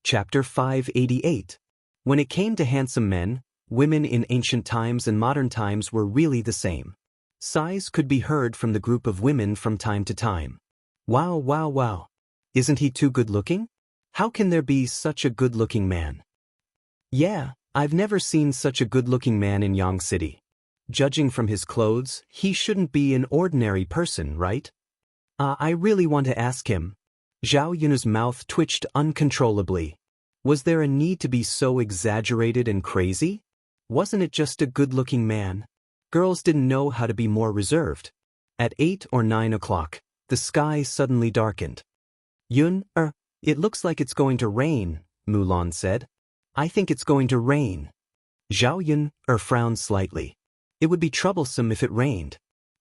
Chapter 588. When it came to handsome men, women in ancient times and modern times were really the same. Sighs could be heard from the group of women from time to time. Wow, wow, wow. Isn't he too good-looking? How can there be such a good-looking man? Yeah, I've never seen such a good-looking man in Yang City. Judging from his clothes, he shouldn't be an ordinary person, right? I really want to ask him. Zhao Yun's mouth twitched uncontrollably. Was there a need to be so exaggerated and crazy? Wasn't it just a good-looking man? Girls didn't know how to be more reserved. At 8 or 9 o'clock, the sky suddenly darkened. Yun, it looks like it's going to rain, Mulan said. I think it's going to rain. Zhao Yun frowned slightly. It would be troublesome if it rained.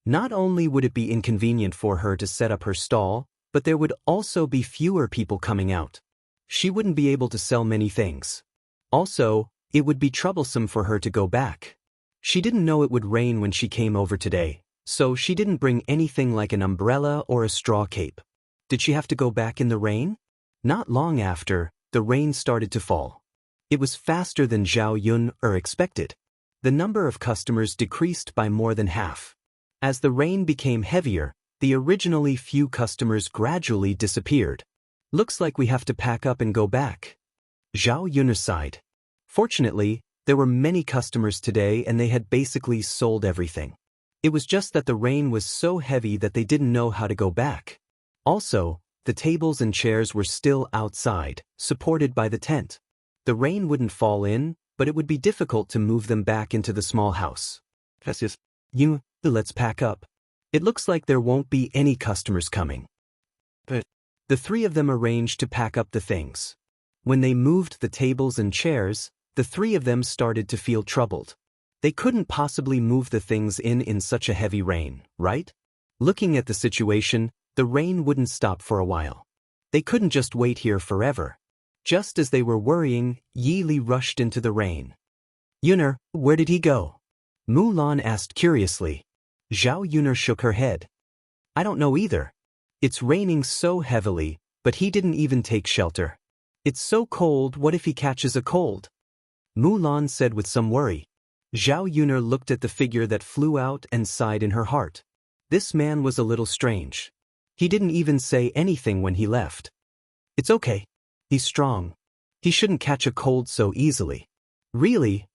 Not only would it be inconvenient for her to set up her stall, but there would also be fewer people coming out. She wouldn't be able to sell many things. Also, it would be troublesome for her to go back. She didn't know it would rain when she came over today, so she didn't bring anything like an umbrella or a straw cape. Did she have to go back in the rain? Not long after, the rain started to fall. It was faster than Zhao Yun expected. The number of customers decreased by more than half. As the rain became heavier, the originally few customers gradually disappeared. Looks like we have to pack up and go back. Zhao Yun sighed. Fortunately, there were many customers today and they had basically sold everything. It was just that the rain was so heavy that they didn't know how to go back. Also, the tables and chairs were still outside, supported by the tent. The rain wouldn't fall in, but it would be difficult to move them back into the small house. Let's pack up. It looks like there won't be any customers coming. But the three of them arranged to pack up the things. When they moved the tables and chairs, the three of them started to feel troubled. They couldn't possibly move the things in such a heavy rain, right? Looking at the situation, the rain wouldn't stop for a while. They couldn't just wait here forever. Just as they were worrying, Yi Li rushed into the rain. Yuner, where did he go? Mulan asked curiously. Zhao Yuner shook her head. I don't know either. It's raining so heavily, but he didn't even take shelter. It's so cold, what if he catches a cold? Mulan said with some worry. Zhao Yuner looked at the figure that flew out and sighed in her heart. This man was a little strange. He didn't even say anything when he left. It's okay. He's strong. He shouldn't catch a cold so easily. Really?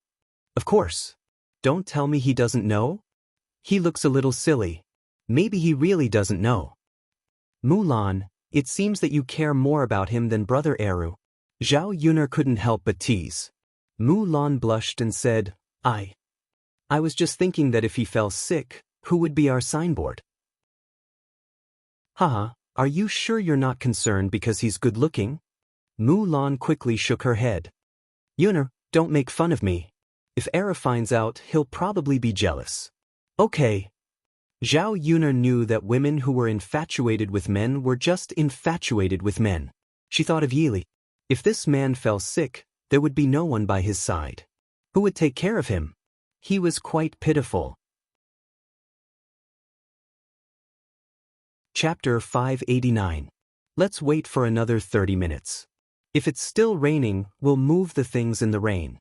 Of course. Don't tell me he doesn't know? He looks a little silly. Maybe he really doesn't know. Mulan, it seems that you care more about him than Brother Eru. Zhao Yuner couldn't help but tease. Mulan blushed and said, I was just thinking that if he fell sick, who would be our signboard? Haha, are you sure you're not concerned because he's good-looking? Mulan quickly shook her head. Yuner, don't make fun of me. If Era finds out, he'll probably be jealous. Okay. Zhao Yuner knew that women who were infatuated with men were just infatuated with men. She thought of Yi Li. If this man fell sick, there would be no one by his side. Who would take care of him? He was quite pitiful. Chapter 589. Let's wait for another 30 minutes. If it's still raining, we'll move the things in the rain.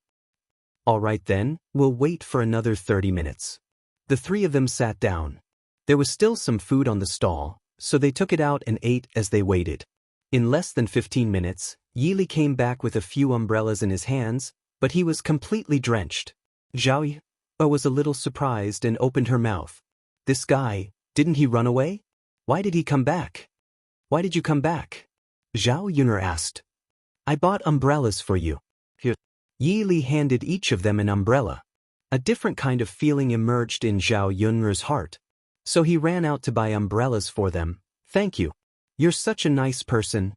All right then, we'll wait for another 30 minutes. The three of them sat down. There was still some food on the stall, so they took it out and ate as they waited. In less than 15 minutes, Yi Li came back with a few umbrellas in his hands, but he was completely drenched. Zhao Yi was a little surprised and opened her mouth. This guy, didn't he run away? Why did he come back? Why did you come back? Zhao Yuner asked. I bought umbrellas for you. Here. Yi Li handed each of them an umbrella. A different kind of feeling emerged in Zhao Yuner's heart. So he ran out to buy umbrellas for them. Thank you. You're such a nice person.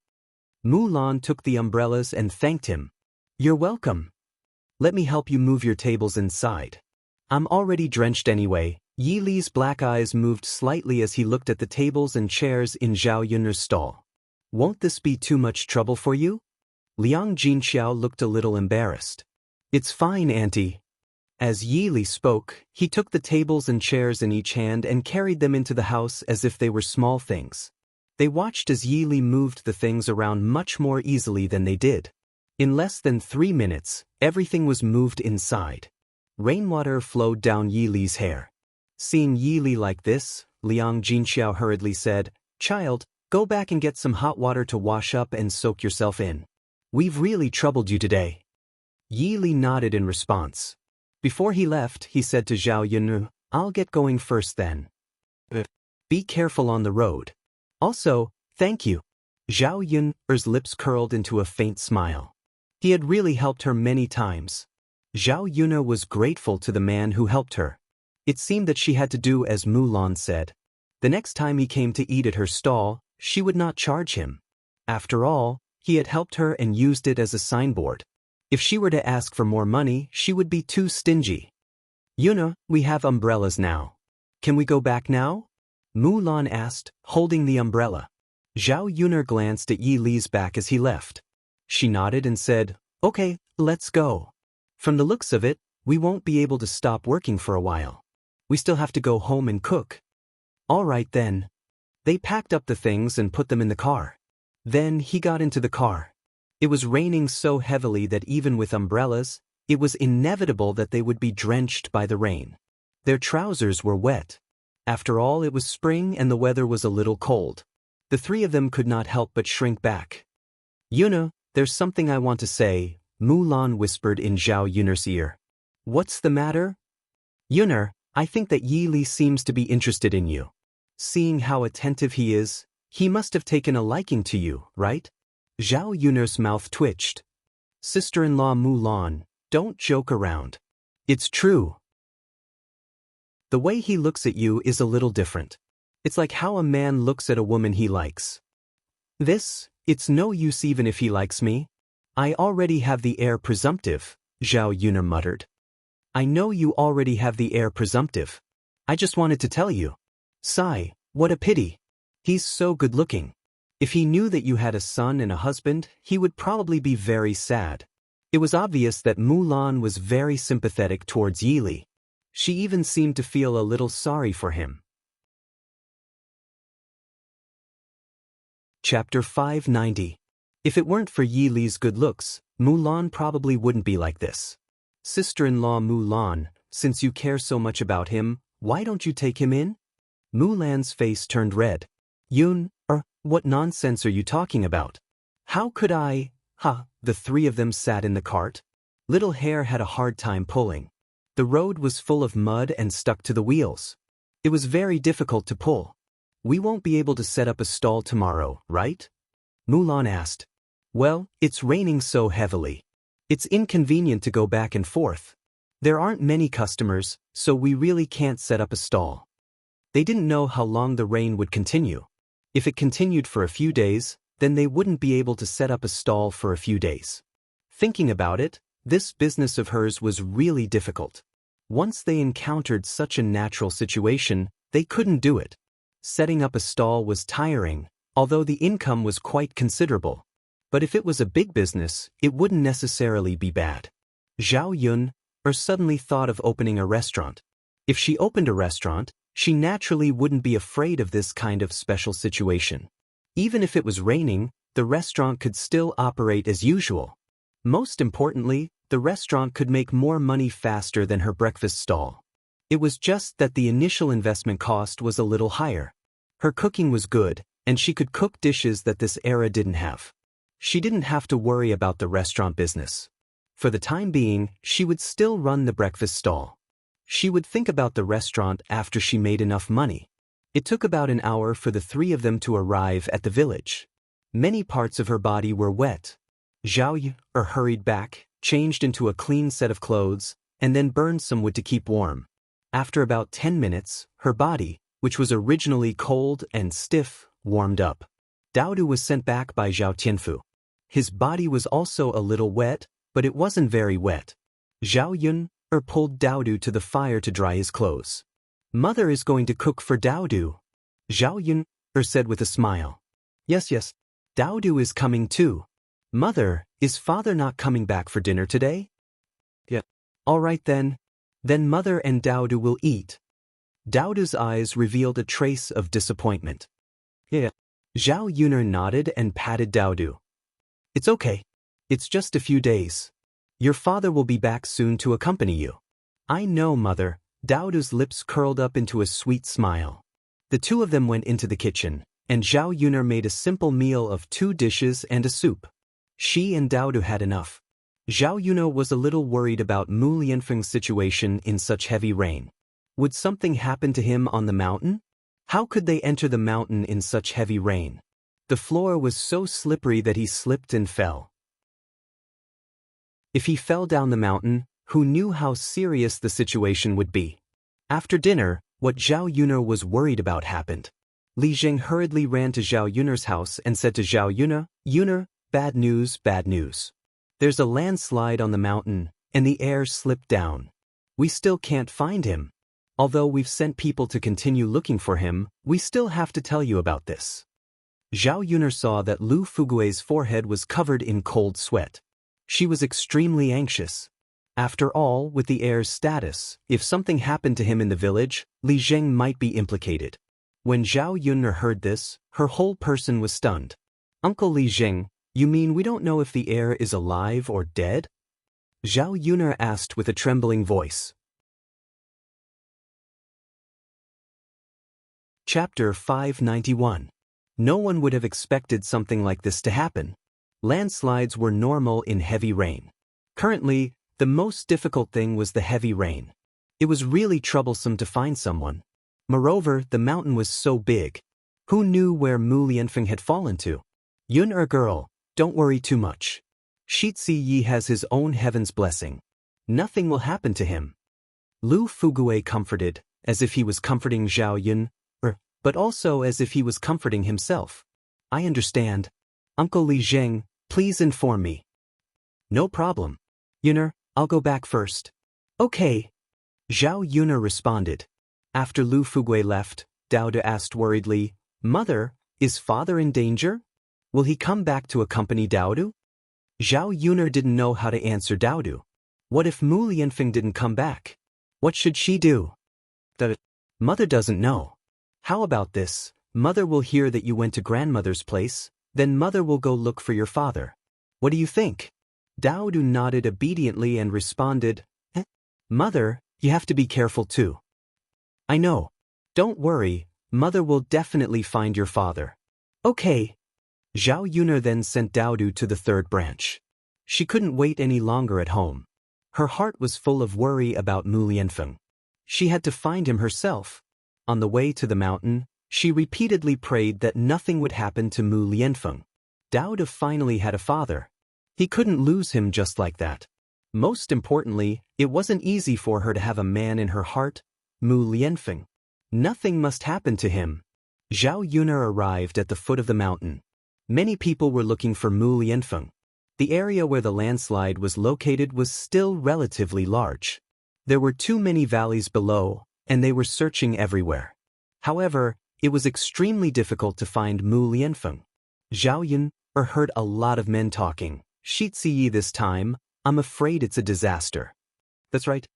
Mulan took the umbrellas and thanked him. You're welcome. Let me help you move your tables inside. I'm already drenched anyway. Yi Li's black eyes moved slightly as he looked at the tables and chairs in Zhao Yuner's stall. Won't this be too much trouble for you? Liang Jinxiao looked a little embarrassed. It's fine, Auntie. As Yi Li spoke, he took the tables and chairs in each hand and carried them into the house as if they were small things. They watched as Yi Li moved the things around much more easily than they did. In less than 3 minutes, everything was moved inside. Rainwater flowed down Yi Li's hair. Seeing Yi Li like this, Liang Jinxiao hurriedly said, "Child, go back and get some hot water to wash up and soak yourself in. We've really troubled you today." Yi Li nodded in response. Before he left, he said to Zhao Yun, "I'll get going first then. Be careful on the road. Also, thank you." Zhao Yun's lips curled into a faint smile. He had really helped her many times. Zhao Yun was grateful to the man who helped her. It seemed that she had to do as Mulan said. The next time he came to eat at her stall, she would not charge him. After all, he had helped her and used it as a signboard. If she were to ask for more money, she would be too stingy. "Yuna, we have umbrellas now. Can we go back now?" Mulan asked, holding the umbrella. Zhao Yun glanced at Yi Li's back as he left. She nodded and said, "Okay, let's go. From the looks of it, we won't be able to stop working for a while. We still have to go home and cook." "All right then." They packed up the things and put them in the car. Then he got into the car. It was raining so heavily that even with umbrellas, it was inevitable that they would be drenched by the rain. Their trousers were wet. After all, it was spring and the weather was a little cold. The three of them could not help but shrink back. "Yuna, there's something I want to say," Mulan whispered in Zhao Yun's ear. "What's the matter?" "Yun, I think that Yi Li seems to be interested in you. Seeing how attentive he is, he must have taken a liking to you, right?" Zhao Yun's mouth twitched. "Sister-in-law Mulan, don't joke around. It's true. The way he looks at you is a little different. It's like how a man looks at a woman he likes. It's no use even if he likes me. I already have the heir presumptive," Zhao Yun muttered. "I know you already have the heir presumptive. I just wanted to tell you. Sigh, what a pity. He's so good-looking. If he knew that you had a son and a husband, he would probably be very sad." It was obvious that Mulan was very sympathetic towards Yi Li. She even seemed to feel a little sorry for him. Chapter 590. If it weren't for Yi Li's good looks, Mulan probably wouldn't be like this. "Sister-in-law Mulan, since you care so much about him, why don't you take him in?" Mulan's face turned red. "Yun, what nonsense are you talking about? How could I?" The three of them sat in the cart. Little Hare had a hard time pulling. The road was full of mud and stuck to the wheels. It was very difficult to pull. "We won't be able to set up a stall tomorrow, right?" Mulan asked. "Well, it's raining so heavily. It's inconvenient to go back and forth. There aren't many customers, so we really can't set up a stall." They didn't know how long the rain would continue. If it continued for a few days, then they wouldn't be able to set up a stall for a few days. Thinking about it, this business of hers was really difficult. Once they encountered such a natural situation, they couldn't do it. Setting up a stall was tiring, although the income was quite considerable. But if it was a big business, it wouldn't necessarily be bad. Zhao Yun suddenly thought of opening a restaurant. If she opened a restaurant, she naturally wouldn't be afraid of this kind of special situation. Even if it was raining, the restaurant could still operate as usual. Most importantly, the restaurant could make more money faster than her breakfast stall. It was just that the initial investment cost was a little higher. Her cooking was good, and she could cook dishes that this era didn't have. She didn't have to worry about the restaurant business. For the time being, she would still run the breakfast stall. She would think about the restaurant after she made enough money. It took about an hour for the three of them to arrive at the village. Many parts of her body were wet. Zhao Yu hurried back, changed into a clean set of clothes, and then burned some wood to keep warm. After about 10 minutes, her body, which was originally cold and stiff, warmed up. Daodu was sent back by Zhao Tianfu. His body was also a little wet, but it wasn't very wet. Zhao Yun pulled Daodu to the fire to dry his clothes. "Mother is going to cook for Daodu," Zhao Yun said with a smile. Yes, Daodu is coming too. "Mother, is father not coming back for dinner today?" "Yeah." "All right then. Then mother and Daodu will eat." Daodu's eyes revealed a trace of disappointment. "Yeah." Zhao Yun nodded and patted Daodu. "It's okay. It's just a few days. Your father will be back soon to accompany you. I know, mother. Daodu's lips curled up into a sweet smile. The two of them went into the kitchen, and Zhao Yuner made a simple meal of 2 dishes and a soup. She and Daodu had enough. Zhao Yuner was a little worried about Mu Lianfeng's situation in such heavy rain. Would something happen to him on the mountain? How could they enter the mountain in such heavy rain? The floor was so slippery that he slipped and fell. If he fell down the mountain, who knew how serious the situation would be? After dinner, what Zhao Yuner was worried about happened. Li Zheng hurriedly ran to Zhao Yuner's house and said to Zhao Yuner, "Yuner, bad news, bad news. There's a landslide on the mountain, and the heir slipped down. We still can't find him. Although we've sent people to continue looking for him, we still have to tell you about this." Zhao Yuner saw that Lu Fugui's forehead was covered in cold sweat. She was extremely anxious. After all, with the heir's status, if something happened to him in the village, Li Zheng might be implicated. When Zhao Yuner heard this, her whole person was stunned. "Uncle Li Zheng, you mean we don't know if the heir is alive or dead?" Zhao Yuner asked with a trembling voice. Chapter 591. No one would have expected something like this to happen. Landslides were normal in heavy rain. Currently, the most difficult thing was the heavy rain. It was really troublesome to find someone. Moreover, the mountain was so big. Who knew where Mu Lianfeng had fallen to? "Yun girl, don't worry too much. Shitzi Yi has his own heaven's blessing. Nothing will happen to him." Lu Fugue comforted, as if he was comforting Zhao Yun, but also as if he was comforting himself. "I understand. Uncle Li Zheng, please inform me." "No problem. Yuner, I'll go back first." "Okay." Zhao Yuner responded. After Lu Fugue left, Daodu asked worriedly, "Mother, is father in danger? Will he come back to accompany Daodu?" Zhao Yuner didn't know how to answer Daodu. What if Mu Lianfeng didn't come back? What should she do? Mother doesn't know. "How about this? Mother will hear that you went to grandmother's place, then mother will go look for your father. What do you think?" Daodu nodded obediently and responded, "Mother, you have to be careful too." "I know. Don't worry, mother will definitely find your father." "Okay." Zhao Yuner then sent Daodu to the 3rd branch. She couldn't wait any longer at home. Her heart was full of worry about Mu Lianfeng. She had to find him herself. On the way to the mountain, she repeatedly prayed that nothing would happen to Mu Lianfeng. Daodu finally had a father. He couldn't lose him just like that. Most importantly, it wasn't easy for her to have a man in her heart, Mu Lianfeng. Nothing must happen to him. Zhao Yuner arrived at the foot of the mountain. Many people were looking for Mu Lianfeng. The area where the landslide was located was still relatively large. There were too many valleys below, and they were searching everywhere. However, it was extremely difficult to find Mu Lianfeng. Zhao Yuner heard a lot of men talking. "Shitzi Yi this time, I'm afraid it's a disaster." "That's right.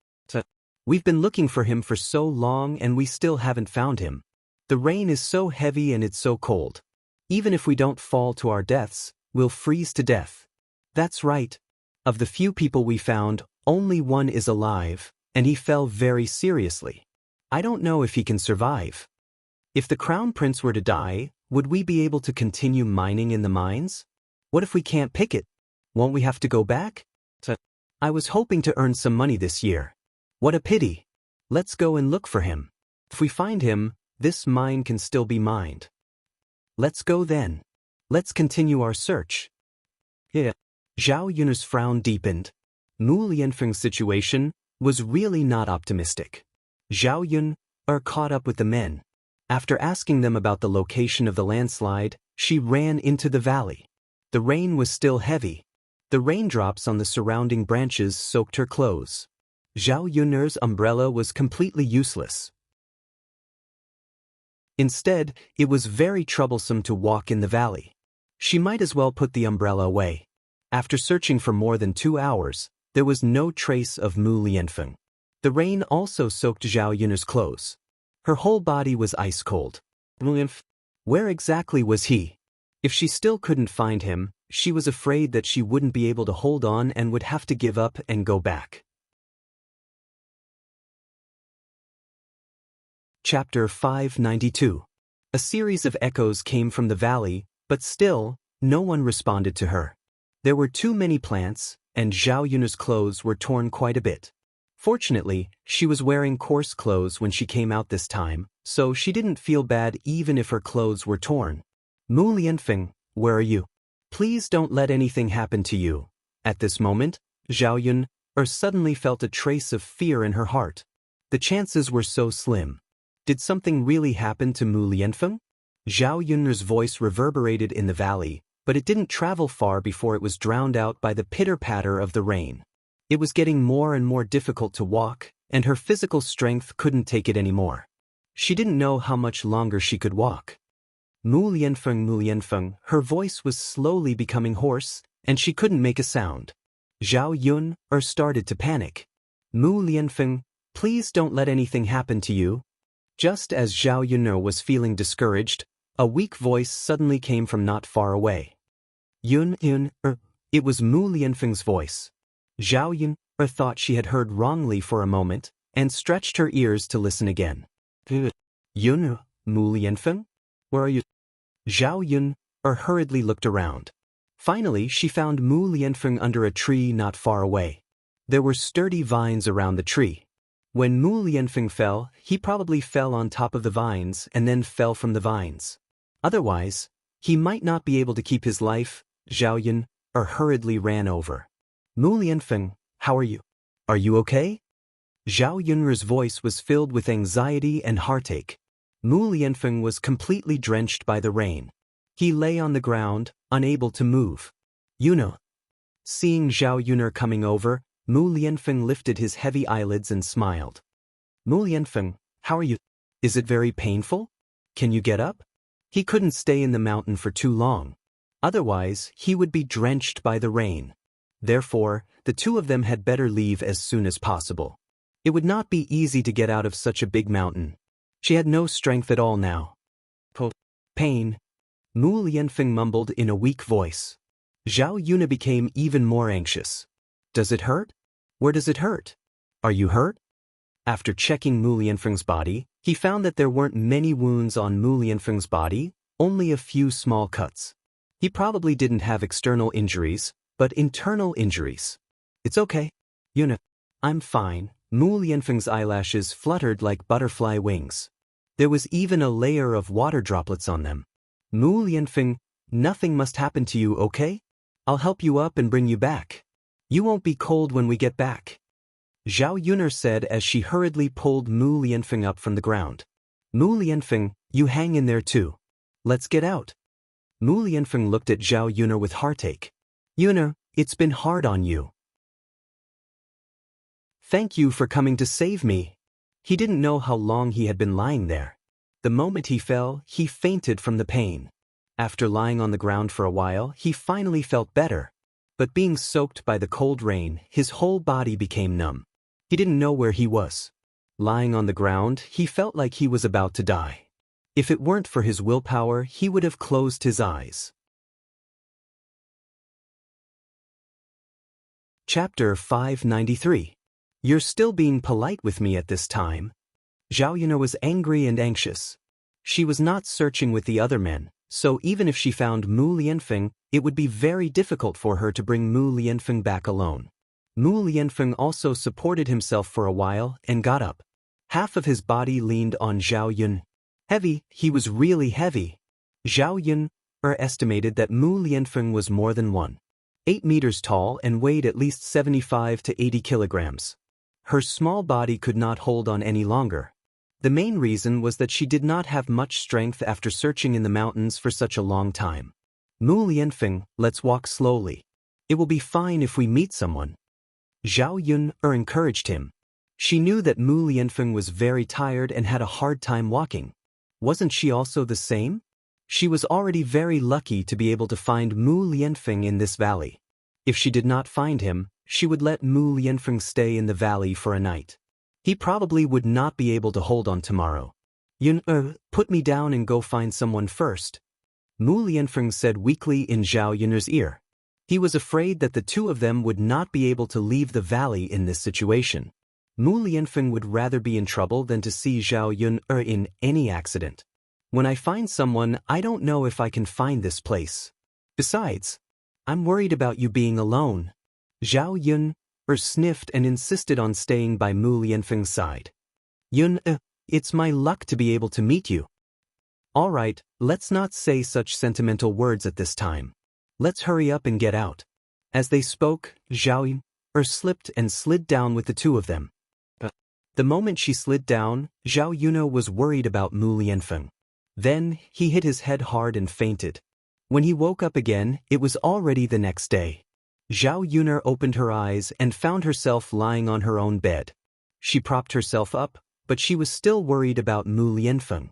We've been looking for him for so long and we still haven't found him. The rain is so heavy and it's so cold. Even if we don't fall to our deaths, we'll freeze to death." "That's right. Of the few people we found, only one is alive, and he fell very seriously. I don't know if he can survive. If the crown prince were to die, would we be able to continue mining in the mines? What if we can't pick it? Won't we have to go back? I was hoping to earn some money this year. What a pity. Let's go and look for him. If we find him, this mine can still be mined." "Let's go then. Let's continue our search." Yeah. Zhao Yun's frown deepened. Mu Lianfeng's situation was really not optimistic. Zhao Yun caught up with the men. After asking them about the location of the landslide, she ran into the valley. The rain was still heavy. The raindrops on the surrounding branches soaked her clothes. Zhao Yun's umbrella was completely useless. Instead, it was very troublesome to walk in the valley. She might as well put the umbrella away. After searching for more than 2 hours, there was no trace of Mu Lianfeng. The rain also soaked Zhao Yun's clothes. Her whole body was ice cold. Where exactly was he? If she still couldn't find him, She was afraid that she wouldn't be able to hold on and would have to give up and go back. Chapter 592. A series of echoes came from the valley, but still, no one responded to her. There were too many plants, and Zhao Yun's clothes were torn quite a bit. Fortunately, she was wearing coarse clothes when she came out this time, so she didn't feel bad even if her clothes were torn. Mu Lianfeng, where are you? Please don't let anything happen to you. At this moment, Zhao Yun suddenly felt a trace of fear in her heart. The chances were so slim. Did something really happen to Mu Lianfeng? Zhao Yun's voice reverberated in the valley, but it didn't travel far before it was drowned out by the pitter-patter of the rain. It was getting more and more difficult to walk, and her physical strength couldn't take it anymore. She didn't know how much longer she could walk. Mu Lianfeng, her voice was slowly becoming hoarse, and she couldn't make a sound. Zhao Yun started to panic. Mu Lianfeng, please don't let anything happen to you. Just as Zhao Yun was feeling discouraged, a weak voice suddenly came from not far away. Yun, it was Mu Lianfeng's voice. Zhao Yun thought she had heard wrongly for a moment, and stretched her ears to listen again. Yun, Mu Lianfeng? Where are you? Zhao Yun hurriedly looked around. Finally, she found Mu Lianfeng under a tree not far away. There were sturdy vines around the tree. When Mu Lianfeng fell, he probably fell on top of the vines and then fell from the vines. Otherwise, he might not be able to keep his life. Zhao Yun hurriedly ran over. Mu Lianfeng, how are you? Are you okay? Zhao Yun's voice was filled with anxiety and heartache. Mu Lianfeng was completely drenched by the rain. He lay on the ground, unable to move. Seeing Zhao Yun coming over, Mu Lianfeng lifted his heavy eyelids and smiled. Mu Lianfeng, how are you? Is it very painful? Can you get up? He couldn't stay in the mountain for too long. Otherwise, he would be drenched by the rain. Therefore, the two of them had better leave as soon as possible. It would not be easy to get out of such a big mountain. She had no strength at all now. Pain. Mu Lianfeng mumbled in a weak voice. Zhao Yun became even more anxious. Does it hurt? Where does it hurt? Are you hurt? After checking Mu Lianfeng's body, he found that there weren't many wounds on Mu Lianfeng's body, only a few small cuts. He probably didn't have external injuries, but internal injuries. It's okay. Yun, I'm fine. Mu Lianfeng's eyelashes fluttered like butterfly wings. There was even a layer of water droplets on them. Mu Lianfeng, nothing must happen to you, okay? I'll help you up and bring you back. You won't be cold when we get back. Zhao Yun said as she hurriedly pulled Mu Lianfeng up from the ground. Mu Lianfeng, you hang in there too. Let's get out. Mu Lianfeng looked at Zhao Yun with heartache. Yun, it's been hard on you. Thank you for coming to save me. He didn't know how long he had been lying there. The moment he fell, he fainted from the pain. After lying on the ground for a while, he finally felt better. But being soaked by the cold rain, his whole body became numb. He didn't know where he was. Lying on the ground, he felt like he was about to die. If it weren't for his willpower, he would have closed his eyes. Chapter 593. You're still being polite with me at this time. Zhao Yun was angry and anxious. She was not searching with the other men, so even if she found Mu Lianfeng, it would be very difficult for her to bring Mu Lianfeng back alone. Mu Lianfeng also supported himself for a while and got up. Half of his body leaned on Zhao Yun. Heavy, he was really heavy. Zhao Yun estimated that Mu Lianfeng was more than 1.8 meters tall and weighed at least 75 to 80 kilograms. Her small body could not hold on any longer. The main reason was that she did not have much strength after searching in the mountains for such a long time. Mu Lianfeng, let's walk slowly. It will be fine if we meet someone. Zhao Yun encouraged him. She knew that Mu Lianfeng was very tired and had a hard time walking. Wasn't she also the same? She was already very lucky to be able to find Mu Lianfeng in this valley. If she did not find him, she would let Mu Lianfeng stay in the valley for a night. He probably would not be able to hold on tomorrow. Yun, put me down and go find someone first. Mu Lianfeng said weakly in Zhao Yun'er's ear. He was afraid that the two of them would not be able to leave the valley in this situation. Mu Lianfeng would rather be in trouble than to see Zhao Yun'er in any accident. When I find someone, I don't know if I can find this place. Besides, I'm worried about you being alone. Zhao Yun'er sniffed and insisted on staying by Mu Lianfeng's side. Yun'er, it's my luck to be able to meet you. All right, let's not say such sentimental words at this time. Let's hurry up and get out. As they spoke, Zhao Yun'er slipped and slid down with the two of them. The moment she slid down, Zhao Yun'er was worried about Mu Lianfeng. Then, he hit his head hard and fainted. When he woke up again, it was already the next day. Zhao Yun'er opened her eyes and found herself lying on her own bed. She propped herself up, but she was still worried about Mu Lianfeng.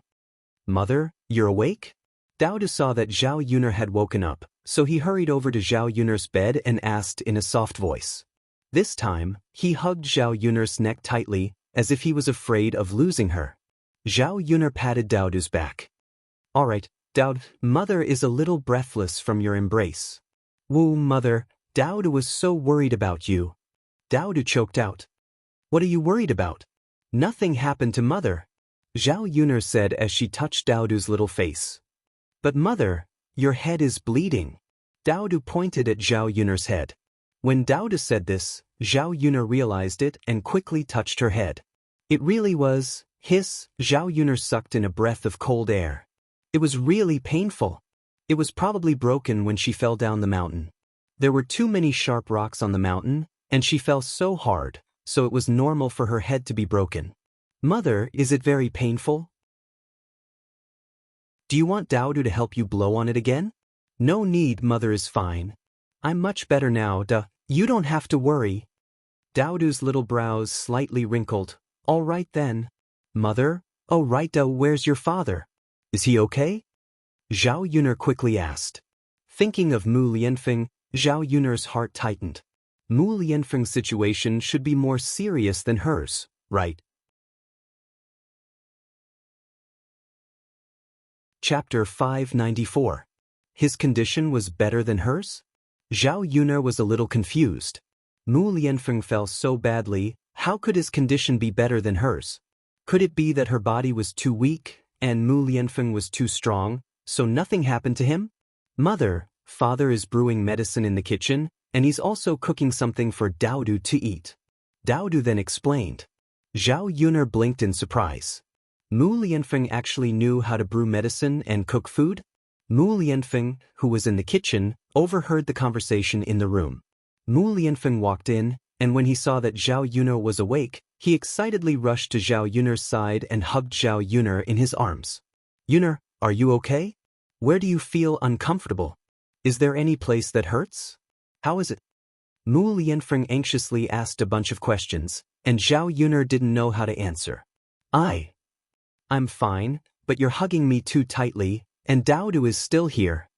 Mother, you're awake? Daoist saw that Zhao Yun'er had woken up, so he hurried over to Zhao Yun'er's bed and asked in a soft voice. This time, he hugged Zhao Yun'er's neck tightly, as if he was afraid of losing her. Zhao Yun'er patted Daoist's back. All right, Daoist, Mother is a little breathless from your embrace. Woo, Mother, Daoist was so worried about you. Daoist choked out. What are you worried about? Nothing happened to Mother, Zhao Yun'er said as she touched Daoist's little face. But Mother, your head is bleeding. Daoist pointed at Zhao Yun'er's head. When Daoist said this, Zhao Yun'er realized it and quickly touched her head. It really was. Hiss, Zhao Yun'er sucked in a breath of cold air. It was really painful. It was probably broken when she fell down the mountain. There were too many sharp rocks on the mountain, and she fell so hard, so it was normal for her head to be broken. Mother, is it very painful? Do you want Daoist to help you blow on it again? No need, Mother is fine. I'm much better now, you don't have to worry. Daoist's little brows slightly wrinkled. All right then. Mother? Oh right, where's your father? Is he okay? Zhao Yun'er quickly asked. Thinking of Mu Lianfeng, Zhao Yun'er's heart tightened. Mu Lianfeng's situation should be more serious than hers, right? Chapter 594. His condition was better than hers? Zhao Yun'er was a little confused. Mu Lianfeng fell so badly, how could his condition be better than hers? Could it be that her body was too weak, and Mu Lianfeng was too strong, so nothing happened to him? Mother, Father is brewing medicine in the kitchen, and he's also cooking something for Daoist to eat. Daoist then explained. Zhao Yun'er blinked in surprise. Mu Lianfeng actually knew how to brew medicine and cook food? Mu Lianfeng, who was in the kitchen, overheard the conversation in the room. Mu Lianfeng walked in, and when he saw that Zhao Yun'er was awake, he excitedly rushed to Zhao Yun'er's side and hugged Zhao Yun'er in his arms. Yun'er, are you okay? Where do you feel uncomfortable? Is there any place that hurts? How is it? Mu Lianfeng anxiously asked a bunch of questions, and Zhao Yun'er didn't know how to answer. I'm fine, but you're hugging me too tightly, and Daoist is still here.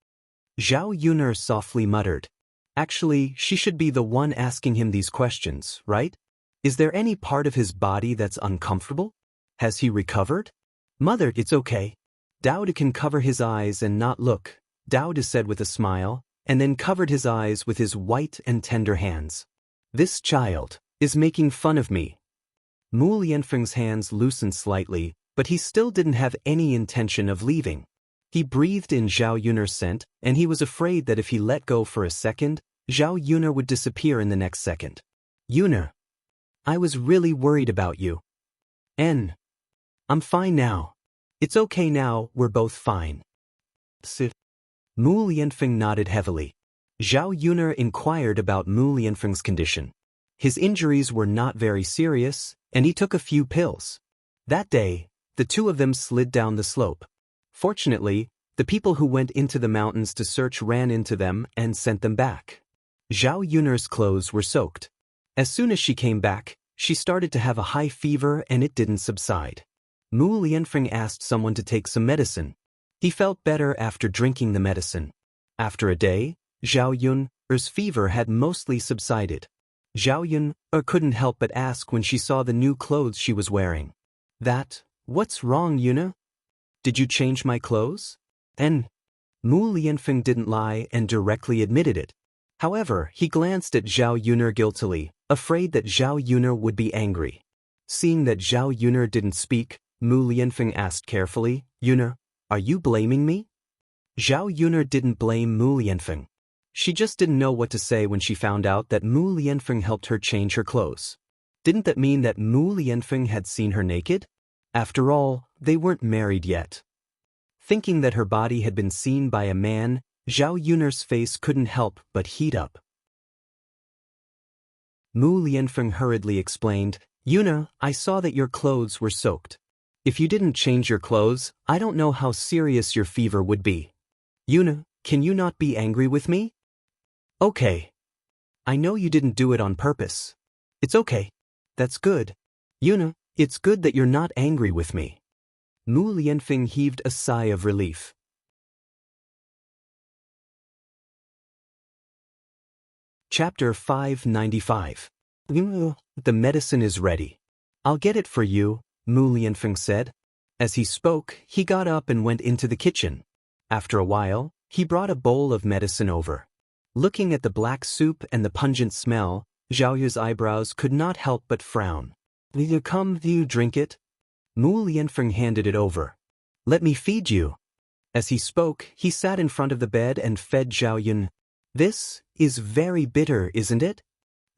Zhao Yun'er softly muttered. Actually, she should be the one asking him these questions, right? Is there any part of his body that's uncomfortable? Has he recovered? Mother, it's okay. Daoist can cover his eyes and not look, Daoist said with a smile, and then covered his eyes with his white and tender hands. This child is making fun of me. Mu Lianfeng's hands loosened slightly, but he still didn't have any intention of leaving. He breathed in Zhao Yun'er's scent, and he was afraid that if he let go for a second, Zhao Yun'er would disappear in the next second. Yun'er, I was really worried about you. I'm fine now. It's okay now, we're both fine. Mu Lianfeng nodded heavily. Zhao Yun'er inquired about Mu Lianfeng's condition. His injuries were not very serious, and he took a few pills. That day, the two of them slid down the slope. Fortunately, the people who went into the mountains to search ran into them and sent them back. Zhao Yun'er's clothes were soaked. As soon as she came back, she started to have a high fever and it didn't subside. Mu Lianfeng asked someone to take some medicine. He felt better after drinking the medicine. After a day, Zhao Yun'er's fever had mostly subsided. Zhao Yun'er couldn't help but ask when she saw the new clothes she was wearing. What's wrong, Yun'er? Did you change my clothes? Mu Mu Lianfeng didn't lie and directly admitted it. However, he glanced at Zhao Yuner guiltily, afraid that Zhao Yuner would be angry. Seeing that Zhao Yuner didn't speak, Mu Lianfeng asked carefully, "Yuner, are you blaming me?" Zhao Yuner didn't blame Mu Lianfeng. She just didn't know what to say when she found out that Mu Lianfeng helped her change her clothes. Didn't that mean that Mu Lianfeng had seen her naked? After all, they weren't married yet. Thinking that her body had been seen by a man, Zhao Yuner's face couldn't help but heat up. Mu Lianfeng hurriedly explained, "Yuner, I saw that your clothes were soaked. If you didn't change your clothes, I don't know how serious your fever would be. Yuner, can you not be angry with me?" "Okay. I know you didn't do it on purpose. It's okay. That's good. Yuner, it's good that you're not angry with me." Mu Lianfeng heaved a sigh of relief. Chapter 595. The medicine is ready. "I'll get it for you," Mu Lianfeng said. As he spoke, he got up and went into the kitchen. After a while, he brought a bowl of medicine over. Looking at the black soup and the pungent smell, Zhao Yu's eyebrows could not help but frown. "Will you drink it?" Mu Lianfeng handed it over. "Let me feed you." As he spoke, he sat in front of the bed and fed Zhao Yun. "This is very bitter, isn't it?"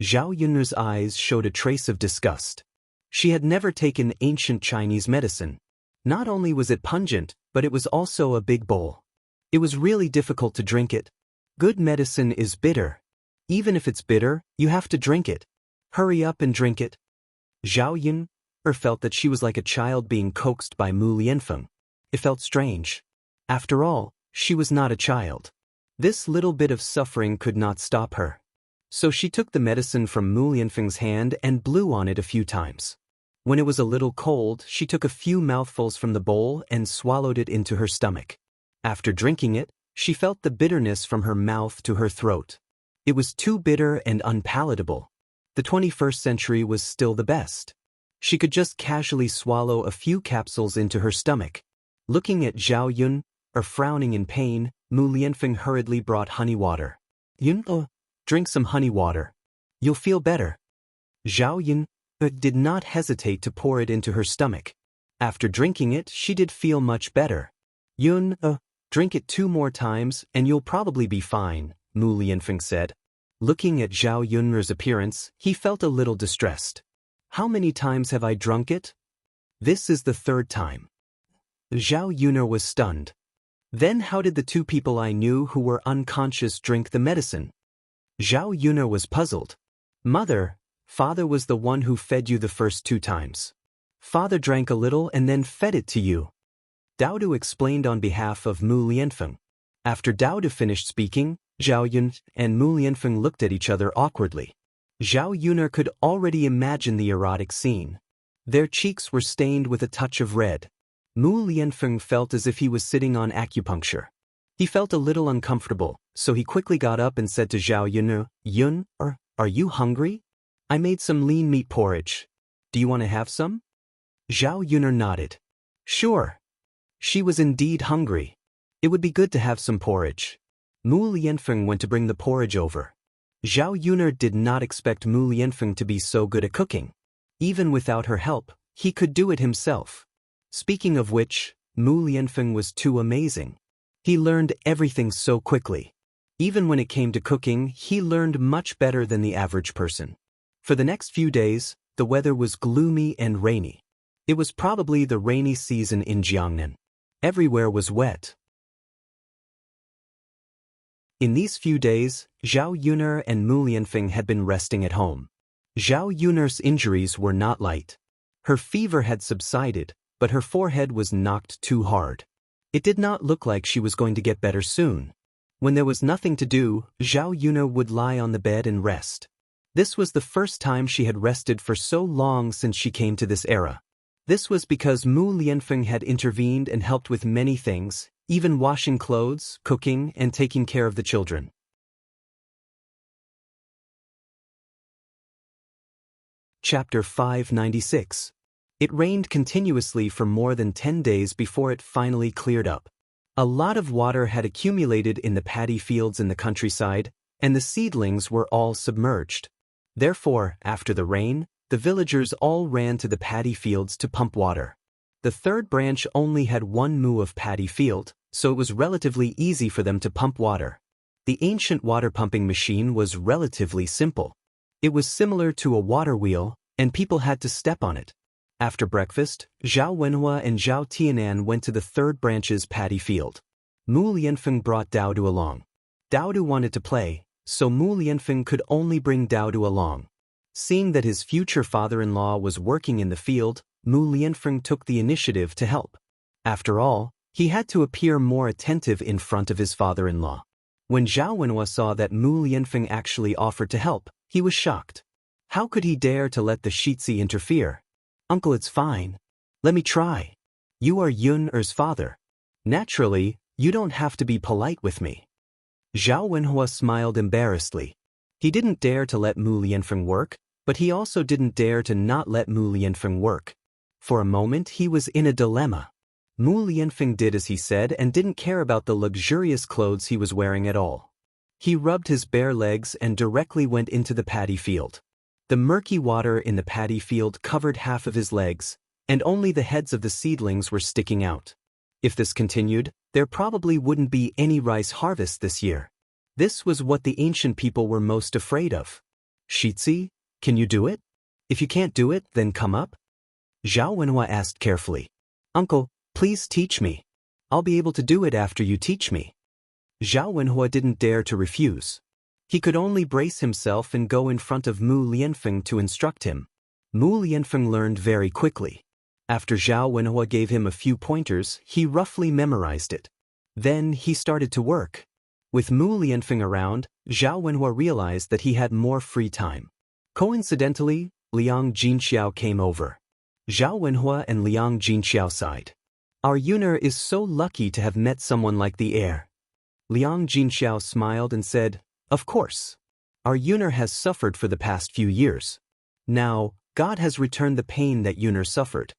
Zhao Yun's eyes showed a trace of disgust. She had never taken ancient Chinese medicine. Not only was it pungent, but it was also a big bowl. It was really difficult to drink it. Good medicine is bitter. Even if it's bitter, you have to drink it. Hurry up and drink it. Zhao Yun felt that she was like a child being coaxed by Mu Lianfeng. It felt strange. After all, she was not a child. This little bit of suffering could not stop her. So she took the medicine from Mu Lianfeng's hand and blew on it a few times. When it was a little cold, she took a few mouthfuls from the bowl and swallowed it into her stomach. After drinking it, she felt the bitterness from her mouth to her throat. It was too bitter and unpalatable. The 21st century was still the best. She could just casually swallow a few capsules into her stomach. Looking at Zhao Yun, frowning in pain, Mu Lianfeng hurriedly brought honey water. "Yun, drink some honey water. You'll feel better." Zhao Yun did not hesitate to pour it into her stomach. After drinking it, she did feel much better. "Yun, drink it 2 more times and you'll probably be fine," Mu Lianfeng said. Looking at Zhao Yun's appearance, he felt a little distressed. "How many times have I drunk it?" "This is the 3rd time." Zhao Yun was stunned. "Then how did the 2 people I knew who were unconscious drink the medicine?" Zhao Yun was puzzled. "Mother, father was the one who fed you the first 2 times. Father drank a little and then fed it to you." Daoist explained on behalf of Mu Lianfeng. After Daoist finished speaking, Zhao Yun and Mu Lianfeng looked at each other awkwardly. Zhao Yun could already imagine the erotic scene. Their cheeks were stained with a touch of red. Mu Lianfeng felt as if he was sitting on acupuncture. He felt a little uncomfortable, so he quickly got up and said to Zhao Yun, "Yun, are you hungry? I made some lean meat porridge. Do you want to have some?" Zhao Yun nodded. Sure. She was indeed hungry. It would be good to have some porridge. Mu Lianfeng went to bring the porridge over. Zhao Yun did not expect Mu Lianfeng to be so good at cooking. Even without her help, he could do it himself. Speaking of which, Mu Lianfeng was too amazing. He learned everything so quickly. Even when it came to cooking, he learned much better than the average person. For the next few days, the weather was gloomy and rainy. It was probably the rainy season in Jiangnan. Everywhere was wet. In these few days, Zhao Yun and Mu Lianfeng had been resting at home. Zhao Yun's injuries were not light. Her fever had subsided, but her forehead was knocked too hard. It did not look like she was going to get better soon. When there was nothing to do, Zhao Yun would lie on the bed and rest. This was the first time she had rested for so long since she came to this era. This was because Mu Lianfeng had intervened and helped with many things, even washing clothes, cooking, and taking care of the children. Chapter 596. It rained continuously for more than 10 days before it finally cleared up. A lot of water had accumulated in the paddy fields in the countryside, and the seedlings were all submerged. Therefore, after the rain, the villagers all ran to the paddy fields to pump water. The third branch only had 1 mu of paddy field, so it was relatively easy for them to pump water. The ancient water pumping machine was relatively simple. It was similar to a water wheel, and people had to step on it. After breakfast, Zhao Wenhua and Zhao Tianan went to the third branch's paddy field. Mu Lianfeng brought Daodu along. Daodu wanted to play, so Mu Lianfeng could only bring Daodu along. Seeing that his future father-in-law was working in the field, Mu Lianfeng took the initiative to help. After all, he had to appear more attentive in front of his father-in-law. When Zhao Wenhua saw that Mu Lianfeng actually offered to help, he was shocked. How could he dare to let the Shitzi interfere? Uncle, it's fine. Let me try. You are Yun Er's father. Naturally, you don't have to be polite with me. Zhao Wenhua smiled embarrassedly. He didn't dare to let Mu Lianfeng work, but he also didn't dare to not let Mu Lianfeng work. For a moment he was in a dilemma. Mu Lianfeng did as he said and didn't care about the luxurious clothes he was wearing at all. He rubbed his bare legs and directly went into the paddy field. The murky water in the paddy field covered half of his legs, and only the heads of the seedlings were sticking out. If this continued, there probably wouldn't be any rice harvest this year. This was what the ancient people were most afraid of. Shitzi, can you do it? If you can't do it, then come up. Zhao Wenhua asked carefully. Uncle, please teach me. I'll be able to do it after you teach me. Zhao Wenhua didn't dare to refuse. He could only brace himself and go in front of Mu Lianfeng to instruct him. Mu Lianfeng learned very quickly. After Zhao Wenhua gave him a few pointers, he roughly memorized it. Then he started to work. With Mu Lianfeng around, Zhao Wenhua realized that he had more free time. Coincidentally, Liang Jinxiao came over. Zhao Wenhua and Liang Jinxiao sighed. Our Yuner is so lucky to have met someone like the heir. Liang Jinxiao smiled and said, Of course. Our Yuner has suffered for the past few years. Now, God has returned the pain that Yuner suffered.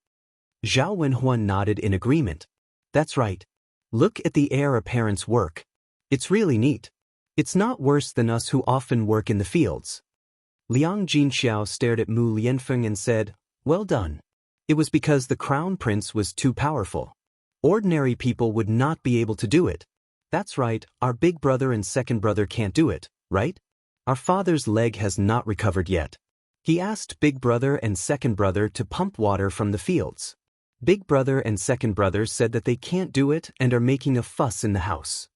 Zhao Wenhua nodded in agreement. That's right. Look at the heir apparent's work. It's really neat. It's not worse than us who often work in the fields. Liang Jinxiao stared at Mu Lianfeng and said, Well done. It was because the crown prince was too powerful. Ordinary people would not be able to do it. That's right, our big brother and second brother can't do it, right? Our father's leg has not recovered yet. He asked big brother and second brother to pump water from the fields. Big brother and second brother said that they can't do it and are making a fuss in the house.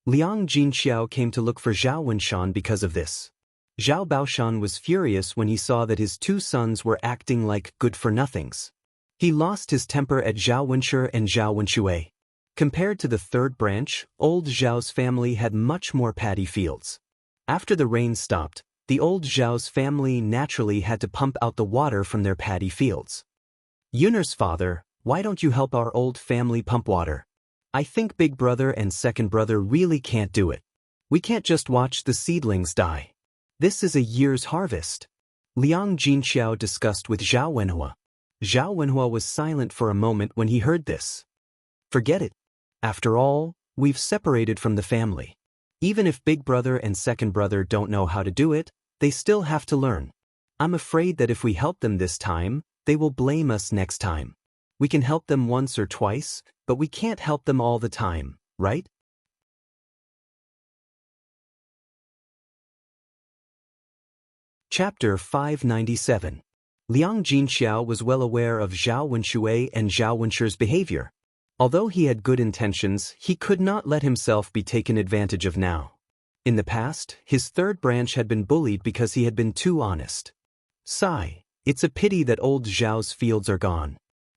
Liang Jinxiao came to look for Zhao Wenshan because of this. Zhao Baoshan was furious when he saw that his 2 sons were acting like good-for-nothings. He lost his temper at Zhao Wenshi and Zhao Wenshui. Compared to the third branch, old Zhao's family had much more paddy fields. After the rain stopped, the old Zhao's family naturally had to pump out the water from their paddy fields. Yuner's father, why don't you help our old family pump water? I think big brother and second brother really can't do it. We can't just watch the seedlings die. This is a year's harvest. Liang Jinxiao discussed with Zhao Wenhua. Zhao Wenhua was silent for a moment when he heard this. Forget it. After all, we've separated from the family. Even if big brother and second brother don't know how to do it, they still have to learn. I'm afraid that if we help them this time, they will blame us next time. We can help them once or twice, but we can't help them all the time, right? Chapter 597. Liang Jinxiao was well aware of Zhao Wenshui and Zhao Wenshi's behavior. Although he had good intentions, he could not let himself be taken advantage of now. In the past, his third branch had been bullied because he had been too honest. Sigh, it's a pity that old Zhao's fields are gone.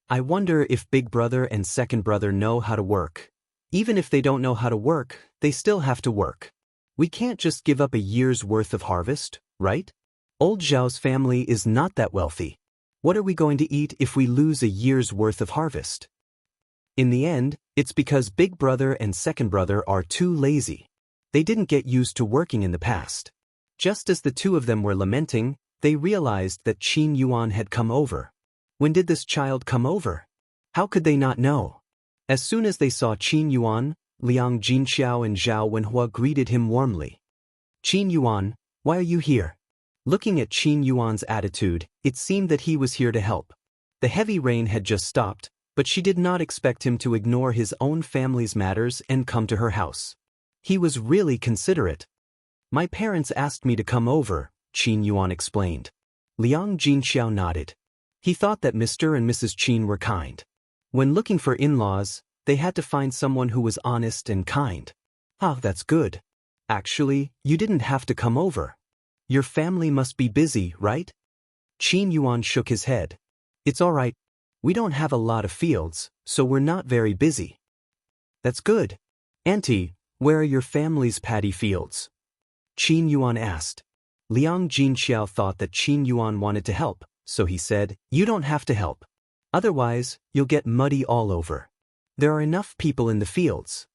I wonder if big brother and second brother know how to work. Even if they don't know how to work, they still have to work. We can't just give up a year's worth of harvest, right? Old Zhao's family is not that wealthy. What are we going to eat if we lose a year's worth of harvest? In the end, it's because big brother and second brother are too lazy. They didn't get used to working in the past. Just as the two of them were lamenting, they realized that Qin Yuan had come over. When did this child come over? How could they not know? As soon as they saw Qin Yuan, Liang Jinxiao and Zhao Wenhua greeted him warmly. Qin Yuan, why are you here? Looking at Qin Yuan's attitude, it seemed that he was here to help. The heavy rain had just stopped, but she did not expect him to ignore his own family's matters and come to her house. He was really considerate. My parents asked me to come over, Qin Yuan explained. Liang Jinxiao nodded. He thought that Mr. and Mrs. Qin were kind. When looking for in-laws, they had to find someone who was honest and kind. Ah, that's good. Actually, you didn't have to come over. Your family must be busy, right? Qin Yuan shook his head. It's all right. We don't have a lot of fields, so we're not very busy. That's good. Auntie, where are your family's paddy fields? Qin Yuan asked. Liang Jinxiao thought that Qin Yuan wanted to help, so he said, you don't have to help. Otherwise, you'll get muddy all over. There are enough people in the fields.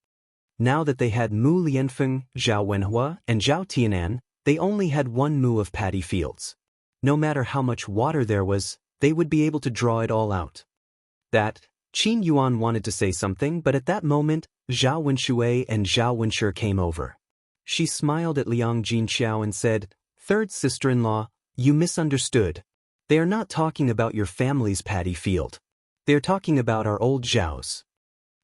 Now that they had Mu Lianfeng, Zhao Wenhua, and Zhao Tianan, they only had one mu of paddy fields. No matter how much water there was, they would be able to draw it all out. Qin Yuan wanted to say something, but at that moment, Zhao Wenshui and Zhao Wenshi came over. She smiled at Liang Jinxiao and said, Third sister-in-law, you misunderstood. They are not talking about your family's paddy field. They are talking about our old Zhao's.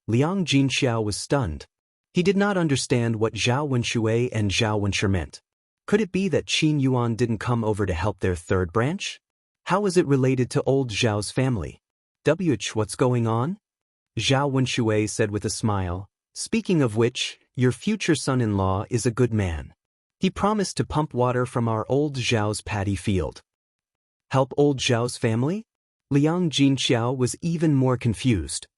Liang Jinxiao was stunned. He did not understand what Zhao Wenshui and Zhao Wenshi meant. Could it be that Qin Yuan didn't come over to help their third branch? How is it related to old Zhao's family? What's going on? Zhao Wenshui said with a smile. Speaking of which, your future son-in-law is a good man. He promised to pump water from our old Zhao's paddy field. Help old Zhao's family? Liang Jinxiao was even more confused.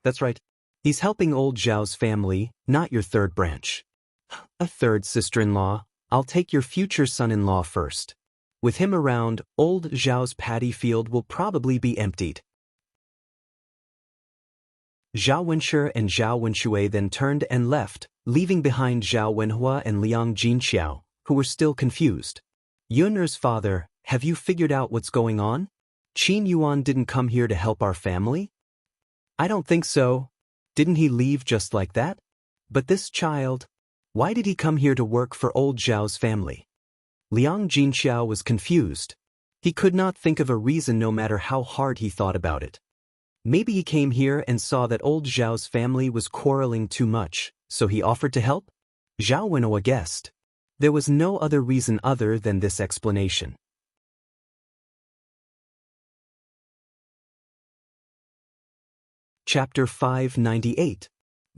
That's right. He's helping old Zhao's family, not your third branch. A third sister-in-law, I'll take your future son-in-law first. With him around, old Zhao's paddy field will probably be emptied. Zhao Wenshi and Zhao Wenshui then turned and left, leaving behind Zhao Wenhua and Liang Jinxiao, who were still confused. Yun'er's father, have you figured out what's going on? Qin Yuan didn't come here to help our family? I don't think so. Didn't he leave just like that? But this child, why did he come here to work for old Zhao's family? Liang Jinxiao was confused. He could not think of a reason no matter how hard he thought about it. Maybe he came here and saw that old Zhao's family was quarreling too much, so he offered to help? Zhao Wenhua guessed. There was no other reason other than this explanation. Chapter 598.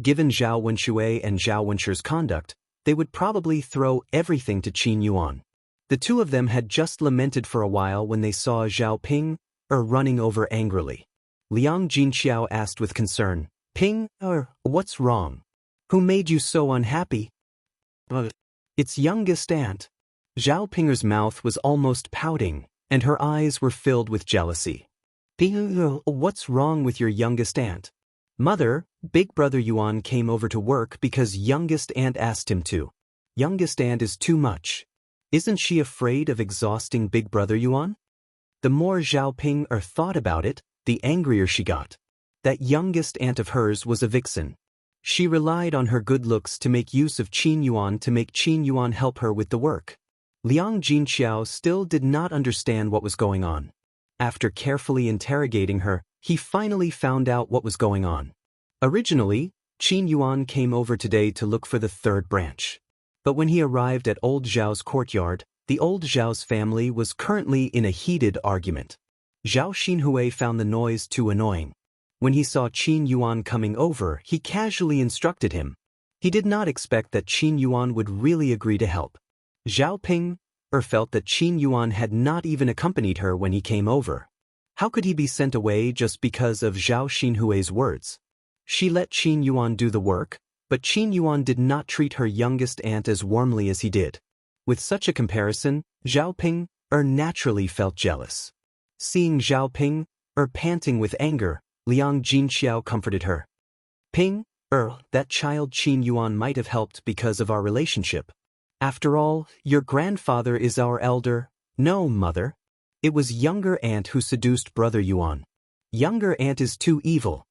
Given Zhao Wenshui and Zhao Wenshi's conduct, they would probably throw everything to Qin Yuan. The two of them had just lamented for a while when they saw Zhao Ping, running over angrily. Liang Jinxiao asked with concern, Ping, what's wrong? Who made you so unhappy? It's youngest aunt. Zhao Pinger's mouth was almost pouting, and her eyes were filled with jealousy. Ping, what's wrong with your youngest aunt? Mother, big brother Yuan came over to work because youngest aunt asked him to. Youngest aunt is too much. Isn't she afraid of exhausting big brother Yuan? The more Zhao Ping thought about it, the angrier she got. That youngest aunt of hers was a vixen. She relied on her good looks to make use of Qin Yuan to make Qin Yuan help her with the work. Liang Jinxiao still did not understand what was going on. After carefully interrogating her, he finally found out what was going on. Originally, Qin Yuan came over today to look for the third branch. But when he arrived at old Zhao's courtyard, the old Zhao's family was currently in a heated argument. Zhao Xinhui found the noise too annoying. When he saw Qin Yuan coming over, he casually instructed him. He did not expect that Qin Yuan would really agree to help. Zhao Ping felt that Qin Yuan had not even accompanied her when he came over. How could he be sent away just because of Zhao Xinhui's words? She let Qin Yuan do the work, but Qin Yuan did not treat her youngest aunt as warmly as he did. With such a comparison, Zhao Ping naturally felt jealous. Seeing Zhao Ping panting with anger, Liang Jinxiao comforted her. Ping, that child Qin Yuan might have helped because of our relationship. After all, your grandfather is our elder. No, mother. It was younger aunt who seduced brother Yuan. Younger aunt is too evil.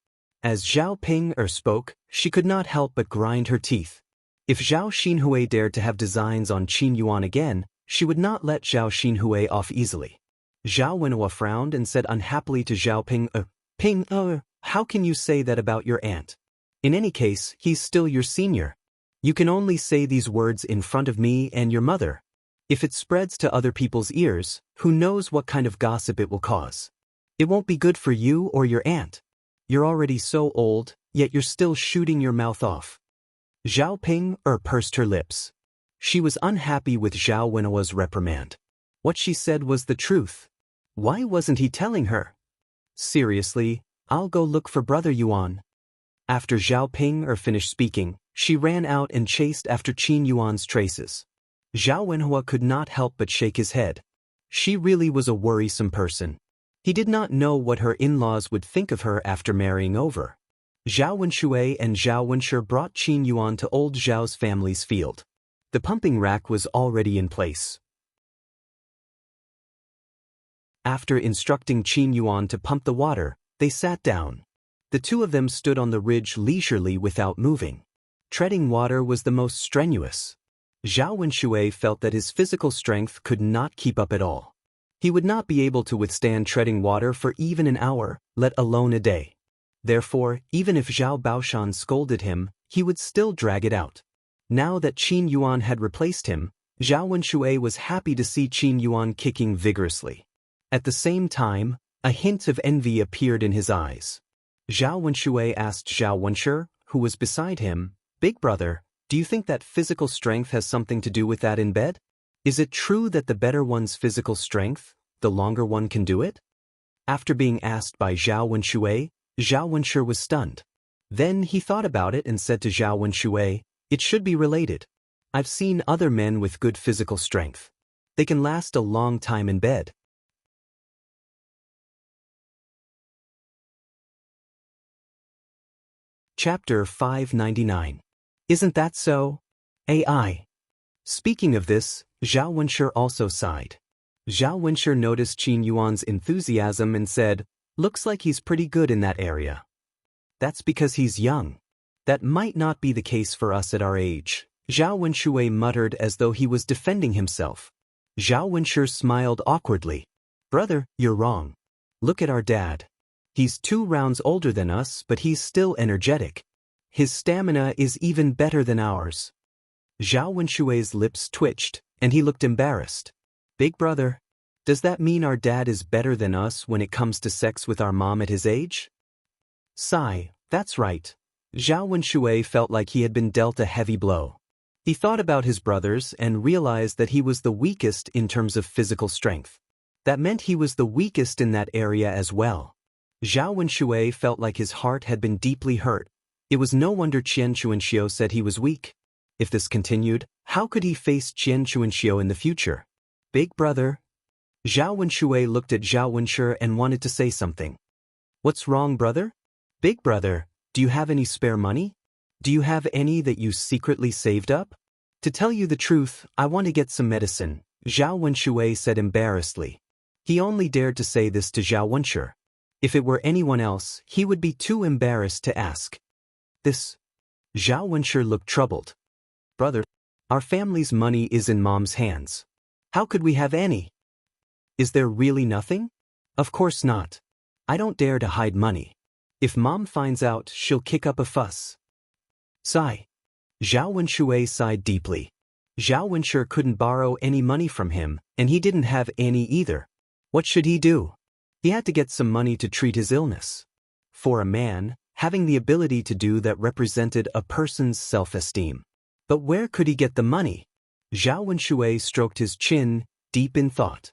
As Zhao Ping spoke, she could not help but grind her teeth. If Zhao Xinhui dared to have designs on Qin Yuan again, she would not let Zhao Xinhui off easily. Zhao Wenhua frowned and said unhappily to Zhao Ping, Ping, how can you say that about your aunt? In any case, he's still your senior. You can only say these words in front of me and your mother. If it spreads to other people's ears, who knows what kind of gossip it will cause. It won't be good for you or your aunt. You're already so old, yet you're still shooting your mouth off. Zhao Ping pursed her lips. She was unhappy with Zhao Wenhua's reprimand. What she said was the truth. Why wasn't he telling her? Seriously, I'll go look for Brother Yuan. After Zhao Ping finished speaking, she ran out and chased after Qin Yuan's traces. Zhao Wenhua could not help but shake his head. She really was a worrisome person. He did not know what her in-laws would think of her after marrying over. Zhao Wenshui and Zhao Wenshi brought Qin Yuan to old Zhao's family's field. The pumping rack was already in place. After instructing Qin Yuan to pump the water, they sat down. The two of them stood on the ridge leisurely without moving. Treading water was the most strenuous. Zhao Wenshui felt that his physical strength could not keep up at all. He would not be able to withstand treading water for even an hour, let alone a day. Therefore, even if Zhao Baoshan scolded him, he would still drag it out. Now that Qin Yuan had replaced him, Zhao Wenshui was happy to see Qin Yuan kicking vigorously. At the same time, a hint of envy appeared in his eyes. Zhao Wenshui asked Zhao Wenshi, who was beside him, "Big brother, do you think that physical strength has something to do with that in bed? Is it true that the better one's physical strength, the longer one can do it?" After being asked by Zhao Wenshui, Zhao Wenshi was stunned. Then he thought about it and said to Zhao Wenshui, "It should be related. I've seen other men with good physical strength. They can last a long time in bed." Chapter 599. Isn't that so? AI. Speaking of this, Zhao Wenshi also sighed. Zhao Wenshi noticed Qin Yuan's enthusiasm and said, "Looks like he's pretty good in that area." "That's because he's young. That might not be the case for us at our age," Zhao Wenshui muttered as though he was defending himself. Zhao Wenshi smiled awkwardly. "Brother, you're wrong. Look at our dad. He's 2 rounds older than us, but he's still energetic. His stamina is even better than ours." Zhao Wenshui's lips twitched, and he looked embarrassed. "Big brother, does that mean our dad is better than us when it comes to sex with our mom at his age?" Sigh, that's right. Zhao Wenshui felt like he had been dealt a heavy blow. He thought about his brothers and realized that he was the weakest in terms of physical strength. That meant he was the weakest in that area as well. Zhao Wenshui felt like his heart had been deeply hurt. It was no wonder Qian Chuanxiu said he was weak. If this continued, how could he face Qian Chuanxiu in the future? "Big brother." Zhao Wenshui looked at Zhao Wenshi and wanted to say something. "What's wrong, brother?" "Big brother, do you have any spare money? Do you have any that you secretly saved up?" "To tell you the truth, I want to get some medicine," Zhao Wenshui said embarrassedly. He only dared to say this to Zhao Wenshi. If it were anyone else, he would be too embarrassed to ask. "This." Zhao Wenshi looked troubled. "Brother, our family's money is in Mom's hands. How could we have any?" "Is there really nothing?" "Of course not. I don't dare to hide money. If Mom finds out, she'll kick up a fuss." Sigh. Zhao Wenshui sighed deeply. Zhao Wenshi couldn't borrow any money from him, and he didn't have any either. What should he do? He had to get some money to treat his illness. For a man, having the ability to do that represented a person's self-esteem. But where could he get the money? Zhao Wenshui stroked his chin, deep in thought.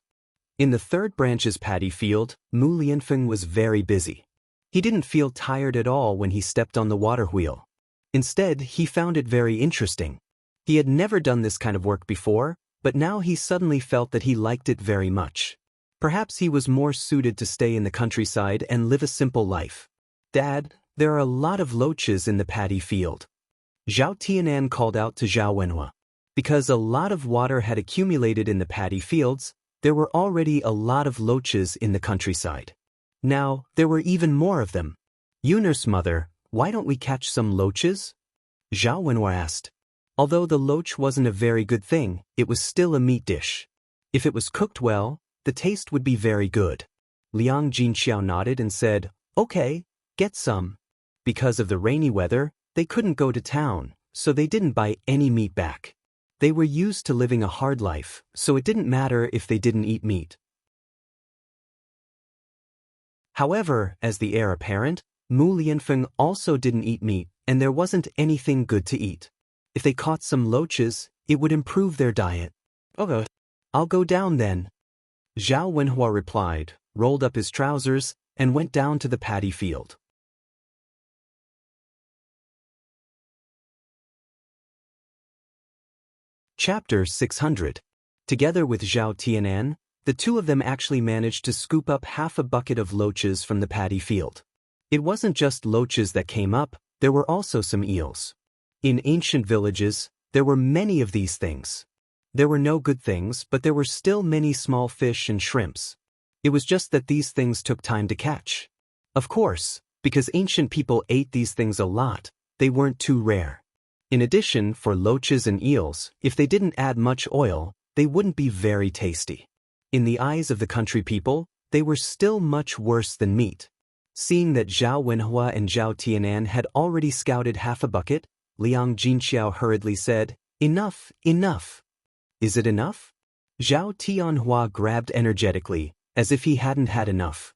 In the 3rd branch's paddy field, Mu Lianfeng was very busy. He didn't feel tired at all when he stepped on the water wheel. Instead, he found it very interesting. He had never done this kind of work before, but now he suddenly felt that he liked it very much. Perhaps he was more suited to stay in the countryside and live a simple life. "Dad, there are a lot of loaches in the paddy field." Zhao Tianan called out to Zhao Wenhua. Because a lot of water had accumulated in the paddy fields, there were already a lot of loaches in the countryside. Now, there were even more of them. Yunus mother, why don't we catch some loaches? Zhao Wenhua asked. Although the loach wasn't a very good thing, it was still a meat dish. If it was cooked well, the taste would be very good. Liang Jinxiao nodded and said, okay, get some. Because of the rainy weather, they couldn't go to town, so they didn't buy any meat back. They were used to living a hard life, so it didn't matter if they didn't eat meat. However, as the heir apparent, Mu Lianfeng also didn't eat meat, and there wasn't anything good to eat. If they caught some loaches, it would improve their diet. Okay, I'll go down then. Zhao Wenhua replied, rolled up his trousers, and went down to the paddy field. Chapter 600. Together with Zhao Tianan, the two of them actually managed to scoop up half a bucket of loaches from the paddy field. It wasn't just loaches that came up, there were also some eels. In ancient villages, there were many of these things. There were no good things, but there were still many small fish and shrimps. It was just that these things took time to catch. Of course, because ancient people ate these things a lot, they weren't too rare. In addition, for loaches and eels, if they didn't add much oil, they wouldn't be very tasty. In the eyes of the country people, they were still much worse than meat. Seeing that Zhao Wenhua and Zhao Tianan had already scouted half a bucket, Liang Jinxiao hurriedly said, enough, enough. Is it enough? Zhao Tianhua grabbed energetically, as if he hadn't had enough.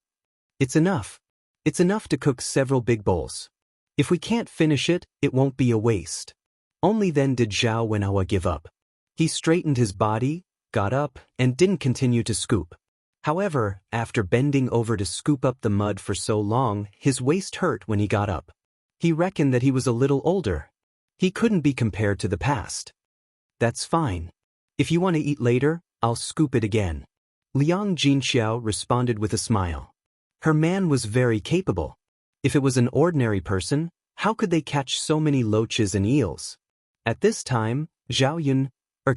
It's enough. It's enough to cook several big bowls. If we can't finish it, it won't be a waste. Only then did Zhao Wenhua give up. He straightened his body, got up, and didn't continue to scoop. However, after bending over to scoop up the mud for so long, his waist hurt when he got up. He reckoned that he was a little older. He couldn't be compared to the past. That's fine. If you want to eat later, I'll scoop it again. Liang Jinxiao responded with a smile. Her man was very capable. If it was an ordinary person, how could they catch so many loaches and eels? At this time, Zhao Yun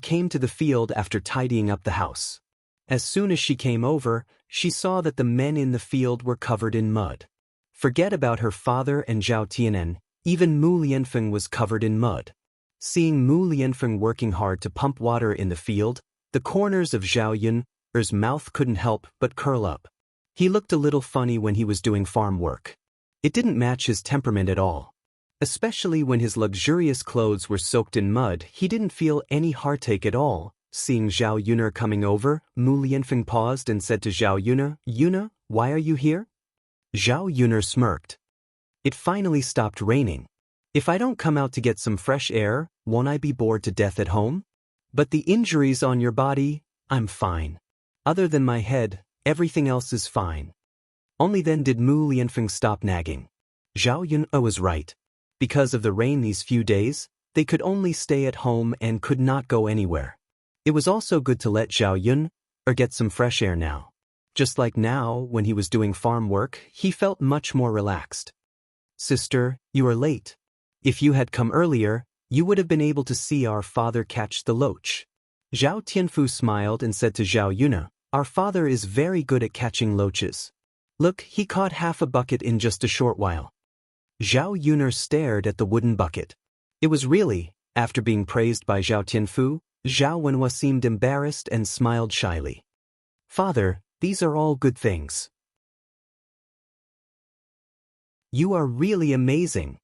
came to the field after tidying up the house. As soon as she came over, she saw that the men in the field were covered in mud. Forget about her father and Zhao Tianan, even Mu Lianfeng was covered in mud. Seeing Mu Lianfeng working hard to pump water in the field, the corners of Zhao Yun's mouth couldn't help but curl up. He looked a little funny when he was doing farm work. It didn't match his temperament at all. Especially when his luxurious clothes were soaked in mud, he didn't feel any heartache at all. Seeing Zhao Yun coming over, Mu Lianfeng paused and said to Zhao Yun, Yuna, why are you here? Zhao Yun smirked. It finally stopped raining. If I don't come out to get some fresh air, won't I be bored to death at home? But the injuries on your body, I'm fine. Other than my head, everything else is fine. Only then did Mu Lianfeng stop nagging. Zhao Yun was right. Because of the rain these few days, they could only stay at home and could not go anywhere. It was also good to let Zhao Yun get some fresh air now. Just like now, when he was doing farm work, he felt much more relaxed. Sister, you are late. If you had come earlier, you would have been able to see our father catch the loach. Zhao Tianfu smiled and said to Zhao Yun, our father is very good at catching loaches. Look, he caught half a bucket in just a short while. Zhao Yun stared at the wooden bucket. It was really, after being praised by Zhao Tianfu, Zhao Wenhua seemed embarrassed and smiled shyly. Father, these are all good things. You are really amazing.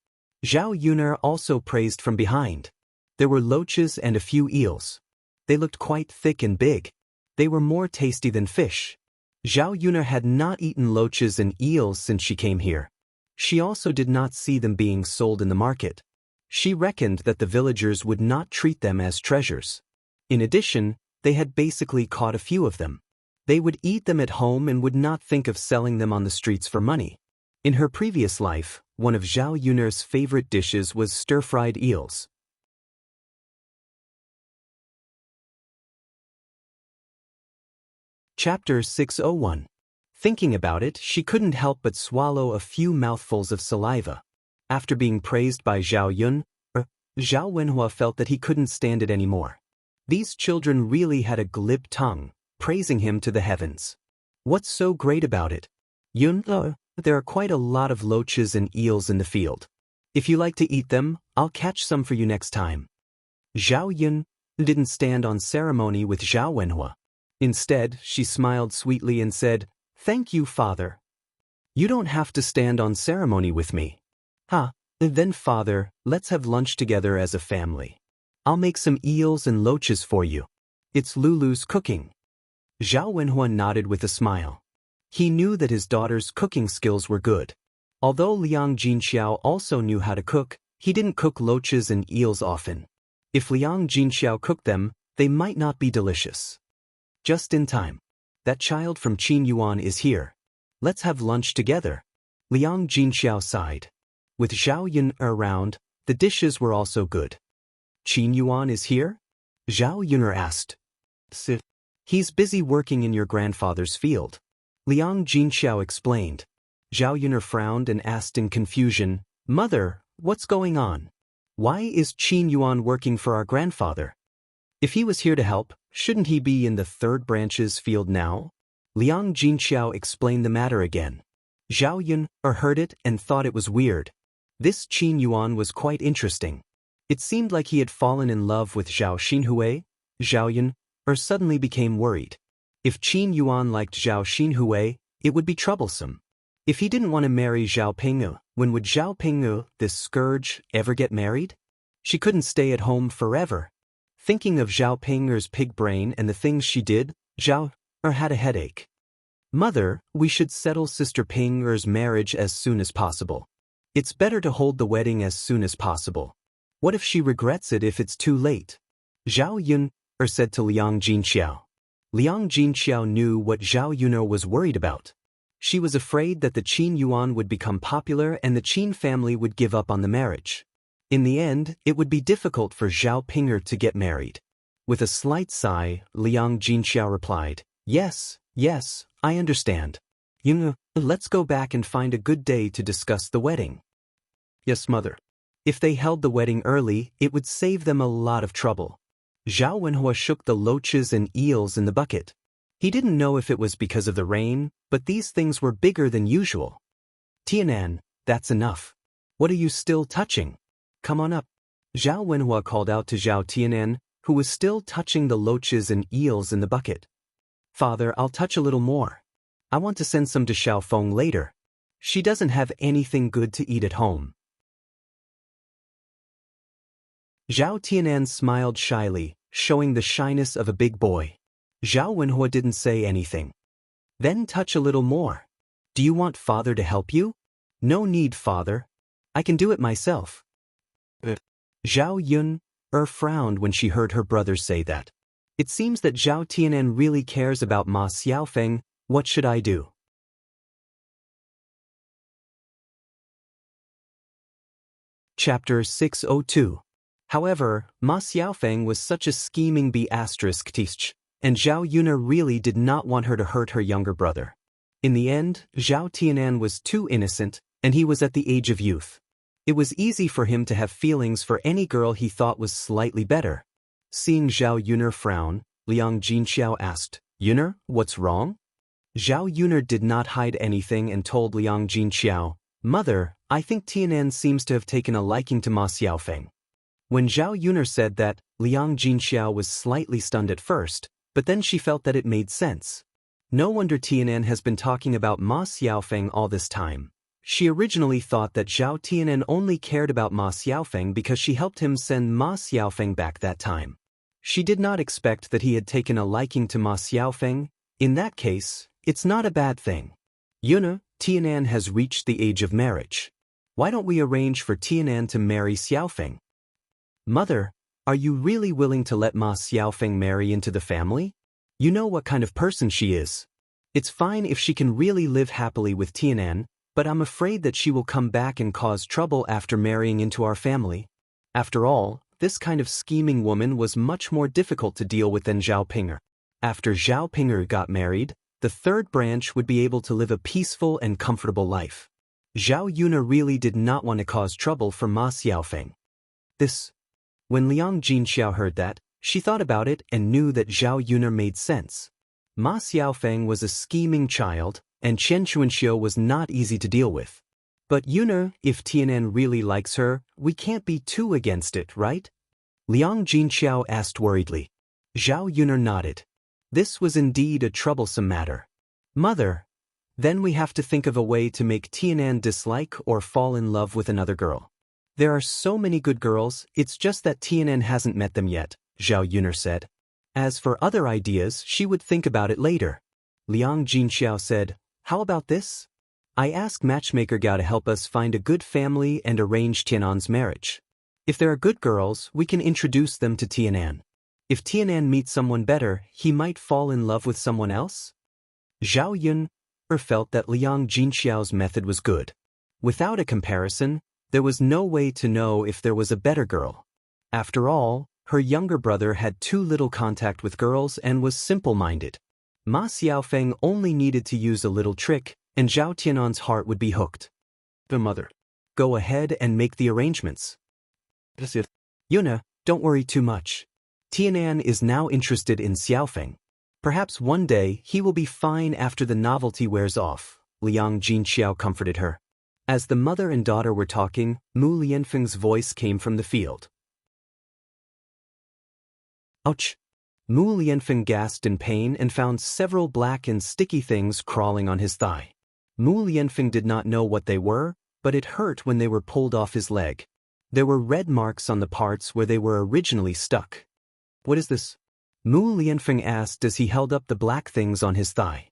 Zhao Yun also praised from behind. There were loaches and a few eels. They looked quite thick and big. They were more tasty than fish. Zhao Yun had not eaten loaches and eels since she came here. She also did not see them being sold in the market. She reckoned that the villagers would not treat them as treasures. In addition, they had basically caught a few of them. They would eat them at home and would not think of selling them on the streets for money. In her previous life, one of Zhao Yun's favorite dishes was stir-fried eels. Chapter 601. Thinking about it, she couldn't help but swallow a few mouthfuls of saliva. After being praised by Zhao Yun, Zhao Wenhua felt that he couldn't stand it anymore. These children really had a glib tongue, praising him to the heavens. What's so great about it? Yun, there are quite a lot of loaches and eels in the field. If you like to eat them, I'll catch some for you next time. Zhao Yun didn't stand on ceremony with Zhao Wenhua. Instead, she smiled sweetly and said, "Thank you, father. You don't have to stand on ceremony with me." Then father, let's have lunch together as a family. I'll make some eels and loaches for you. It's Lulu's cooking. Zhao Wenhua nodded with a smile. He knew that his daughter's cooking skills were good. Although Liang Jinxiao also knew how to cook, he didn't cook loaches and eels often. If Liang Jinxiao cooked them, they might not be delicious. Just in time. That child from Qin Yuan is here. Let's have lunch together. Liang Jinxiao sighed. With Zhao Yun around, the dishes were also good. Qin Yuan is here? Zhao Yuner asked. He's busy working in your grandfather's field. Liang Jinxiao explained. Zhao Yuner frowned and asked in confusion, "Mother, what's going on? Why is Qin Yuan working for our grandfather? If he was here to help, shouldn't he be in the third branch's field now?" Liang Jinxiao explained the matter again. Zhao Yun heard it and thought it was weird. This Qin Yuan was quite interesting. It seemed like he had fallen in love with Zhao Xinhui. Zhao Yun suddenly became worried. If Qin Yuan liked Zhao Xinhui, it would be troublesome. If he didn't want to marry Zhao Pingyu, when would Zhao Pingyu, this scourge, ever get married? She couldn't stay at home forever. Thinking of Zhao Pingyu's pig brain and the things she did, Zhao had a headache. "Mother, we should settle Sister Pingyu's marriage as soon as possible. It's better to hold the wedding as soon as possible. What if she regrets it if it's too late?" Zhao Yun said to Liang Jinxiao. Liang Jinxiao knew what Zhao Yun was worried about. She was afraid that the Qin Yuan would become popular and the Qin family would give up on the marriage. In the end, it would be difficult for Zhao Pingyu to get married. With a slight sigh, Liang Jinxiao replied, Yes, I understand. Let's go back and find a good day to discuss the wedding." "Yes, mother." If they held the wedding early, it would save them a lot of trouble. Zhao Wenhua shook the loaches and eels in the bucket. He didn't know if it was because of the rain, but these things were bigger than usual. "Tianan, that's enough. What are you still touching? Come on up." Zhao Wenhua called out to Zhao Tianan, who was still touching the loaches and eels in the bucket. "Father, I'll touch a little more. I want to send some to Xiaofeng later. She doesn't have anything good to eat at home." Zhao Tianan smiled shyly, showing the shyness of a big boy. Zhao Wenhua didn't say anything. "Then touch a little more. Do you want father to help you?" "No need, father. I can do it myself." Zhao Yun frowned when she heard her brother say that. It seems that Zhao Tianan really cares about Ma Xiaofeng. What should I do? Chapter 602. However, Ma Xiaofeng was such a scheming B****, and Zhao Yun really did not want her to hurt her younger brother. In the end, Zhao Tianan was too innocent, and he was at the age of youth. It was easy for him to have feelings for any girl he thought was slightly better. Seeing Zhao Yun frown, Liang Jinxiao asked, "Yun, what's wrong?" Zhao Yun did not hide anything and told Liang Jinxiao, "Mother, I think Tianan seems to have taken a liking to Ma Xiaofeng." When Zhao Yun said that, Liang Jinxiao was slightly stunned at first, but then she felt that it made sense. No wonder Tianan has been talking about Ma Xiaofeng all this time. She originally thought that Zhao Tianan only cared about Ma Xiaofeng because she helped him send Ma Xiaofeng back that time. She did not expect that he had taken a liking to Ma Xiaofeng. In that case, it's not a bad thing. "Yun, Tianan has reached the age of marriage. Why don't we arrange for Tianan to marry Xiaofeng?" "Mother, are you really willing to let Ma Xiaofeng marry into the family? You know what kind of person she is. It's fine if she can really live happily with Tianan, but I'm afraid that she will come back and cause trouble after marrying into our family. After all, this kind of scheming woman was much more difficult to deal with than Zhao Pingyu. After Zhao Pingyu got married, the third branch would be able to live a peaceful and comfortable life. Zhao Yun really did not want to cause trouble for Ma Xiaofeng. When Liang Jinxiao heard that, she thought about it and knew that Zhao Yun made sense. Ma Xiaofeng was a scheming child, and Xianxia was not easy to deal with. But if Tianan really likes her, we can't be too against it, right? Liang Jinxiao asked worriedly. Zhao Yuner nodded. This was indeed a troublesome matter. Mother, then we have to think of a way to make Tianan dislike or fall in love with another girl. There are so many good girls, it's just that Tianan hasn't met them yet, Zhao Yuner said. As for other ideas, she would think about it later. Liang Jinxiao said, how about this? I ask matchmaker Gao to help us find a good family and arrange Tianan's marriage. If there are good girls, we can introduce them to Tianan. If Tianan meets someone better, he might fall in love with someone else? Zhao Yun felt that Liang Jinxiao's method was good. Without a comparison, there was no way to know if there was a better girl. After all, her younger brother had too little contact with girls and was simple-minded. Ma Xiaofeng only needed to use a little trick, and Zhao Tianan's heart would be hooked. The mother. Go ahead and make the arrangements. Yuna, don't worry too much. Tianan is now interested in Xiaofeng. Perhaps one day he will be fine after the novelty wears off, Liang Jinxiao comforted her. As the mother and daughter were talking, Mu Lianfeng's voice came from the field. Ouch! Mu Lianfeng gasped in pain and found several black and sticky things crawling on his thigh. Mu Lianfeng did not know what they were, but it hurt when they were pulled off his leg. There were red marks on the parts where they were originally stuck. What is this? Mu Lianfeng asked as he held up the black things on his thigh.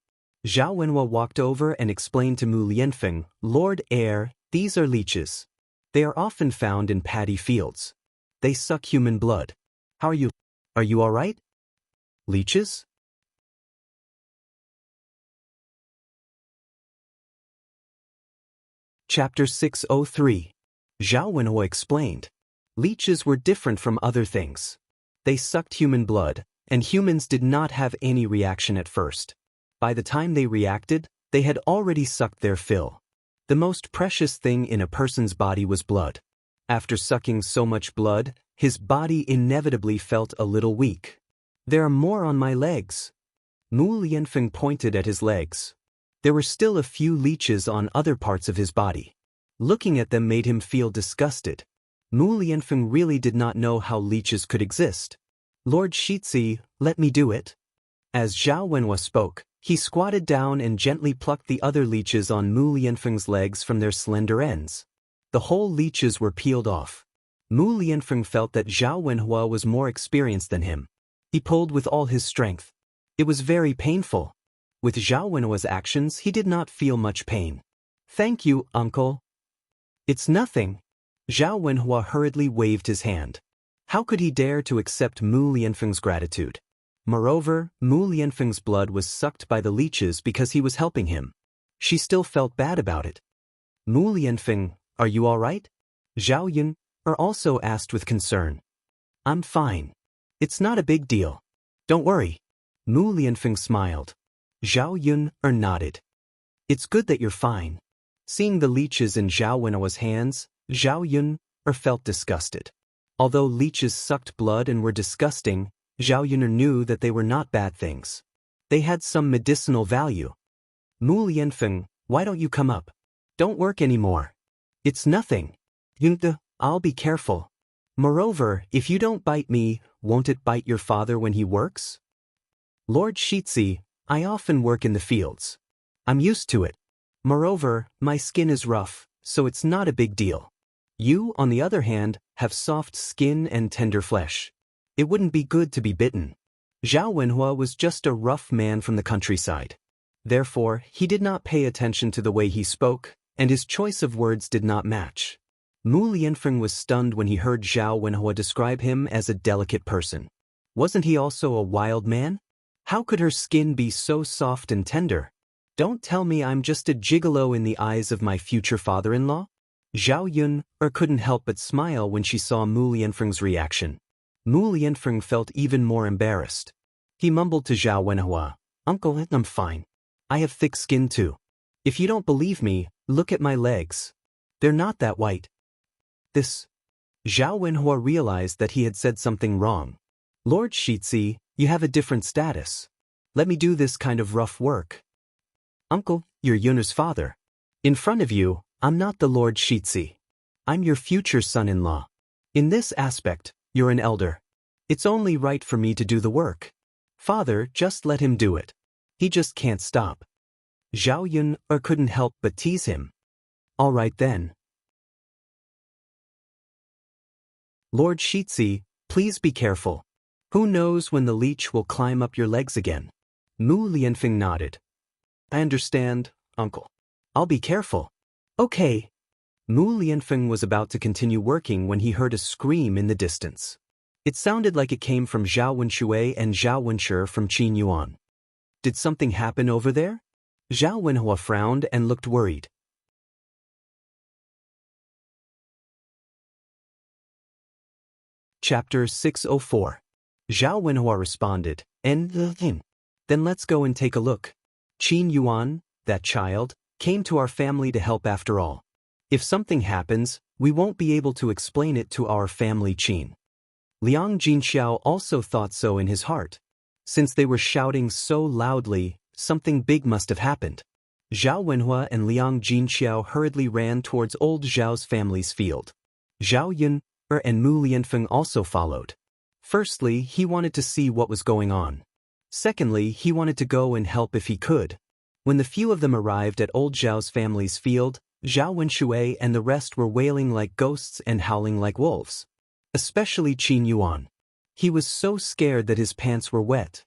Zhao Wenhua walked over and explained to Mu Lianfeng, Lord Heir, these are leeches. They are often found in paddy fields. They suck human blood. How are you? Are you all right? Leeches? Chapter 603. Zhao Wenhua explained. Leeches were different from other things. They sucked human blood, and humans did not have any reaction at first. By the time they reacted, they had already sucked their fill. The most precious thing in a person's body was blood. After sucking so much blood, his body inevitably felt a little weak. There are more on my legs. Mu Lianfeng pointed at his legs. There were still a few leeches on other parts of his body. Looking at them made him feel disgusted. Mu Lianfeng really did not know how leeches could exist. Lord Shizi, let me do it. As Zhao Wenhua spoke, he squatted down and gently plucked the other leeches on Mu Lianfeng's legs from their slender ends. The whole leeches were peeled off. Mu Lianfeng felt that Zhao Wenhua was more experienced than him. He pulled with all his strength. It was very painful. With Zhao Wenhua's actions, he did not feel much pain. Thank you, uncle. It's nothing. Zhao Wenhua hurriedly waved his hand. How could he dare to accept Mu Lianfeng's gratitude? Moreover, Mu Lianfeng's blood was sucked by the leeches because he was helping him. She still felt bad about it. Mu Lianfeng, are you all right? Zhao Yun also asked with concern. I'm fine. It's not a big deal. Don't worry. Mu Lianfeng smiled. Zhao Yun nodded. It's good that you're fine. Seeing the leeches in Zhao Wenhua's hands, Zhao Yun felt disgusted. Although leeches sucked blood and were disgusting, Zhao Yun knew that they were not bad things. They had some medicinal value. Mu Lianfeng, why don't you come up? Don't work anymore. It's nothing. Yunde, I'll be careful. Moreover, if you don't bite me, won't it bite your father when he works? Lord Shizi, I often work in the fields. I'm used to it. Moreover, my skin is rough, so it's not a big deal. You, on the other hand, have soft skin and tender flesh. It wouldn't be good to be bitten. Zhao Wenhua was just a rough man from the countryside. Therefore, he did not pay attention to the way he spoke, and his choice of words did not match. Mu Lianfeng was stunned when he heard Zhao Wenhua describe him as a delicate person. Wasn't he also a wild man? How could her skin be so soft and tender? Don't tell me I'm just a gigolo in the eyes of my future father-in-law? Zhao Yun couldn't help but smile when she saw Mu Lianfeng's reaction. Mu Lianfeng felt even more embarrassed. He mumbled to Zhao Wenhua, Uncle, I'm fine. I have thick skin too. If you don't believe me, look at my legs. They're not that white. This. Zhao Wenhua realized that he had said something wrong. Lord Shizi, you have a different status. Let me do this kind of rough work. Uncle, you're Yun's father. In front of you, I'm not the Lord Shitsi. I'm your future son-in-law. In this aspect, you're an elder. It's only right for me to do the work. Father, just let him do it. He just can't stop. Zhao Yun couldn't help but tease him. All right then. Lord Shitsi, please be careful. Who knows when the leech will climb up your legs again? Mu Lianfeng nodded. I understand, uncle. I'll be careful. Okay. Mu Lianfeng was about to continue working when he heard a scream in the distance. It sounded like it came from Zhao Wenshui and Zhao Wenshi from Qin Yuan. Did something happen over there? Zhao Wenhua frowned and looked worried. Chapter 604. Zhao Wenhua responded, Then let's go and take a look. Qin Yuan, that child, came to our family to help after all. If something happens, we won't be able to explain it to our family Qin. Liang Jinxiao also thought so in his heart. Since they were shouting so loudly, something big must have happened. Zhao Wenhua and Liang Jinxiao hurriedly ran towards old Zhao's family's field. Zhao Yun and Mu Lianfeng also followed. Firstly, he wanted to see what was going on. Secondly, he wanted to go and help if he could. When the few of them arrived at old Zhao's family's field, Zhao Wenshui and the rest were wailing like ghosts and howling like wolves. Especially Qin Yuan. He was so scared that his pants were wet.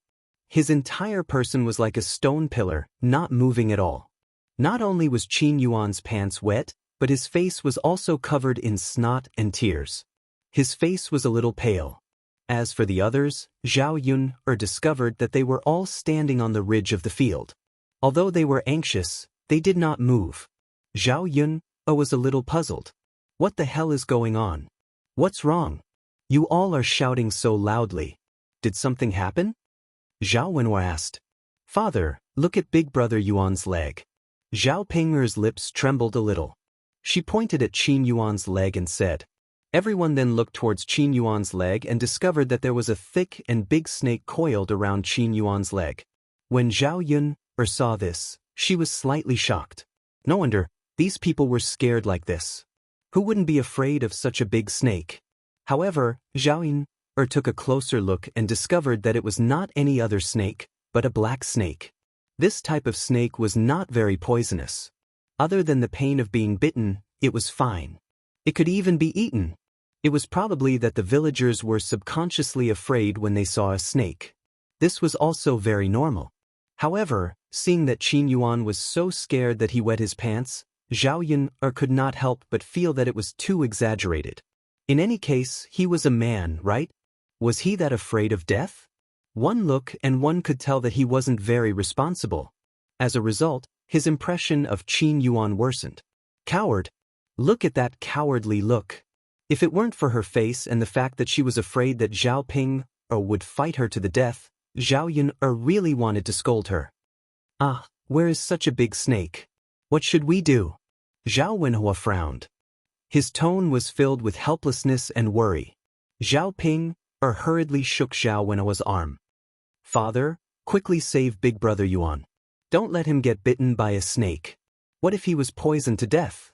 His entire person was like a stone pillar, not moving at all. Not only was Qin Yuan's pants wet, but his face was also covered in snot and tears. His face was a little pale. As for the others, Zhao Yun discovered that they were all standing on the ridge of the field. Although they were anxious, they did not move. Zhao Yun was a little puzzled. What the hell is going on? What's wrong? You all are shouting so loudly. Did something happen? Zhao Wenhua asked. Father, look at Big Brother Yuan's leg. Zhao Ping'er's lips trembled a little. She pointed at Qin Yuan's leg and said. Everyone then looked towards Qin Yuan's leg and discovered that there was a thick and big snake coiled around Qin Yuan's leg. When Zhao Yun saw this, she was slightly shocked. No wonder, these people were scared like this. Who wouldn't be afraid of such a big snake? However, Zhao Yun took a closer look and discovered that it was not any other snake, but a black snake. This type of snake was not very poisonous. Other than the pain of being bitten, it was fine. It could even be eaten. It was probably that the villagers were subconsciously afraid when they saw a snake. This was also very normal. However, seeing that Qin Yuan was so scared that he wet his pants, Zhao Yun could not help but feel that it was too exaggerated. In any case, he was a man, right? Was he that afraid of death? One look and one could tell that he wasn't very responsible. As a result, his impression of Qin Yuan worsened. Coward. Look at that cowardly look. If it weren't for her face and the fact that she was afraid that Zhao Ping would fight her to the death, Zhao Yun really wanted to scold her. Ah, where is such a big snake? What should we do? Zhao Wenhua frowned. His tone was filled with helplessness and worry. Zhao Ping hurriedly shook Zhao Wenhua's arm. Father, quickly save Big Brother Yuan. Don't let him get bitten by a snake. What if he was poisoned to death?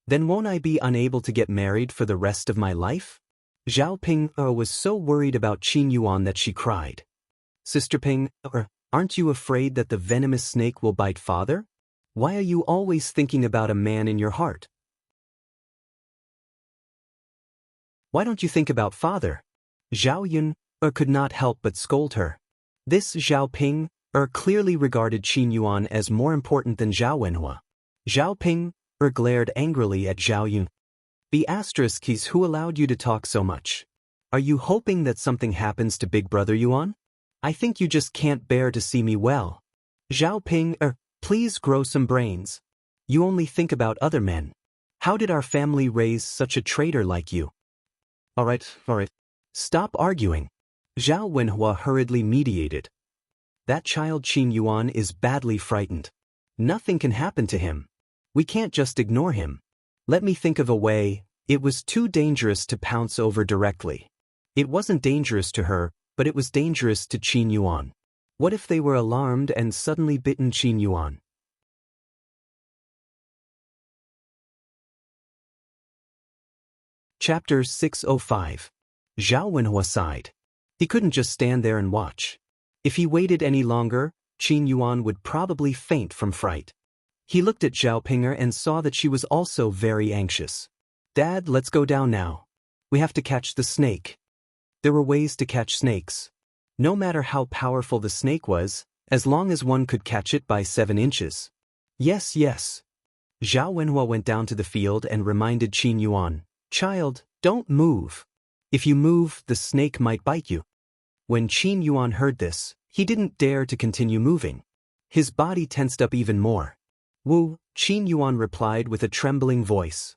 Then won't I be unable to get married for the rest of my life? Zhao Ping was so worried about Qin Yuan that she cried. Sister Ping, aren't you afraid that the venomous snake will bite father? Why are you always thinking about a man in your heart? Why don't you think about father? Zhao Yun could not help but scold her. This Zhao Ping clearly regarded Qin Yuan as more important than Zhao Wenhua. Zhao Ping glared angrily at Zhao Yun. Be asterisks who allowed you to talk so much. Are you hoping that something happens to Big Brother Yuan? I think you just can't bear to see me well. Zhao Ping, please grow some brains. You only think about other men. How did our family raise such a traitor like you? All right. Stop arguing. Zhao Wenhua hurriedly mediated. That child Qin Yuan is badly frightened. Nothing can happen to him. We can't just ignore him. Let me think of a way. It was too dangerous to pounce over directly. It wasn't dangerous to her, but it was dangerous to Qin Yuan. What if they were alarmed and suddenly bitten Qin Yuan? Chapter 605. Zhao Wenhua sighed. He couldn't just stand there and watch. If he waited any longer, Qin Yuan would probably faint from fright. He looked at Zhao Pinger and saw that she was also very anxious. Dad, let's go down now. We have to catch the snake. There were ways to catch snakes. No matter how powerful the snake was, as long as one could catch it by 7 inches. Yes, yes. Zhao Wenhua went down to the field and reminded Qin Yuan, "Child, don't move. If you move, the snake might bite you." When Qin Yuan heard this, he didn't dare to continue moving. His body tensed up even more. "Wu," Qin Yuan replied with a trembling voice.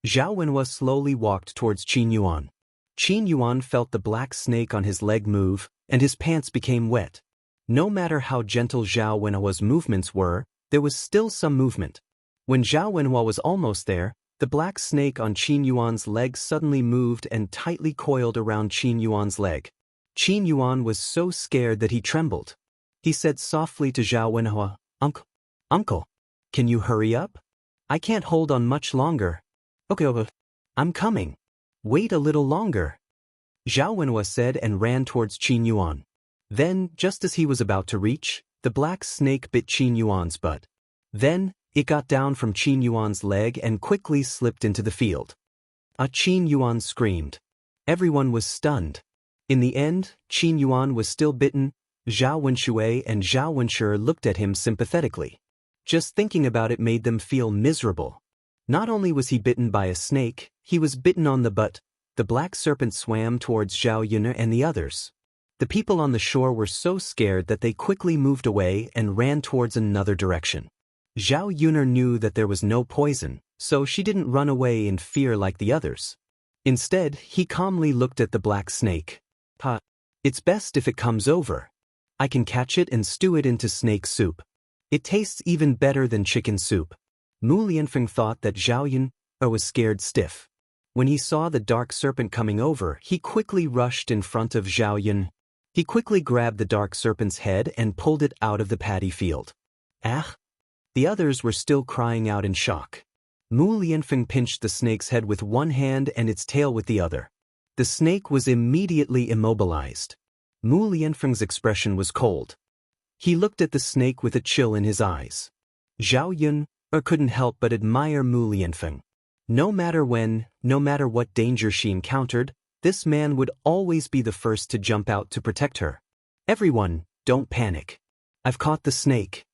Zhao Wenhua slowly walked towards Qin Yuan. Qin Yuan felt the black snake on his leg move, and his pants became wet. No matter how gentle Zhao Wenhua's movements were, there was still some movement. When Zhao Wenhua was almost there, the black snake on Qin Yuan's leg suddenly moved and tightly coiled around Qin Yuan's leg. Qin Yuan was so scared that he trembled. He said softly to Zhao Wenhua, Uncle, can you hurry up? I can't hold on much longer." Okay, I'm coming. Wait a little longer," Zhao Wenhua said and ran towards Qin Yuan. Then, just as he was about to reach, the black snake bit Qin Yuan's butt. Then, it got down from Qin Yuan's leg and quickly slipped into the field. Qin Yuan screamed. Everyone was stunned. In the end, Qin Yuan was still bitten. Zhao Wenshui and Zhao Wenshi looked at him sympathetically. Just thinking about it made them feel miserable. Not only was he bitten by a snake, he was bitten on the butt. The black serpent swam towards Zhao Yun and the others. The people on the shore were so scared that they quickly moved away and ran towards another direction. Zhao Yun knew that there was no poison, so she didn't run away in fear like the others. Instead, he calmly looked at the black snake. It's best if it comes over. I can catch it and stew it into snake soup. It tastes even better than chicken soup." Mu Lianfeng thought that Zhao Yun was scared stiff. When he saw the dark serpent coming over, he quickly rushed in front of Zhao Yun. He quickly grabbed the dark serpent's head and pulled it out of the paddy field. "Ah!" The others were still crying out in shock. Mu Lianfeng pinched the snake's head with one hand and its tail with the other. The snake was immediately immobilized. Mu Lianfeng's expression was cold. He looked at the snake with a chill in his eyes. Zhao Yun couldn't help but admire Mu Lianfeng. No matter when, no matter what danger she encountered, this man would always be the first to jump out to protect her. "Everyone, don't panic. I've caught the snake,"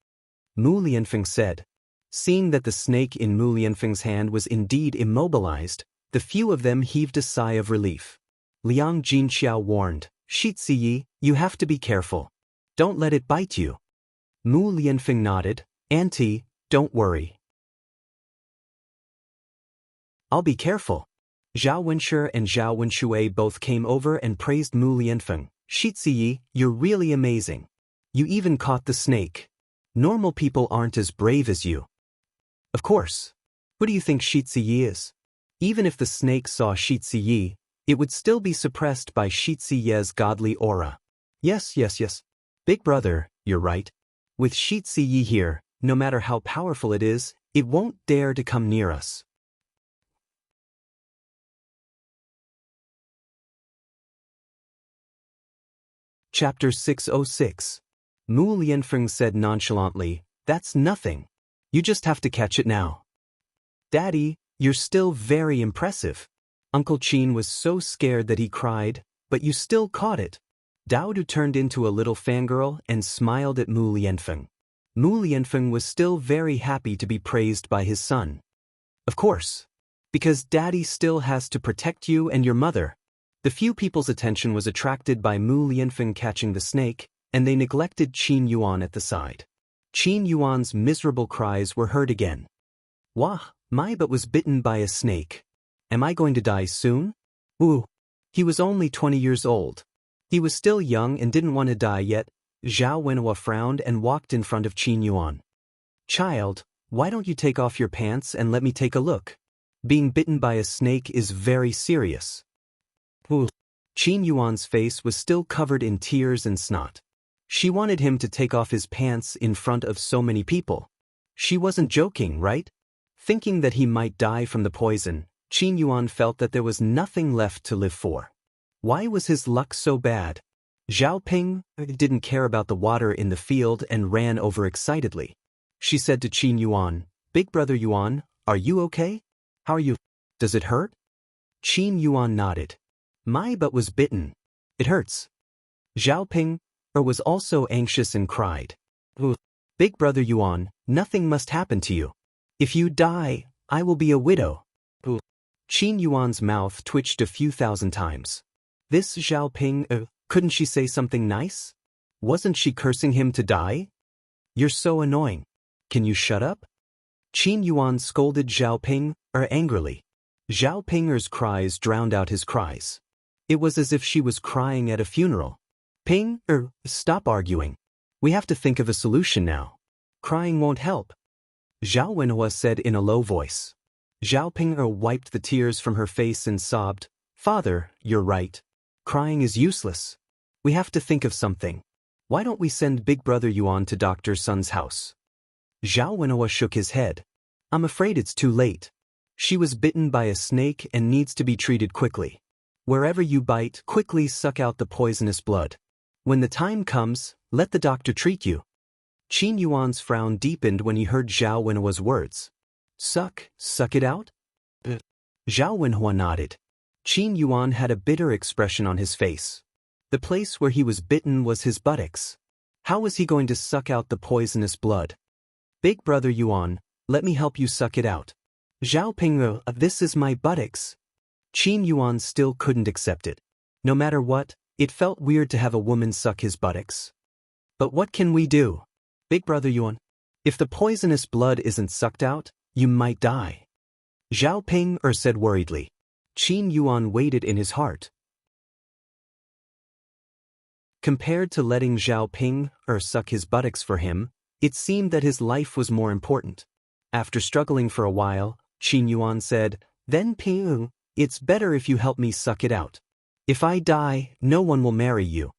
Mu Lianfeng said. Seeing that the snake in Mu Lianfeng's hand was indeed immobilized, the few of them heaved a sigh of relief. Liang Jinxiao warned, "Shi Ziyi, you have to be careful. Don't let it bite you." Mu Lianfeng nodded, "Auntie, don't worry. I'll be careful." Zhao Wenshi and Zhao Wenshui both came over and praised Mu Lianfeng. "Shi Ziyi, you're really amazing. You even caught the snake. Normal people aren't as brave as you." "Of course. Who do you think Shi Ziyi is?" Even if the snake saw Shi Ziyi, it would still be suppressed by Shi Ziyi's godly aura. Yes. Big brother, you're right. With Shi Ziyi here, no matter how powerful it is, it won't dare to come near us. Chapter 606. Mu Lianfeng said nonchalantly, "That's nothing. You just have to catch it now." "Daddy, you're still very impressive." Uncle Qin was so scared that he cried, "But you still caught it." Daodu turned into a little fangirl and smiled at Mu Lianfeng. Mu Lianfeng was still very happy to be praised by his son. "Of course. Because Daddy still has to protect you and your mother." The few people's attention was attracted by Mu Lianfeng catching the snake, and they neglected Qin Yuan at the side. Qin Yuan's miserable cries were heard again. "Wah, my butt was bitten by a snake. Am I going to die soon?" Ooh. He was only 20 years old. He was still young and didn't want to die yet. Zhao Wenhua frowned and walked in front of Qin Yuan. "Child, why don't you take off your pants and let me take a look? Being bitten by a snake is very serious." Ooh. Qin Yuan's face was still covered in tears and snot. She wanted him to take off his pants in front of so many people. She wasn't joking, right? Thinking that he might die from the poison, Qin Yuan felt that there was nothing left to live for. Why was his luck so bad? Zhao Ping didn't care about the water in the field and ran over excitedly. She said to Qin Yuan, "Big brother Yuan, are you okay? How are you? Does it hurt?" Qin Yuan nodded. My butt was bitten. It hurts. Zhao Ping was also anxious and cried. Big brother Yuan, nothing must happen to you. If you die, I will be a widow. Qin Yuan's mouth twitched a few thousand times. This Zhao Ping, couldn't she say something nice? Wasn't she cursing him to die? You're so annoying. Can you shut up? Qin Yuan scolded Zhao Ping angrily. Zhao Pinger's cries drowned out his cries. It was as if she was crying at a funeral. Ping, stop arguing. We have to think of a solution now. Crying won't help. Zhao Wenhua said in a low voice. Zhao Pinger wiped the tears from her face and sobbed, "Father, you're right. Crying is useless. We have to think of something. Why don't we send Big Brother Yuan to Dr. Sun's house?" Zhao Wenhua shook his head. "I'm afraid it's too late. She was bitten by a snake and needs to be treated quickly. Wherever you bite, quickly suck out the poisonous blood. When the time comes, let the doctor treat you." Qin Yuan's frown deepened when he heard Zhao Wenhua's words. Suck it out? Zhao Wenhua nodded. Qin Yuan had a bitter expression on his face. The place where he was bitten was his buttocks. How was he going to suck out the poisonous blood? "Big brother Yuan, let me help you suck it out." Zhao Ping, this is my buttocks. Qin Yuan still couldn't accept it. No matter what, it felt weird to have a woman suck his buttocks. "But what can we do? Big brother Yuan, if the poisonous blood isn't sucked out, you might die." Zhao Ping said worriedly. Qin Yuan waited in his heart. Compared to letting Zhao Ping suck his buttocks for him, it seemed that his life was more important. After struggling for a while, Qin Yuan said, "Then Ping, it's better if you help me suck it out. If I die, no one will marry you."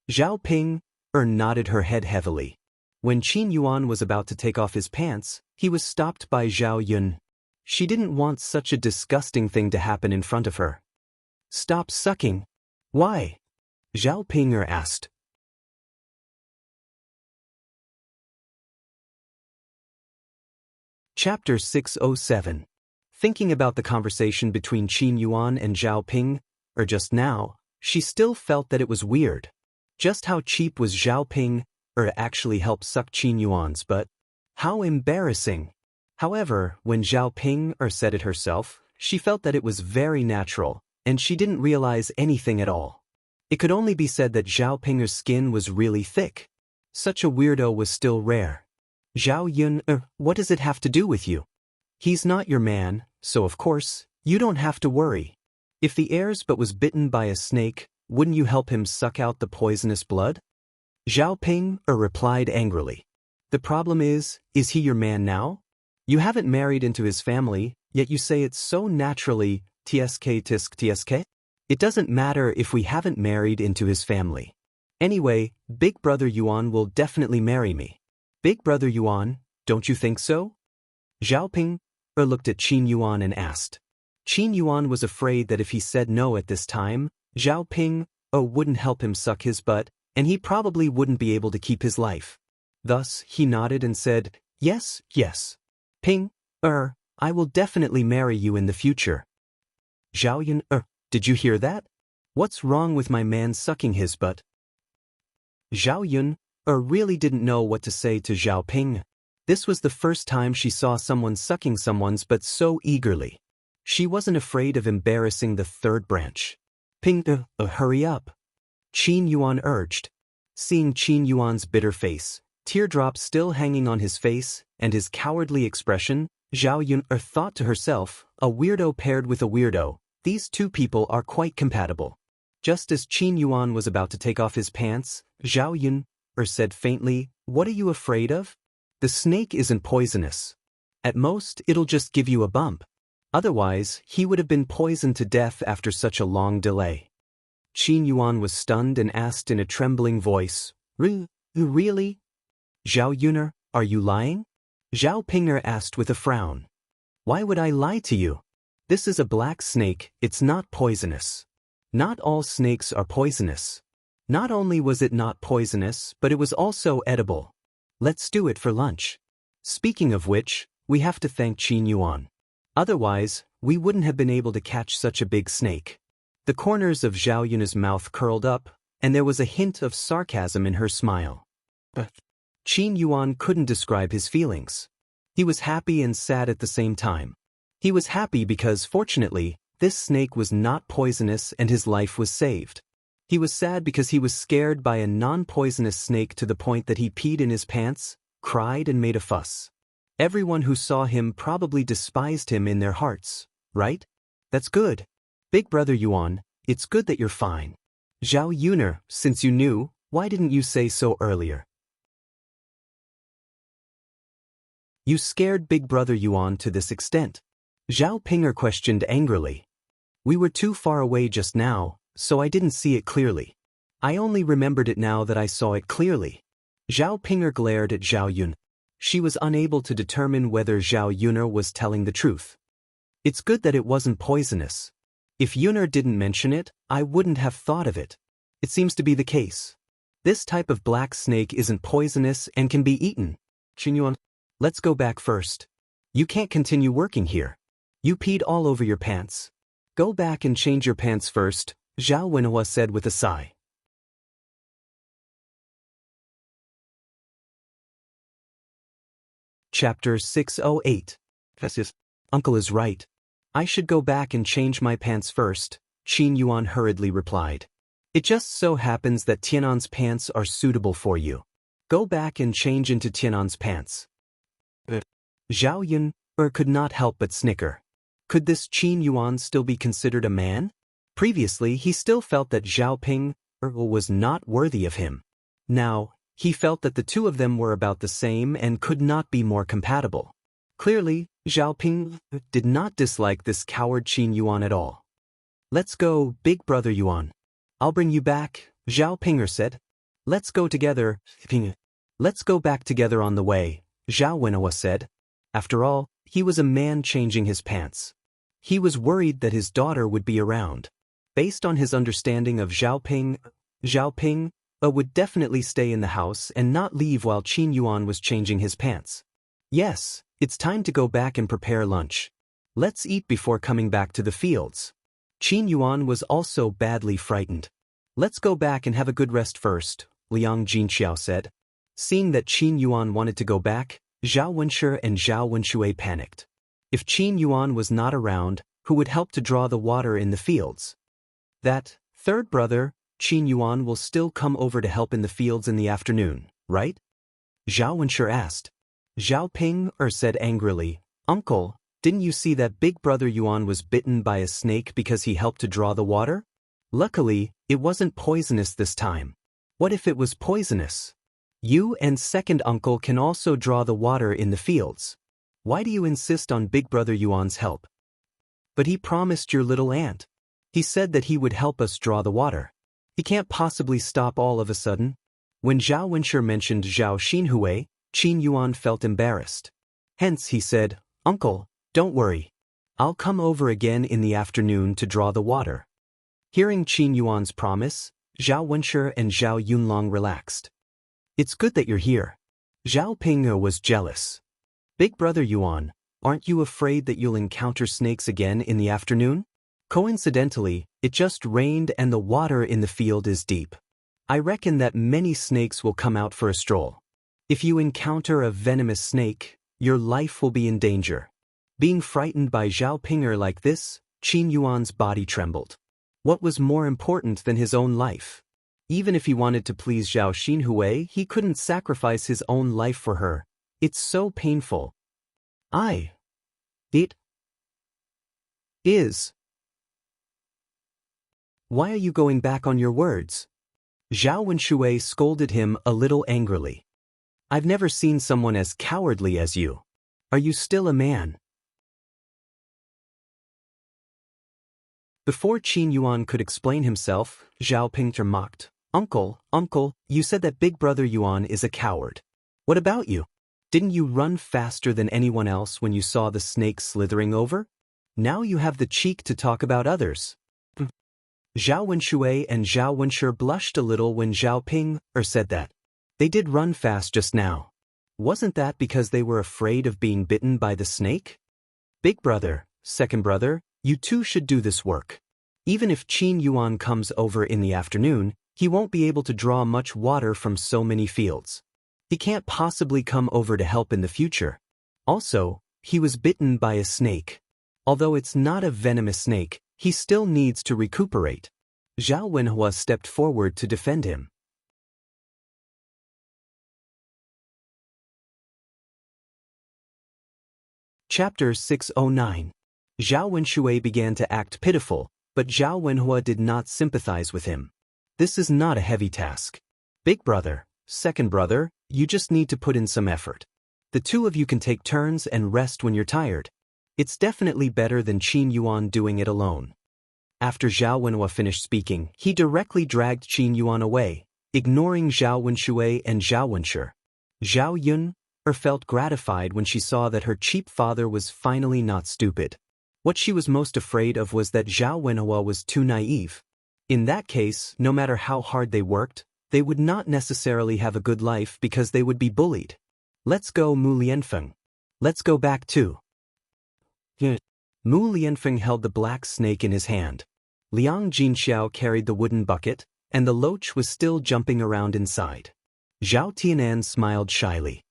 Zhao Ping nodded her head heavily. When Qin Yuan was about to take off his pants, he was stopped by Zhao Yun. She didn't want such a disgusting thing to happen in front of her. "Stop sucking." "Why?" Zhao Pinger asked. Chapter 607. Thinking about the conversation between Qin Yuan and Zhao Ping, just now, she still felt that it was weird. Just how cheap was Zhao Ping, actually helped suck Qin Yuan's butt? How embarrassing. However, when Zhao Ping said it herself, she felt that it was very natural, and she didn't realize anything at all. It could only be said that Zhao Pinger's skin was really thick. Such a weirdo was still rare. "Zhao Yun, what does it have to do with you? He's not your man, so of course, you don't have to worry. If the heirs but was bitten by a snake, wouldn't you help him suck out the poisonous blood?" Zhao Ping replied angrily. "The problem is he your man now? You haven't married into his family, yet you say it so naturally, tsk tisk tsk? It doesn't matter if we haven't married into his family. Anyway, Big Brother Yuan will definitely marry me. Big Brother Yuan, don't you think so?" Zhao Ping looked at Qin Yuan and asked. Qin Yuan was afraid that if he said no at this time, Zhao Ping wouldn't help him suck his butt, and he probably wouldn't be able to keep his life. Thus, he nodded and said, Yes. Ping, I will definitely marry you in the future." Zhao Yun, did you hear that? What's wrong with my man sucking his butt? Zhao Yun really didn't know what to say to Zhao Ping. This was the first time she saw someone sucking someone's butt so eagerly. She wasn't afraid of embarrassing the third branch. "Ping, hurry up," Qin Yuan urged. Seeing Qin Yuan's bitter face, teardrops still hanging on his face, and his cowardly expression, Zhao Yun thought to herself, a weirdo paired with a weirdo, these two people are quite compatible. Just as Qin Yuan was about to take off his pants, Zhao Yun said faintly, "What are you afraid of? The snake isn't poisonous. At most, it'll just give you a bump. Otherwise, he would have been poisoned to death after such a long delay." Qin Yuan was stunned and asked in a trembling voice, Really? Zhao Yuner, are you lying?" Zhao Pinger asked with a frown. "Why would I lie to you? This is a black snake, it's not poisonous. Not all snakes are poisonous. Not only was it not poisonous, but it was also edible. Let's do it for lunch. Speaking of which, we have to thank Qin Yuan. Otherwise, we wouldn't have been able to catch such a big snake. The corners of Zhao Yun's mouth curled up, and there was a hint of sarcasm in her smile. But Qin Yuan couldn't describe his feelings. He was happy and sad at the same time. He was happy because, fortunately, this snake was not poisonous and his life was saved. He was sad because he was scared by a non-poisonous snake to the point that he peed in his pants, cried and made a fuss. Everyone who saw him probably despised him in their hearts, right? That's good. Big brother Yuan, it's good that you're fine. Zhao Yuner, since you knew, why didn't you say so earlier? You scared big brother Yuan to this extent. Zhao Pinger questioned angrily. We were too far away just now, so I didn't see it clearly. I only remembered it now that I saw it clearly. Zhao Pinger glared at Zhao Yun. She was unable to determine whether Zhao Yuner was telling the truth. It's good that it wasn't poisonous. If Yuner didn't mention it, I wouldn't have thought of it. It seems to be the case. This type of black snake isn't poisonous and can be eaten. Qin Yuan, let's go back first. You can't continue working here. You peed all over your pants. Go back and change your pants first, Zhao Wenhua said with a sigh. Chapter 608. Uncle is right. I should go back and change my pants first, Qin Yuan hurriedly replied. It just so happens that Tianan's pants are suitable for you. Go back and change into Tianan's pants. Zhao Yun could not help but snicker. Could this Qin Yuan still be considered a man? Previously, he still felt that Zhao Ping was not worthy of him. Now, he felt that the two of them were about the same and could not be more compatible. Clearly, Zhao Ping did not dislike this coward Qin Yuan at all. Let's go, big brother Yuan. I'll bring you back, Zhao Pinger said. Let's go together, Ping. Let's go back together on the way, Zhao Wenhua said. After all, he was a man changing his pants. He was worried that his daughter would be around. Based on his understanding of Zhao Ping would definitely stay in the house and not leave while Qin Yuan was changing his pants. Yes, it's time to go back and prepare lunch. Let's eat before coming back to the fields. Qin Yuan was also badly frightened. Let's go back and have a good rest first, Liang Jinxiao said. Seeing that Qin Yuan wanted to go back, Zhao Wenshi and Zhao Wenshui panicked. If Qin Yuan was not around, who would help to draw the water in the fields? That third brother, Qin Yuan, will still come over to help in the fields in the afternoon, right? Zhao Wenshi asked. Zhao Ping said angrily, Uncle, didn't you see that big brother Yuan was bitten by a snake because he helped to draw the water? Luckily, it wasn't poisonous this time. What if it was poisonous? You and second uncle can also draw the water in the fields. Why do you insist on big brother Yuan's help? But he promised your little aunt. He said that he would help us draw the water. He can't possibly stop all of a sudden. When Zhao Wenshi mentioned Zhao Xinhui, Qin Yuan felt embarrassed. Hence he said, Uncle, don't worry. I'll come over again in the afternoon to draw the water. Hearing Qin Yuan's promise, Zhao Wenshi and Zhao Yunlong relaxed. It's good that you're here. Zhao Ping was jealous. Big brother Yuan, aren't you afraid that you'll encounter snakes again in the afternoon? Coincidentally, it just rained and the water in the field is deep. I reckon that many snakes will come out for a stroll. If you encounter a venomous snake, your life will be in danger. Being frightened by Zhao Pinger like this, Qin Yuan's body trembled. What was more important than his own life? Even if he wanted to please Zhao Xinhui, he couldn't sacrifice his own life for her. It's so painful. It is. Why are you going back on your words? Zhao Wenshui scolded him a little angrily. I've never seen someone as cowardly as you. Are you still a man? Before Qin Yuan could explain himself, Zhao Pingter mocked. Uncle, you said that big brother Yuan is a coward. What about you? Didn't you run faster than anyone else when you saw the snake slithering over? Now you have the cheek to talk about others. Zhao Wenshui and Zhao Wenshi blushed a little when Zhao Ping said that. They did run fast just now. Wasn't that because they were afraid of being bitten by the snake? Big brother, second brother, you two should do this work. Even if Qin Yuan comes over in the afternoon, he won't be able to draw much water from so many fields. He can't possibly come over to help in the future. Also, he was bitten by a snake. Although it's not a venomous snake, he still needs to recuperate. Zhao Wenhua stepped forward to defend him. Chapter 609. Zhao Wenshui began to act pitiful, but Zhao Wenhua did not sympathize with him. This is not a heavy task. Big brother, second brother, you just need to put in some effort. The two of you can take turns and rest when you're tired. It's definitely better than Qin Yuan doing it alone. After Zhao Wenhua finished speaking, he directly dragged Qin Yuan away, ignoring Zhao Wenshui and Zhao Wenshi. Zhao Yun felt gratified when she saw that her cheap father was finally not stupid. What she was most afraid of was that Zhao Wenhua was too naive. In that case, no matter how hard they worked, they would not necessarily have a good life because they would be bullied. Let's go, Mu Lianfeng. Let's go back too. Mu Lianfeng held the black snake in his hand. Liang Jinxiao carried the wooden bucket, and the loach was still jumping around inside. Zhao Tianan smiled shyly.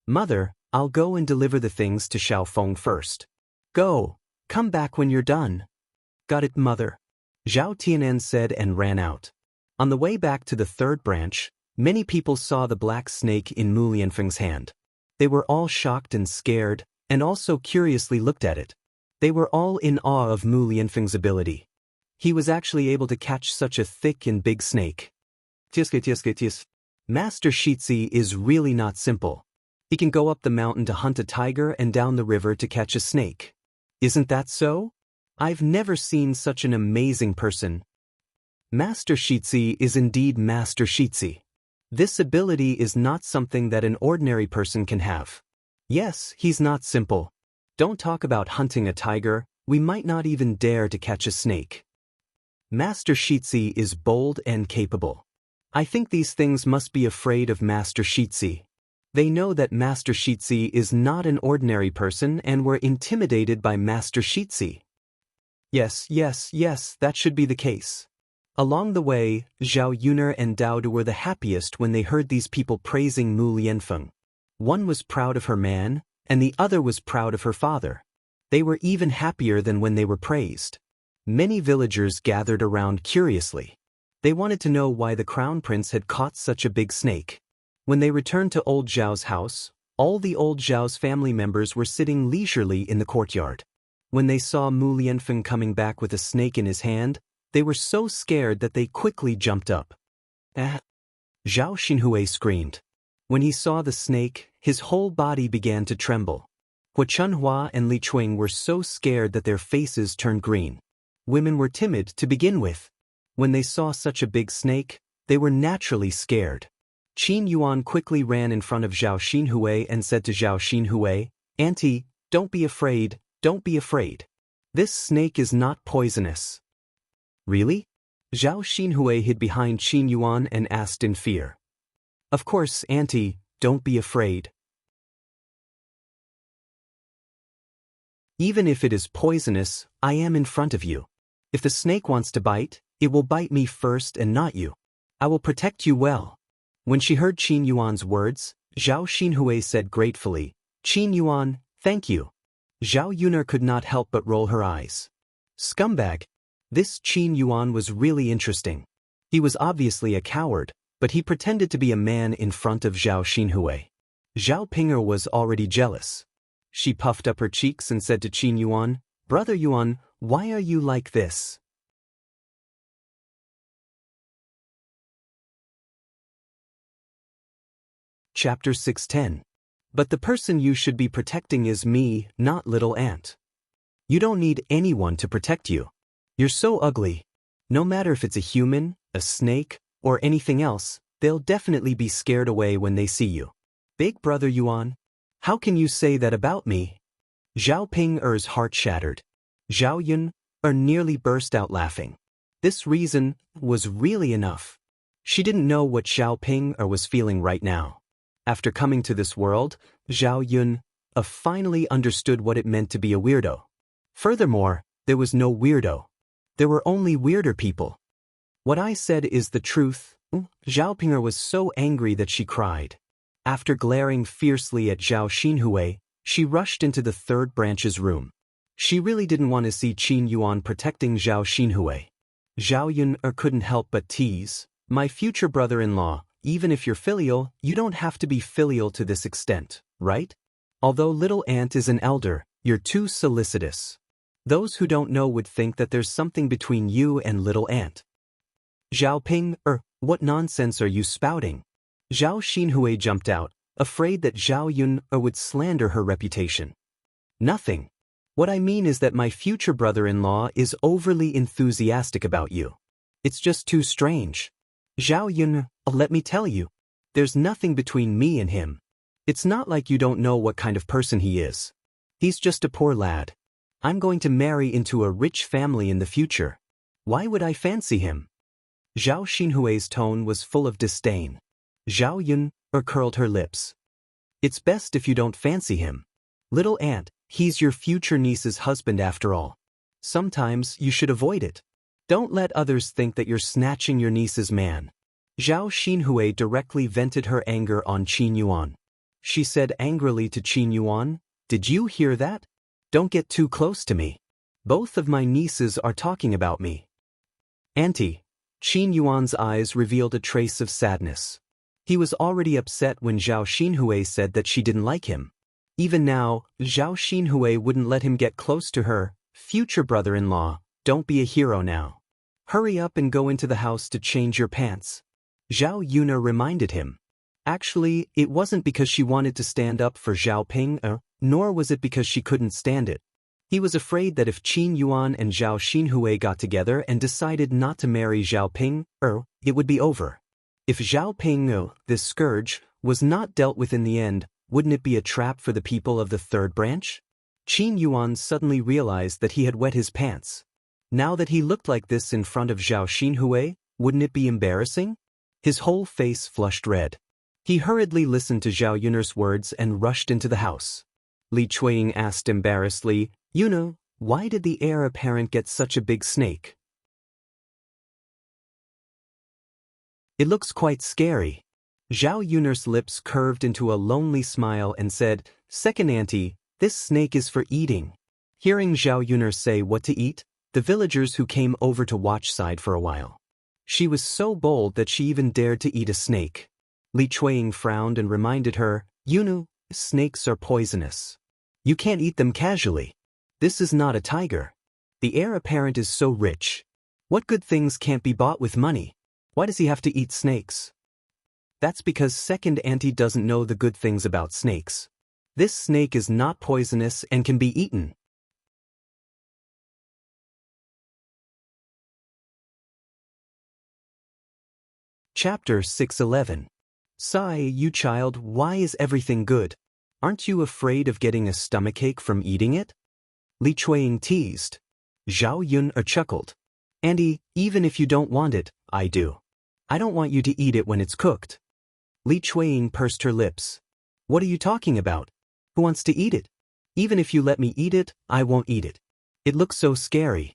Mother, I'll go and deliver the things to Xiaofeng first. Go. Come back when you're done. Got it, mother. Zhao Tianan said and ran out. On the way back to the third branch, many people saw the black snake in Mu Lianfeng's hand. They were all shocked and scared, and also curiously looked at it. They were all in awe of Mu Lianfeng's ability. He was actually able to catch such a thick and big snake. Master Shitzi is really not simple. He can go up the mountain to hunt a tiger and down the river to catch a snake. Isn't that so? I've never seen such an amazing person. Master Shitzi is indeed Master Shitzi. This ability is not something that an ordinary person can have. Yes, he's not simple. Don't talk about hunting a tiger, we might not even dare to catch a snake. Master Shitzi is bold and capable. I think these things must be afraid of Master Shitzi. They know that Master Shitzi is not an ordinary person and were intimidated by Master Shitzi. Yes, that should be the case. Along the way, Zhao Yuner and Dao Du were the happiest when they heard these people praising Mu Lianfeng. One was proud of her man, and the other was proud of her father. They were even happier than when they were praised. Many villagers gathered around curiously. They wanted to know why the crown prince had caught such a big snake. When they returned to old Zhao's house, all the old Zhao's family members were sitting leisurely in the courtyard. When they saw Mu Lianfeng coming back with a snake in his hand, they were so scared that they quickly jumped up. Ah! Zhao Xinhui screamed. When he saw the snake, his whole body began to tremble. Hua Chunhua and Li Chuing were so scared that their faces turned green. Women were timid to begin with. When they saw such a big snake, they were naturally scared. Qin Yuan quickly ran in front of Zhao Xinhui and said to Zhao Xinhui, "Auntie, don't be afraid, don't be afraid. This snake is not poisonous." Really? Zhao Xinhui hid behind Qin Yuan and asked in fear. Of course, Auntie, don't be afraid. Even if it is poisonous, I am in front of you. If the snake wants to bite, it will bite me first and not you. I will protect you well. When she heard Qin Yuan's words, Zhao Xinhui said gratefully, "Qin Yuan, thank you." Zhao Yuner could not help but roll her eyes. Scumbag. This Qin Yuan was really interesting. He was obviously a coward, but he pretended to be a man in front of Zhao Xinhui. Zhao Pinger was already jealous. She puffed up her cheeks and said to Qin Yuan, "Brother Yuan, why are you like this?" Chapter 610. But the person you should be protecting is me, not little ant. You don't need anyone to protect you. You're so ugly. No matter if it's a human, a snake, or anything else, they'll definitely be scared away when they see you. Big brother Yuan, how can you say that about me? Zhao Ping's heart shattered. Zhao Yun nearly burst out laughing. This reason was really enough. She didn't know what Zhao Ping was feeling right now. After coming to this world, Zhao Yun finally understood what it meant to be a weirdo. Furthermore, there was no weirdo. There were only weirder people. What I said is the truth. Zhao Ping was so angry that she cried. After glaring fiercely at Zhao Xinhui, she rushed into the third branch's room. She really didn't want to see Qin Yuan protecting Zhao Xinhui. Zhao Yun couldn't help but tease, "My future brother-in-law, even if you're filial, you don't have to be filial to this extent, right? Although little aunt is an elder, you're too solicitous. Those who don't know would think that there's something between you and little aunt." Zhao Ping, what nonsense are you spouting? Zhao Xinhui jumped out, afraid that Zhao Yun would slander her reputation. "Nothing. What I mean is that my future brother-in-law is overly enthusiastic about you. It's just too strange. Zhao Yun, let me tell you, there's nothing between me and him. It's not like you don't know what kind of person he is. He's just a poor lad. I'm going to marry into a rich family in the future. Why would I fancy him?" Zhao Xinhui's tone was full of disdain. Zhao Yun curled her lips. "It's best if you don't fancy him. Little aunt, he's your future niece's husband after all. Sometimes you should avoid it. Don't let others think that you're snatching your niece's man." Zhao Xinhui directly vented her anger on Qin Yuan. She said angrily to Qin Yuan, "Did you hear that? Don't get too close to me. Both of my nieces are talking about me." "Auntie." Qin Yuan's eyes revealed a trace of sadness. He was already upset when Zhao Xinhui said that she didn't like him. Even now, Zhao Xinhui wouldn't let him get close to her. "Future brother-in-law, don't be a hero now. Hurry up and go into the house to change your pants." Zhao Yuna reminded him. Actually, it wasn't because she wanted to stand up for Zhao Ping, nor was it because she couldn't stand it. He was afraid that if Qin Yuan and Zhao Xinhui got together and decided not to marry Zhao Ping, it would be over. If Zhao Ping, this scourge, was not dealt with in the end, wouldn't it be a trap for the people of the third branch? Qin Yuan suddenly realized that he had wet his pants. Now that he looked like this in front of Zhao Xinhui, wouldn't it be embarrassing? His whole face flushed red. He hurriedly listened to Zhao Yun's words and rushed into the house. Li Chuiying asked embarrassedly, "Yuna, why did the heir apparent get such a big snake?" "It looks quite scary." Zhao Yun's lips curved into a lonely smile and said, "Second auntie, this snake is for eating." Hearing Zhao Yun say what to eat, the villagers who came over to watch sighed for a while. She was so bold that she even dared to eat a snake. Li Chuiying frowned and reminded her, "Yunu, snakes are poisonous. You can't eat them casually. This is not a tiger. The heir apparent is so rich. What good things can't be bought with money? Why does he have to eat snakes?" "That's because second auntie doesn't know the good things about snakes. This snake is not poisonous and can be eaten." Chapter 611. "Sigh, you child, why is everything good? Aren't you afraid of getting a stomachache from eating it?" Li Chuiying teased. Zhao Yun chuckled. "Auntie, even if you don't want it, I do. I don't want you to eat it when it's cooked." Li Chuiying pursed her lips. "What are you talking about? Who wants to eat it? Even if you let me eat it, I won't eat it. It looks so scary."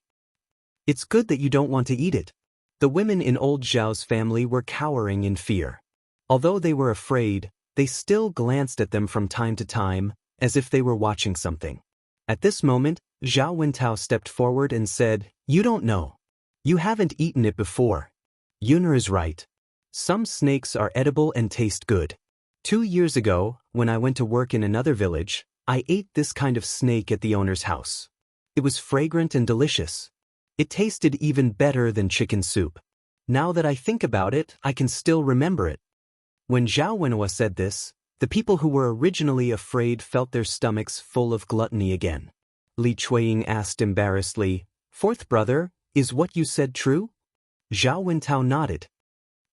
"It's good that you don't want to eat it." The women in old Zhao's family were cowering in fear. Although they were afraid, they still glanced at them from time to time, as if they were watching something. At this moment, Zhao Wentao stepped forward and said, "You don't know. You haven't eaten it before. Yun'er is right. Some snakes are edible and taste good. 2 years ago, when I went to work in another village, I ate this kind of snake at the owner's house. It was fragrant and delicious. It tasted even better than chicken soup. Now that I think about it, I can still remember it." When Zhao Wenhua said this, the people who were originally afraid felt their stomachs full of gluttony again. Li Chuiying asked embarrassedly, "Fourth brother, is what you said true?" Zhao Wentao nodded.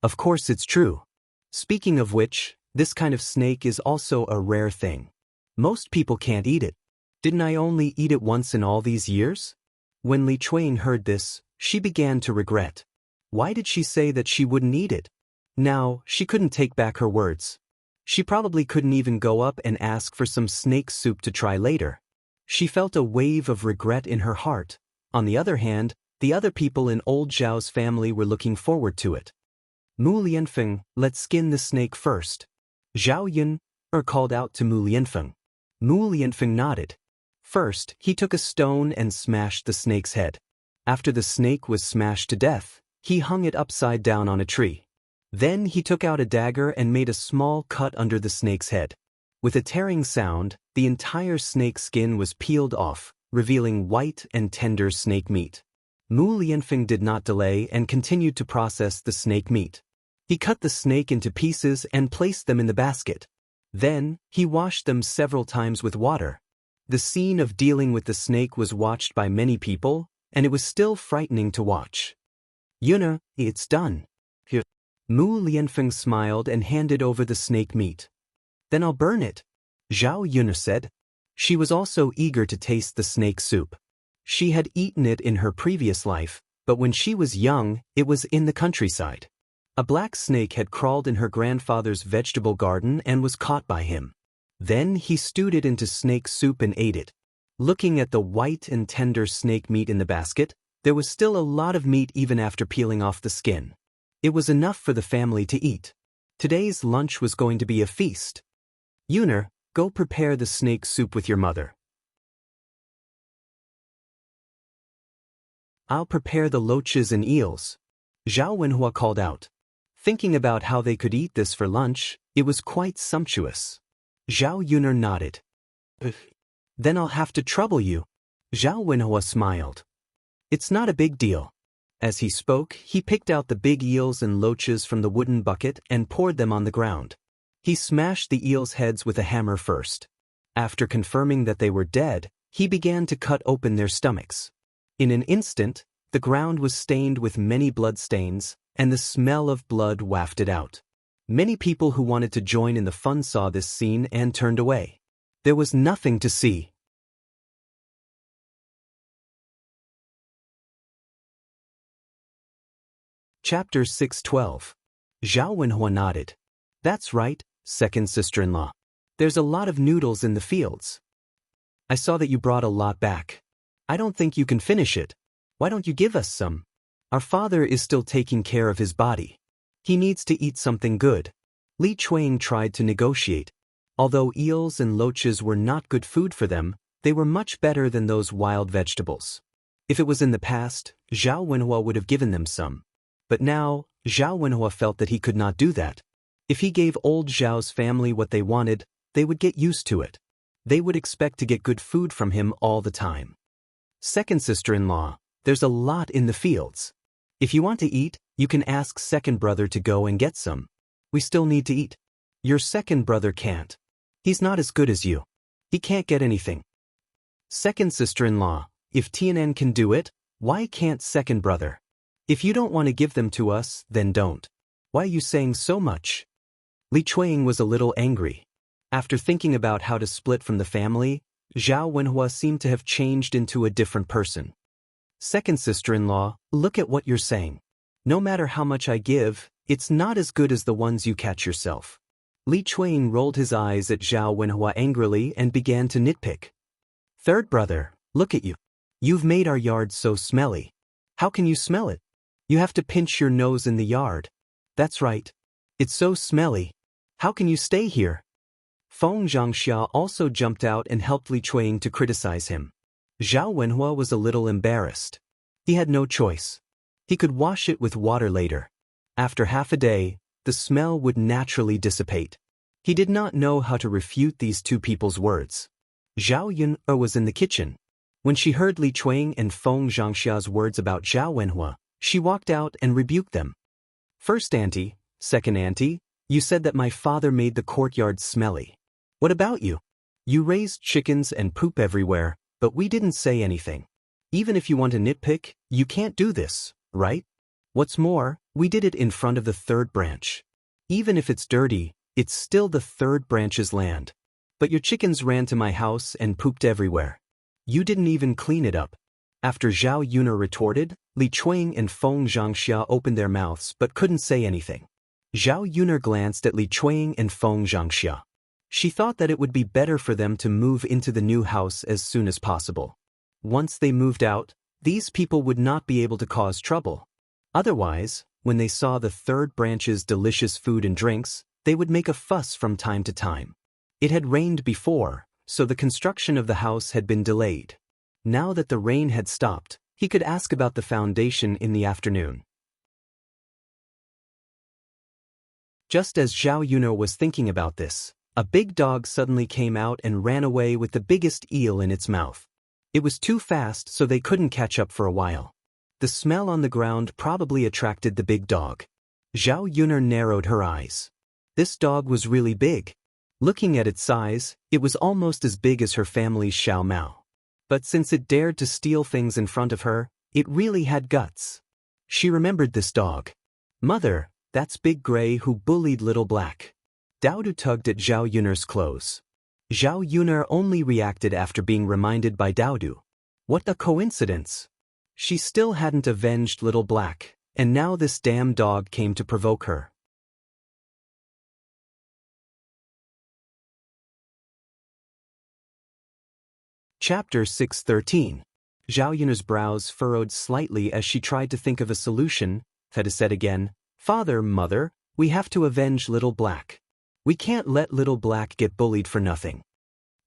"Of course it's true. Speaking of which, this kind of snake is also a rare thing. Most people can't eat it. Didn't I only eat it once in all these years?" When Li Chuan heard this, she began to regret. Why did she say that she wouldn't eat it? Now, she couldn't take back her words. She probably couldn't even go up and ask for some snake soup to try later. She felt a wave of regret in her heart. On the other hand, the other people in old Zhao's family were looking forward to it. Mu Lianfeng, let's skin the snake first. Zhao Yun called out to Mu Lianfeng. Mu Lianfeng nodded. First, he took a stone and smashed the snake's head. After the snake was smashed to death, he hung it upside down on a tree. Then he took out a dagger and made a small cut under the snake's head. With a tearing sound, the entire snake skin was peeled off, revealing white and tender snake meat. Mu Lianfeng did not delay and continued to process the snake meat. He cut the snake into pieces and placed them in the basket. Then, he washed them several times with water. The scene of dealing with the snake was watched by many people, and it was still frightening to watch. Yuna, it's done. Here. Mu Lianfeng smiled and handed over the snake meat. Then I'll burn it, Zhao Yuna said. She was also eager to taste the snake soup. She had eaten it in her previous life, but when she was young, it was in the countryside. A black snake had crawled in her grandfather's vegetable garden and was caught by him. Then he stewed it into snake soup and ate it. Looking at the white and tender snake meat in the basket, there was still a lot of meat even after peeling off the skin. It was enough for the family to eat. Today's lunch was going to be a feast. Yuner, go prepare the snake soup with your mother. I'll prepare the loaches and eels, Zhao Wenhua called out. Thinking about how they could eat this for lunch, it was quite sumptuous. Zhao Yuner nodded. Then I'll have to trouble you. Zhao Wenhua smiled. It's not a big deal. As he spoke, he picked out the big eels and loaches from the wooden bucket and poured them on the ground. He smashed the eels' heads with a hammer first. After confirming that they were dead, he began to cut open their stomachs. In an instant, the ground was stained with many blood stains, and the smell of blood wafted out. Many people who wanted to join in the fun saw this scene and turned away. There was nothing to see. Chapter 612. Zhao Wenhua nodded. That's right, second sister-in-law. There's a lot of noodles in the fields. I saw that you brought a lot back. I don't think you can finish it. Why don't you give us some? Our father is still taking care of his body. He needs to eat something good. Li Chuan tried to negotiate. Although eels and loaches were not good food for them, they were much better than those wild vegetables. If it was in the past, Zhao Wenhua would have given them some. But now, Zhao Wenhua felt that he could not do that. If he gave old Zhao's family what they wanted, they would get used to it. They would expect to get good food from him all the time. Second sister-in-law, there's a lot in the fields. If you want to eat, you can ask second brother to go and get some. We still need to eat. Your second brother can't. He's not as good as you. He can't get anything. Second sister-in-law, if Tianan can do it, why can't second brother? If you don't want to give them to us, then don't. Why are you saying so much? Li Chuan was a little angry. After thinking about how to split from the family, Zhao Wenhua seemed to have changed into a different person. Second sister-in-law, look at what you're saying. No matter how much I give, it's not as good as the ones you catch yourself. Li Chuan rolled his eyes at Zhao Wenhua angrily and began to nitpick. Third brother, look at you. You've made our yard so smelly. How can you smell it? You have to pinch your nose in the yard. That's right. It's so smelly. How can you stay here? Feng Xianxia also jumped out and helped Li Chuan to criticize him. Zhao Wenhua was a little embarrassed. He had no choice. He could wash it with water later. After half a day, the smell would naturally dissipate. He did not know how to refute these two people's words. Zhao Yun was in the kitchen. When she heard Li Chuan and Feng Xianxia's words about Zhao Wenhua, she walked out and rebuked them. First auntie, second auntie, you said that my father made the courtyard smelly. What about you? You raised chickens and poop everywhere, but we didn't say anything. Even if you want to nitpick, you can't do this, right? What's more, we did it in front of the third branch. Even if it's dirty, it's still the third branch's land. But your chickens ran to my house and pooped everywhere. You didn't even clean it up. After Zhao Yun'er retorted, Li Chuang and Feng Xianxia opened their mouths but couldn't say anything. Zhao Yun'er glanced at Li Chuang and Feng Xianxia. She thought that it would be better for them to move into the new house as soon as possible. Once they moved out, these people would not be able to cause trouble. Otherwise, when they saw the third branch's delicious food and drinks, they would make a fuss from time to time. It had rained before, so the construction of the house had been delayed. Now that the rain had stopped, he could ask about the foundation in the afternoon. Just as Zhao Yun'er was thinking about this, a big dog suddenly came out and ran away with the biggest eel in its mouth. It was too fast so they couldn't catch up for a while. The smell on the ground probably attracted the big dog. Zhao Yun'er narrowed her eyes. This dog was really big. Looking at its size, it was almost as big as her family's Xiao Mao. But since it dared to steal things in front of her, it really had guts. She remembered this dog. Mother, that's Big Gray who bullied Little Black. Daodu tugged at Zhao Yun'er's clothes. Zhao Yun'er only reacted after being reminded by Daodu. What a coincidence! She still hadn't avenged Little Black, and now this damn dog came to provoke her. Chapter 613. Zhao Yun'er's brows furrowed slightly as she tried to think of a solution. Theta said again, Father, Mother, we have to avenge Little Black. We can't let Little Black get bullied for nothing.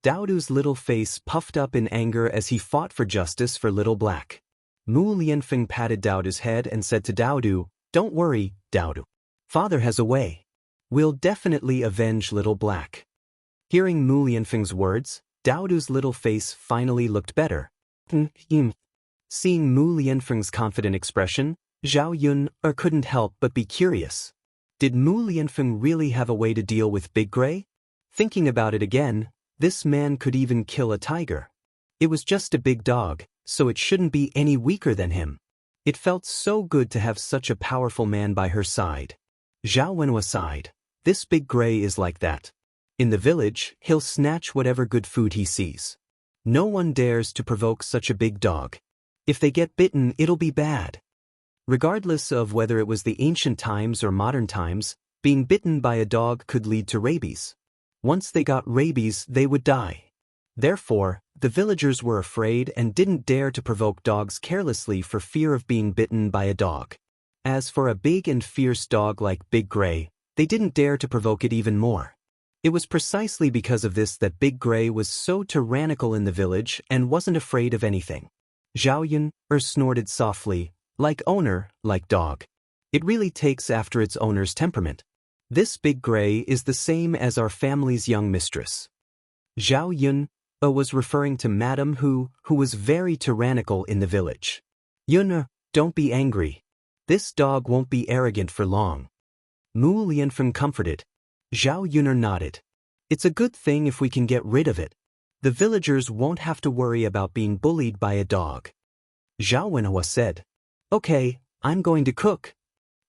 Daodu's little face puffed up in anger as he fought for justice for Little Black. Mu Lianfeng patted Daodu's head and said to Daodu, Don't worry, Daodu. Father has a way. We'll definitely avenge Little Black. Hearing Mu Lianfeng's words, Daodu's little face finally looked better. Seeing Mu Lianfeng's confident expression, Zhao Yun'er couldn't help but be curious. Did Mu Lianfeng really have a way to deal with Big Gray? Thinking about it again, this man could even kill a tiger. It was just a big dog, so it shouldn't be any weaker than him. It felt so good to have such a powerful man by her side. Zhao Wenhua sighed. This Big Gray is like that. In the village, he'll snatch whatever good food he sees. No one dares to provoke such a big dog. If they get bitten, it'll be bad. Regardless of whether it was the ancient times or modern times, being bitten by a dog could lead to rabies. Once they got rabies, they would die. Therefore, the villagers were afraid and didn't dare to provoke dogs carelessly for fear of being bitten by a dog. As for a big and fierce dog like Big Gray, they didn't dare to provoke it even more. It was precisely because of this that Big Gray was so tyrannical in the village and wasn't afraid of anything. Zhao Yun'er snorted softly, like owner, like dog. It really takes after its owner's temperament. This Big Gray is the same as our family's young mistress. Zhao Yun'er was referring to Madame who was very tyrannical in the village. Yun'er, don't be angry. This dog won't be arrogant for long. Mu Lianfeng comforted. Zhao Yun'er nodded. It's a good thing if we can get rid of it. The villagers won't have to worry about being bullied by a dog. Zhao Wenhua said. Okay, I'm going to cook.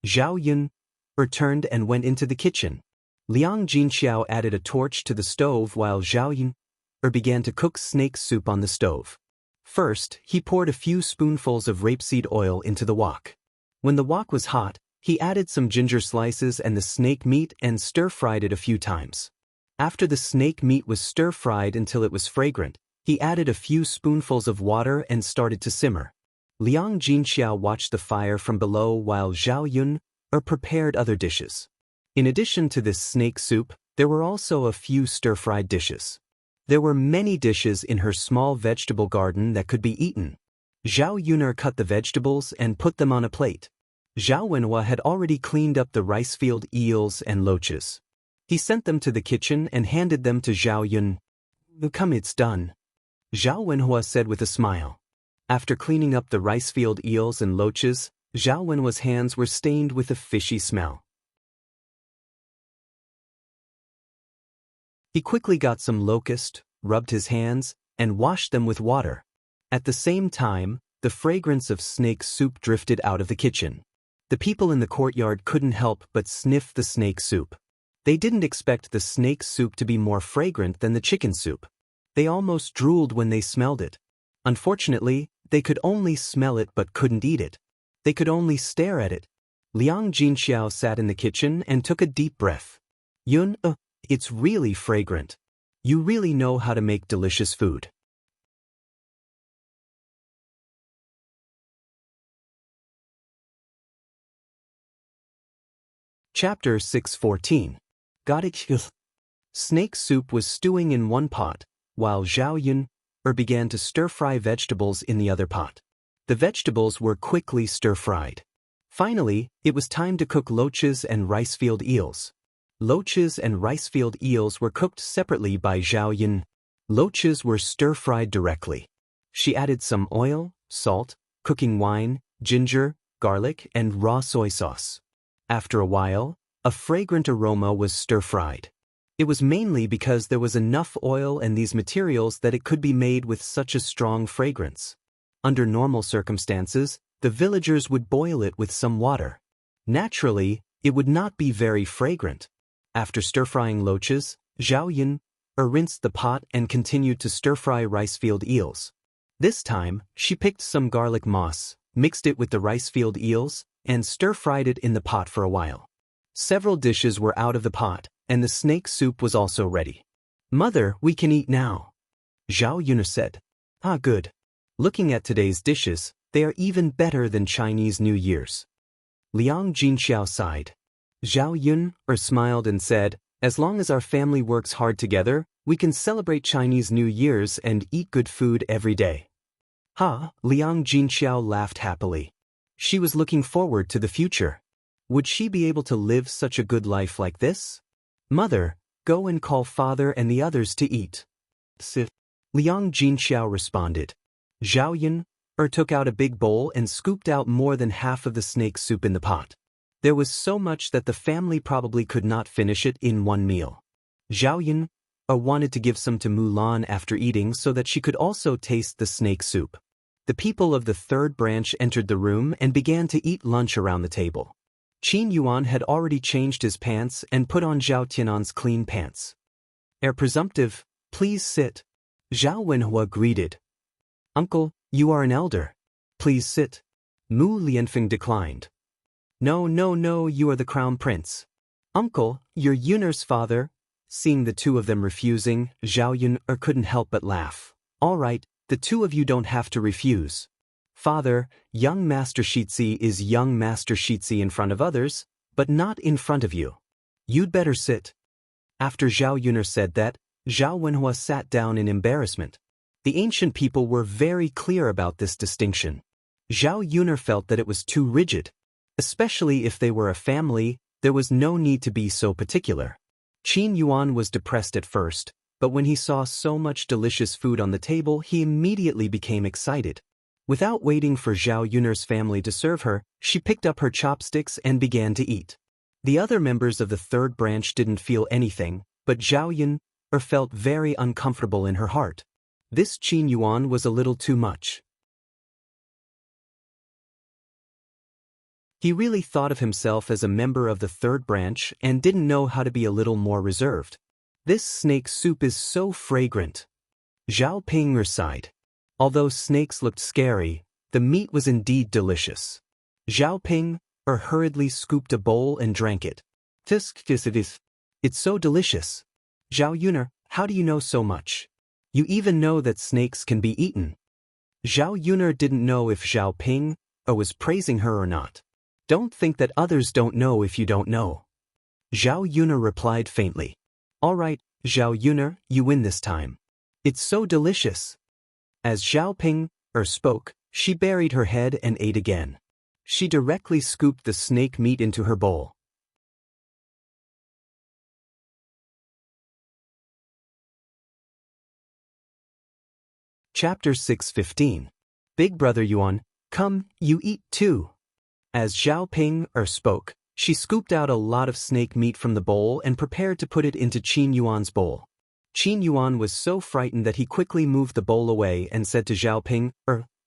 Zhao Yun'er turned and went into the kitchen. Liang Jinxiao added a torch to the stove while Zhao Yun'er began to cook snake soup on the stove. First, he poured a few spoonfuls of rapeseed oil into the wok. When the wok was hot, he added some ginger slices and the snake meat and stir-fried it a few times. After the snake meat was stir-fried until it was fragrant, he added a few spoonfuls of water and started to simmer. Liang Jinxiao watched the fire from below while Zhao Yun'er prepared other dishes. In addition to this snake soup, there were also a few stir-fried dishes. There were many dishes in her small vegetable garden that could be eaten. Zhao Yun'er cut the vegetables and put them on a plate. Zhao Wenhua had already cleaned up the rice field eels and loaches. He sent them to the kitchen and handed them to Zhao Yun'er. Come, it's done. Zhao Wenhua said with a smile. After cleaning up the rice field eels and loaches, Zhao Wenhua's hands were stained with a fishy smell. He quickly got some locust, rubbed his hands, and washed them with water. At the same time, the fragrance of snake soup drifted out of the kitchen. The people in the courtyard couldn't help but sniff the snake soup. They didn't expect the snake soup to be more fragrant than the chicken soup. They almost drooled when they smelled it. Unfortunately, They could only smell it but couldn't eat it. They could only stare at it. Liang Jinxiao sat in the kitchen and took a deep breath. Yun, it's really fragrant. You really know how to make delicious food. Chapter 614. Got it? Snake soup was stewing in one pot, while Zhao Yun began to stir-fry vegetables in the other pot. The vegetables were quickly stir-fried. Finally, it was time to cook loaches and rice-field eels. Loaches and rice-field eels were cooked separately by Zhao Yun. Loaches were stir-fried directly. She added some oil, salt, cooking wine, ginger, garlic, and raw soy sauce. After a while, a fragrant aroma was stir-fried. It was mainly because there was enough oil and these materials that it could be made with such a strong fragrance. Under normal circumstances, the villagers would boil it with some water. Naturally, it would not be very fragrant. After stir-frying loaches, Zhao Yun rinsed the pot and continued to stir-fry rice-field eels. This time, she picked some garlic moss, mixed it with the rice-field eels, and stir-fried it in the pot for a while. Several dishes were out of the pot, and the snake soup was also ready. "Mother, we can eat now," Zhao Yun said. "Ah, good. Looking at today's dishes, they are even better than Chinese New Year's." Liang Jinxiao sighed. Zhao Yun smiled and said, "As long as our family works hard together, we can celebrate Chinese New Year's and eat good food every day." Ha! Liang Jinxiao laughed happily. She was looking forward to the future. Would she be able to live such a good life like this? "Mother, go and call father and the others to eat." "Sit." Liang Jinxiao responded. Zhao Yun took out a big bowl and scooped out more than half of the snake soup in the pot. There was so much that the family probably could not finish it in one meal. Zhao Yun wanted to give some to Mulan after eating so that she could also taste the snake soup. The people of the third branch entered the room and began to eat lunch around the table. Qin Yuan had already changed his pants and put on Zhao Tianan's clean pants. "Heir presumptive, please sit." Zhao Wenhua greeted. "Uncle, you are an elder. Please sit." Mu Lianfeng declined. No, you are the crown prince." "Uncle, you're Yun'er's father." Seeing the two of them refusing, Zhao Yun couldn't help but laugh. "All right, the two of you don't have to refuse. Father, young Master Shitzi is young Master Shitzi in front of others, but not in front of you. You'd better sit." After Zhao Yun'er said that, Zhao Wenhua sat down in embarrassment. The ancient people were very clear about this distinction. Zhao Yun'er felt that it was too rigid. Especially if they were a family, there was no need to be so particular. Qin Yuan was depressed at first, but when he saw so much delicious food on the table, he immediately became excited. Without waiting for Zhao Yun'er's family to serve her, she picked up her chopsticks and began to eat. The other members of the third branch didn't feel anything, but Zhao Yun felt very uncomfortable in her heart. This Qin Yuan was a little too much. He really thought of himself as a member of the third branch and didn't know how to be a little more reserved. "This snake soup is so fragrant." Zhao Ping sighed. Although snakes looked scary, the meat was indeed delicious. Zhao Ping hurriedly scooped a bowl and drank it. "It's so delicious." "Zhao Yun'er, how do you know so much? You even know that snakes can be eaten." Zhao Yun'er didn't know if Zhao Ping was praising her or not. "Don't think that others don't know if you don't know." Zhao Yun'er replied faintly. "All right, Zhao Yun'er, you win this time. It's so delicious." As Zhao Ping spoke, she buried her head and ate again. She directly scooped the snake meat into her bowl. Chapter 615. Big Brother Yuan, come, you eat too. As Zhao Ping spoke, she scooped out a lot of snake meat from the bowl and prepared to put it into Qin Yuan's bowl. Qin Yuan was so frightened that he quickly moved the bowl away and said to Zhao Ping,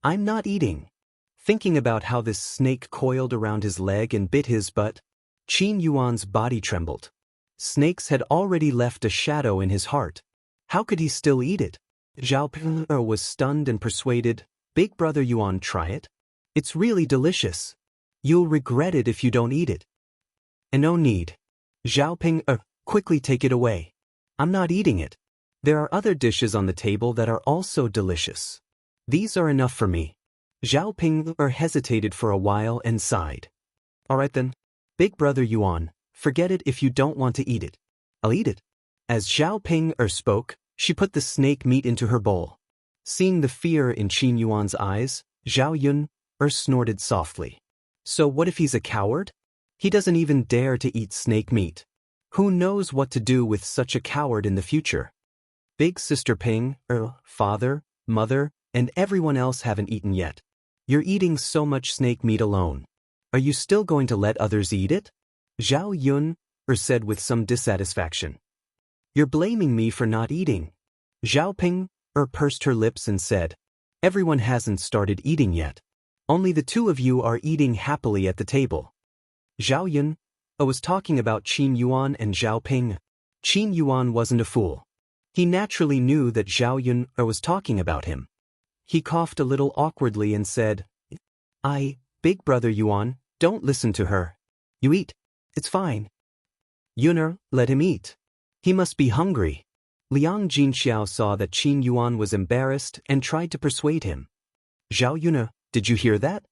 "I'm not eating." Thinking about how this snake coiled around his leg and bit his butt, Qin Yuan's body trembled. Snakes had already left a shadow in his heart. How could he still eat it? Zhao Ping was stunned and persuaded, Big brother Yuan, try it. It's really delicious. You'll regret it if you don't eat it. And no need. Xiaoping, quickly take it away. I'm not eating it. There are other dishes on the table that are also delicious. These are enough for me. Xiaoping hesitated for a while and sighed. Alright then. Big brother Yuan, forget it if you don't want to eat it. I'll eat it. As Xiaoping spoke, she put the snake meat into her bowl. Seeing the fear in Qin Yuan's eyes, Zhao Yun snorted softly. So what if he's a coward? He doesn't even dare to eat snake meat. Who knows what to do with such a coward in the future? Big sister Ping, father, mother, and everyone else haven't eaten yet. You're eating so much snake meat alone. Are you still going to let others eat it? Zhao Yun said with some dissatisfaction. You're blaming me for not eating. Zhao Ping pursed her lips and said, everyone hasn't started eating yet. Only the two of you are eating happily at the table. Zhao Yun was talking about Qin Yuan and Zhao Ping. Qin Yuan wasn't a fool. He naturally knew that Zhao Yun was talking about him. He coughed a little awkwardly and said, Big brother Yuan, don't listen to her. You eat. It's fine. Yuner, let him eat. He must be hungry. Liang Jinxiao saw that Qin Yuan was embarrassed and tried to persuade him. Zhao Yuner, did you hear that?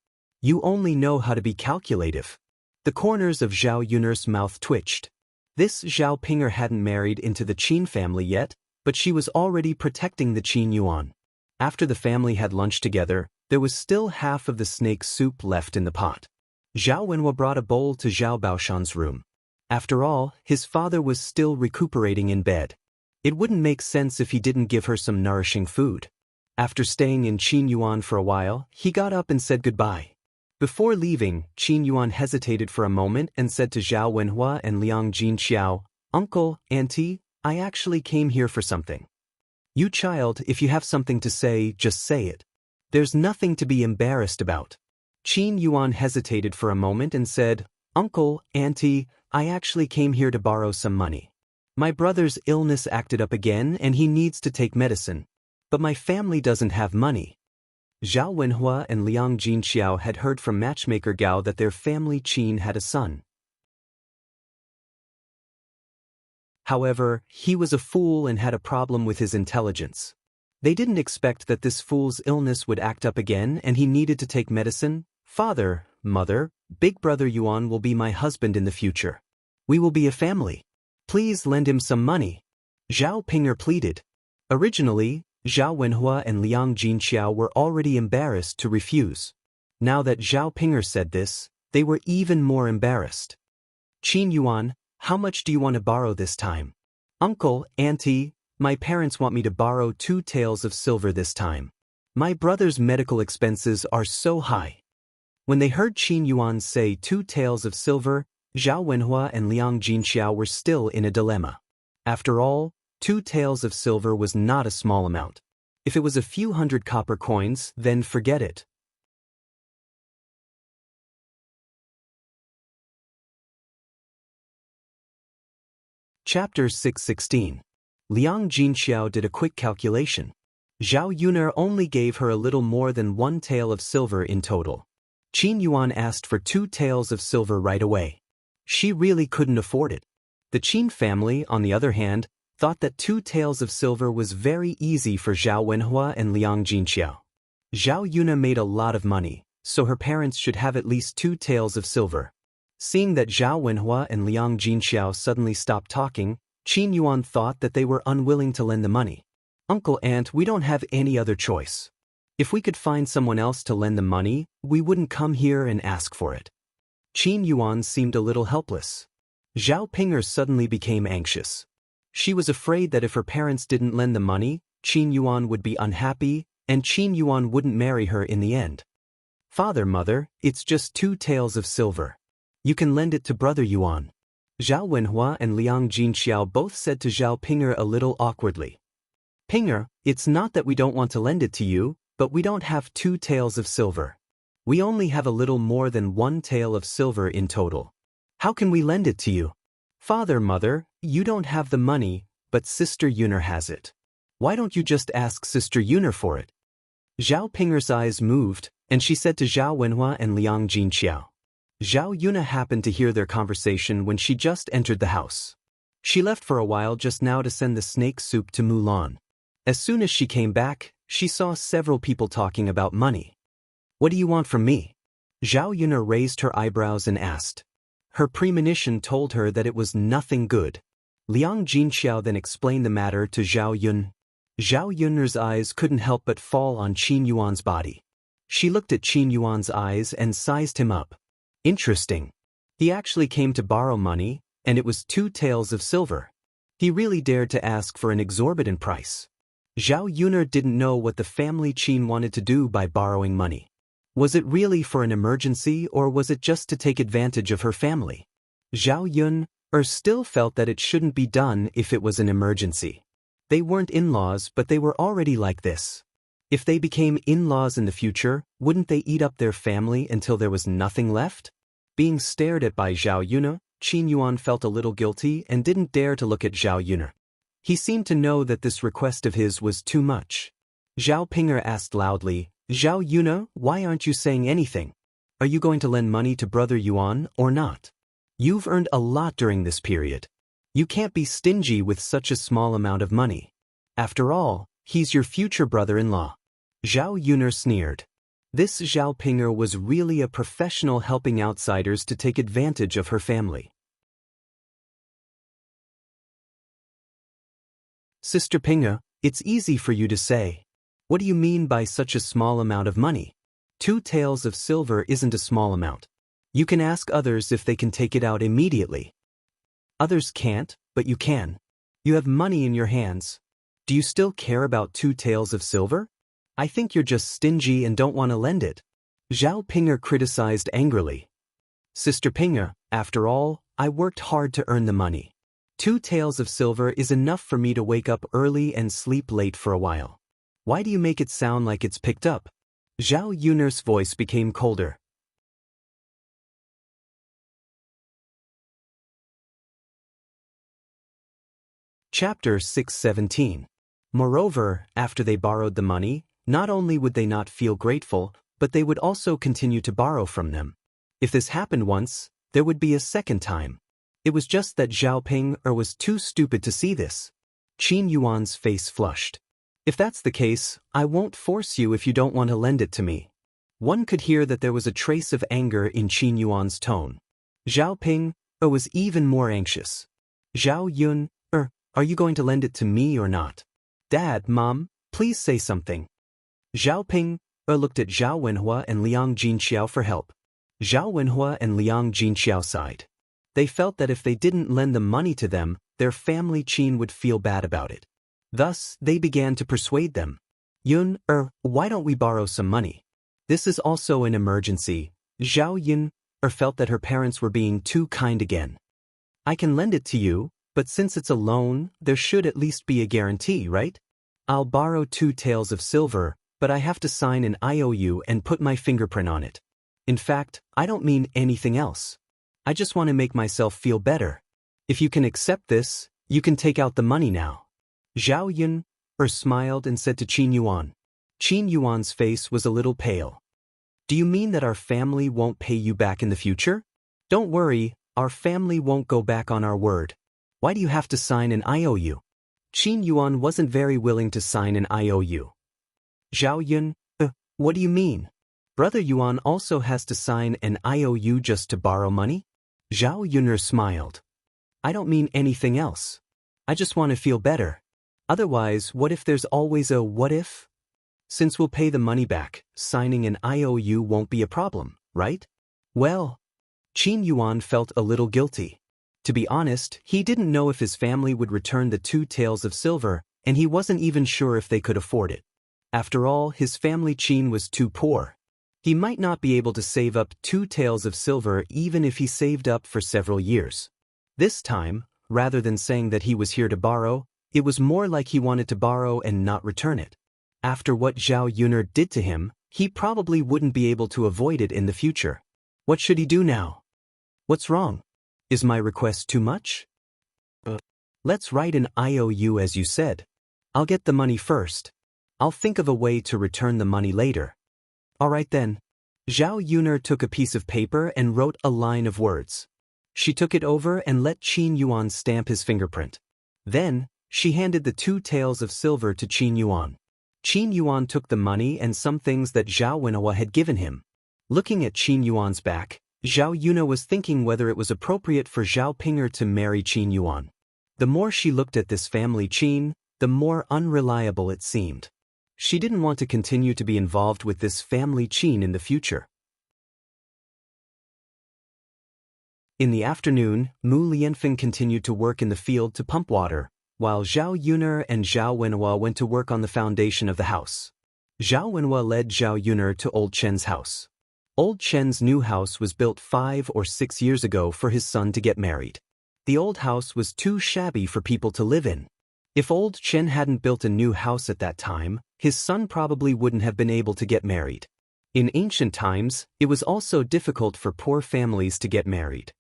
You only know how to be calculative. The corners of Zhao Yuner's mouth twitched. This Zhao Pinger hadn't married into the Qin family yet, but she was already protecting the Qin Yuan. After the family had lunch together, there was still half of the snake soup left in the pot. Zhao Wenhua brought a bowl to Zhao Baoshan's room. After all, his father was still recuperating in bed. It wouldn't make sense if he didn't give her some nourishing food. After staying in Qin Yuan for a while, he got up and said goodbye. Before leaving, Qin Yuan hesitated for a moment and said to Zhao Wenhua and Liang Jinxiao, Uncle, Auntie, I actually came here for something. You child, if you have something to say, just say it. There's nothing to be embarrassed about. Qin Yuan hesitated for a moment and said, Uncle, Auntie, I actually came here to borrow some money. My brother's illness acted up again and he needs to take medicine. But my family doesn't have money. Zhao Wenhua and Liang Jinxiao had heard from matchmaker Gao that their family Qin had a son. However, he was a fool and had a problem with his intelligence. They didn't expect that this fool's illness would act up again and he needed to take medicine. Father, mother, big brother Yuan will be my husband in the future. We will be a family. Please lend him some money. Zhao Pinger pleaded. Originally, Zhao Wenhua and Liang Jinxiao were already embarrassed to refuse. Now that Zhao Pinger said this, they were even more embarrassed. Qin Yuan, how much do you want to borrow this time? Uncle, Auntie, my parents want me to borrow 2 taels of silver this time. My brother's medical expenses are so high. When they heard Qin Yuan say 2 taels of silver, Zhao Wenhua and Liang Jinxiao were still in a dilemma. After all, 2 taels of silver was not a small amount. If it was a few hundred copper coins, then forget it. Chapter 616. Liang Jinxiao did a quick calculation. Zhao Yuner only gave her a little more than 1 tael of silver in total. Qin Yuan asked for 2 taels of silver right away. She really couldn't afford it. The Qin family, on the other hand, thought that 2 taels of silver was very easy for Zhao Wenhua and Liang Jinxiao. Zhao Yuna made a lot of money, so her parents should have at least 2 taels of silver. Seeing that Zhao Wenhua and Liang Jinxiao suddenly stopped talking, Qin Yuan thought that they were unwilling to lend the money. Uncle, Aunt, we don't have any other choice. If we could find someone else to lend the money, we wouldn't come here and ask for it. Qin Yuan seemed a little helpless. Zhao Pinger suddenly became anxious. She was afraid that if her parents didn't lend the money, Qin Yuan would be unhappy, and Qin Yuan wouldn't marry her in the end. Father, mother, it's just 2 taels of silver. You can lend it to brother Yuan. Zhao Wenhua and Liang Jinxiao both said to Zhao Pinger a little awkwardly. Pinger, it's not that we don't want to lend it to you, but we don't have 2 taels of silver. We only have a little more than 1 tael of silver in total. How can we lend it to you? Father, mother, you don't have the money, but Sister Yuner has it. Why don't you just ask Sister Yuner for it? Zhao Ping'er's eyes moved, and she said to Zhao Wenhua and Liang Jinxiao. Zhao Yuna happened to hear their conversation when she just entered the house. She left for a while just now to send the snake soup to Mulan. As soon as she came back, she saw several people talking about money. What do you want from me? Zhao Yuna raised her eyebrows and asked. Her premonition told her that it was nothing good. Liang Jinxiao then explained the matter to Zhao Yun. Zhao Yun's eyes couldn't help but fall on Qin Yuan's body. She looked at Qin Yuan's eyes and sized him up. Interesting. He actually came to borrow money, and it was 2 taels of silver. He really dared to ask for an exorbitant price. Zhao Yun didn't know what the family Qin wanted to do by borrowing money. Was it really for an emergency, or was it just to take advantage of her family? Zhao Yun still felt that it shouldn't be done if it was an emergency. They weren't in-laws, but they were already like this. If they became in-laws in the future, wouldn't they eat up their family until there was nothing left? Being stared at by Zhao Yun, Qin Yuan felt a little guilty and didn't dare to look at Zhao Yun. He seemed to know that this request of his was too much. Zhao Ping'er asked loudly, Zhao Yun, why aren't you saying anything? Are you going to lend money to Brother Yuan or not? You've earned a lot during this period. You can't be stingy with such a small amount of money. After all, he's your future brother-in-law. Zhao Yun sneered. This Zhao Ping'er was really a professional helping outsiders to take advantage of her family. Sister Ping'er, it's easy for you to say. What do you mean by such a small amount of money? 2 taels of silver isn't a small amount. You can ask others if they can take it out immediately. Others can't, but you can. You have money in your hands. Do you still care about 2 taels of silver? I think you're just stingy and don't want to lend it. Zhao Ping'er criticized angrily. Sister Ping'er, after all, I worked hard to earn the money. 2 taels of silver is enough for me to wake up early and sleep late for a while. Why do you make it sound like it's picked up? Zhao Yun's voice became colder. Chapter 617. Moreover, after they borrowed the money, not only would they not feel grateful, but they would also continue to borrow from them. If this happened once, there would be a second time. It was just that Zhao Ping'er was too stupid to see this. Qin Yuan's face flushed. If that's the case, I won't force you if you don't want to lend it to me. One could hear that there was a trace of anger in Qin Yuan's tone. Zhao Ping'er was even more anxious. Zhao Yun, are you going to lend it to me or not? Dad, Mom, please say something. Zhao Ping'er looked at Zhao Wenhua and Liang Jinxiao for help. Zhao Wenhua and Liang Jinxiao sighed. They felt that if they didn't lend the money to them, their family Qin would feel bad about it. Thus, they began to persuade them. Yun, why don't we borrow some money? This is also an emergency. Zhao Yun felt that her parents were being too kind again. I can lend it to you, but since it's a loan, there should at least be a guarantee, right? I'll borrow 2 taels of silver, but I have to sign an IOU and put my fingerprint on it. In fact, I don't mean anything else. I just want to make myself feel better. If you can accept this, you can take out the money now. Zhao Yun smiled and said to Qin Yuan. Qin Yuan's face was a little pale. Do you mean that our family won't pay you back in the future? Don't worry, our family won't go back on our word. Why do you have to sign an IOU? Qin Yuan wasn't very willing to sign an IOU. Zhao Yun, what do you mean? Brother Yuan also has to sign an IOU just to borrow money? Zhao Yun smiled. I don't mean anything else. I just want to feel better. Otherwise, what if there's always a what if? Since we'll pay the money back, signing an IOU won't be a problem, right? Well, Qin Yuan felt a little guilty. To be honest, he didn't know if his family would return the 2 taels of silver, and he wasn't even sure if they could afford it. After all, his family Qin was too poor. He might not be able to save up 2 taels of silver even if he saved up for several years. This time, rather than saying that he was here to borrow, it was more like he wanted to borrow and not return it. After what Zhao Yun did to him, he probably wouldn't be able to avoid it in the future. What should he do now? What's wrong? Is my request too much? Let's write an IOU as you said. I'll get the money first. I'll think of a way to return the money later. All right then. Zhao Yuner took a piece of paper and wrote a line of words. She took it over and let Qin Yuan stamp his fingerprint. Then, she handed the 2 taels of silver to Qin Yuan. Qin Yuan took the money and some things that Zhao Wenhua had given him. Looking at Qin Yuan's back, Zhao Yuna was thinking whether it was appropriate for Zhao Pinger to marry Qin Yuan. The more she looked at this family Qin, the more unreliable it seemed. She didn't want to continue to be involved with this family Qin in the future. In the afternoon, Mu Lianfeng continued to work in the field to pump water, while Zhao Yuner and Zhao Wenhua went to work on the foundation of the house. Zhao Wenhua led Zhao Yuner to Old Chen's house. Old Chen's new house was built 5 or 6 years ago for his son to get married. The old house was too shabby for people to live in. If Old Chen hadn't built a new house at that time, his son probably wouldn't have been able to get married. In ancient times, it was also difficult for poor families to get married.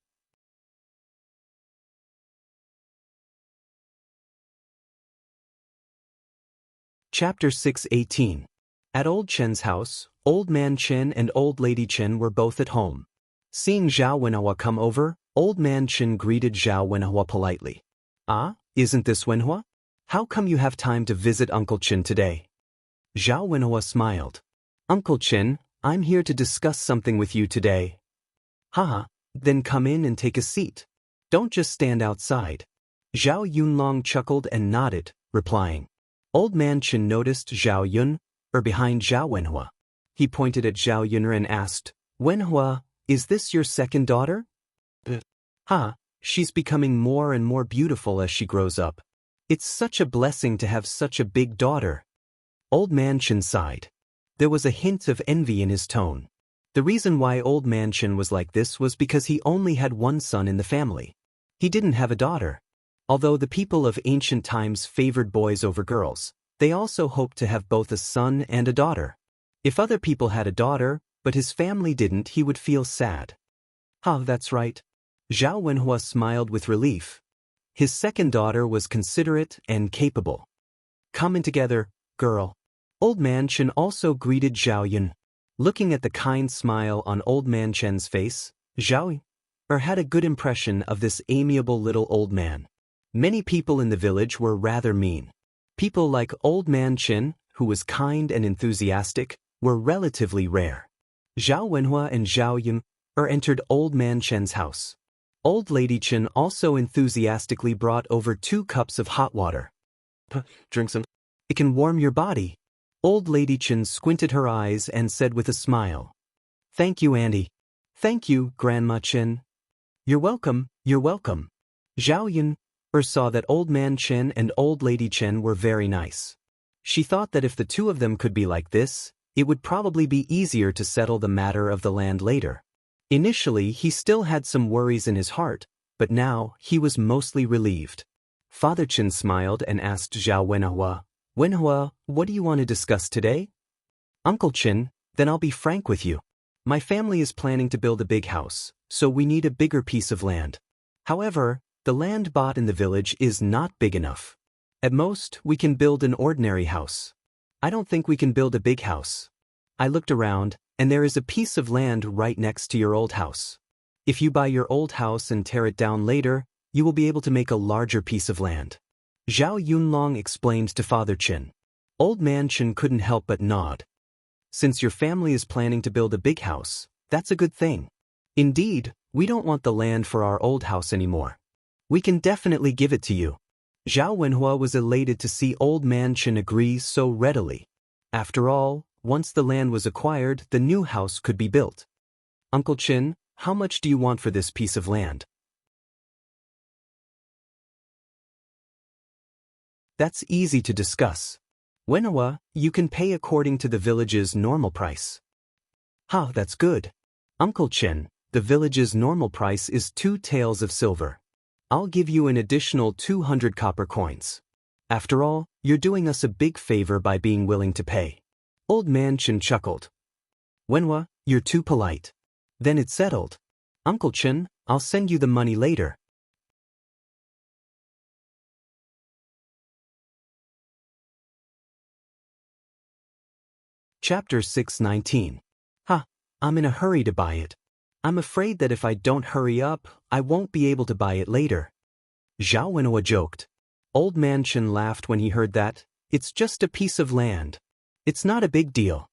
Chapter 6:18. At Old Chen's house, Old Man Chen and Old Lady Chen were both at home. Seeing Zhao Wenhua come over, Old Man Chen greeted Zhao Wenhua politely. "Ah, isn't this Wenhua? How come you have time to visit Uncle Chen today?" Zhao Wenhua smiled. "Uncle Chen, I'm here to discuss something with you today." "Haha, then come in and take a seat. Don't just stand outside." Zhao Yunlong chuckled and nodded, replying. Old Man Chen noticed Zhao Yun, behind Zhao Wenhua. He pointed at Zhao Yuner and asked, "Wenhua, is this your second daughter?" She's becoming more and more beautiful as she grows up. It's such a blessing to have such a big daughter." Old Man Chen sighed. There was a hint of envy in his tone. The reason why Old Man Chen was like this was because he only had one son in the family. He didn't have a daughter. Although the people of ancient times favored boys over girls, they also hoped to have both a son and a daughter. If other people had a daughter, but his family didn't, he would feel sad. That's right. Zhao Wenhua smiled with relief. His second daughter was considerate and capable. "Come in together, girl." Old Man Chen also greeted Zhao Yun. Looking at the kind smile on Old Man Chen's face, Zhao had a good impression of this amiable little old man. Many people in the village were rather mean. People like Old Man Chen, who was kind and enthusiastic, were relatively rare. Zhao Wenhua and Zhao Yun entered Old Man Chen's house. Old Lady Chen also enthusiastically brought over 2 cups of hot water. "Drink some. It can warm your body." Old Lady Chen squinted her eyes and said with a smile, "Thank you, Auntie." "Thank you, Grandma Chen." You're welcome." Zhao Yun saw that Old Man Chen and Old Lady Chen were very nice. She thought that if the 2 of them could be like this, it would probably be easier to settle the matter of the land later. Initially, he still had some worries in his heart, but now he was mostly relieved. Father Chen smiled and asked Zhao Wenhua, "Wenhua, what do you want to discuss today?" "Uncle Chen, then I'll be frank with you. My family is planning to build a big house, so we need a bigger piece of land. However, the land bought in the village is not big enough. At most, we can build an ordinary house. I don't think we can build a big house. I looked around, and there is a piece of land right next to your old house. If you buy your old house and tear it down later, you will be able to make a larger piece of land." Zhao Yunlong explained to Father Chen. Old Man Chen couldn't help but nod. "Since your family is planning to build a big house, that's a good thing. Indeed, we don't want the land for our old house anymore. We can definitely give it to you." Zhao Wenhua was elated to see Old Man Chen agree so readily. After all, once the land was acquired, the new house could be built. "Uncle Chen, how much do you want for this piece of land?" "That's easy to discuss. Wenhua, you can pay according to the village's normal price." That's good. "Uncle Chen, the village's normal price is 2 taels of silver. I'll give you an additional 200 copper coins. After all, you're doing us a big favor by being willing to pay." Old Man Chen chuckled. "Wenhua, you're too polite." "Then it's settled. Uncle Chen, I'll send you the money later." Chapter 619. I'm in a hurry to buy it. I'm afraid that if I don't hurry up, I won't be able to buy it later. Zhao Wenhua joked. Old Man Chen laughed when he heard that. It's just a piece of land. It's not a big deal.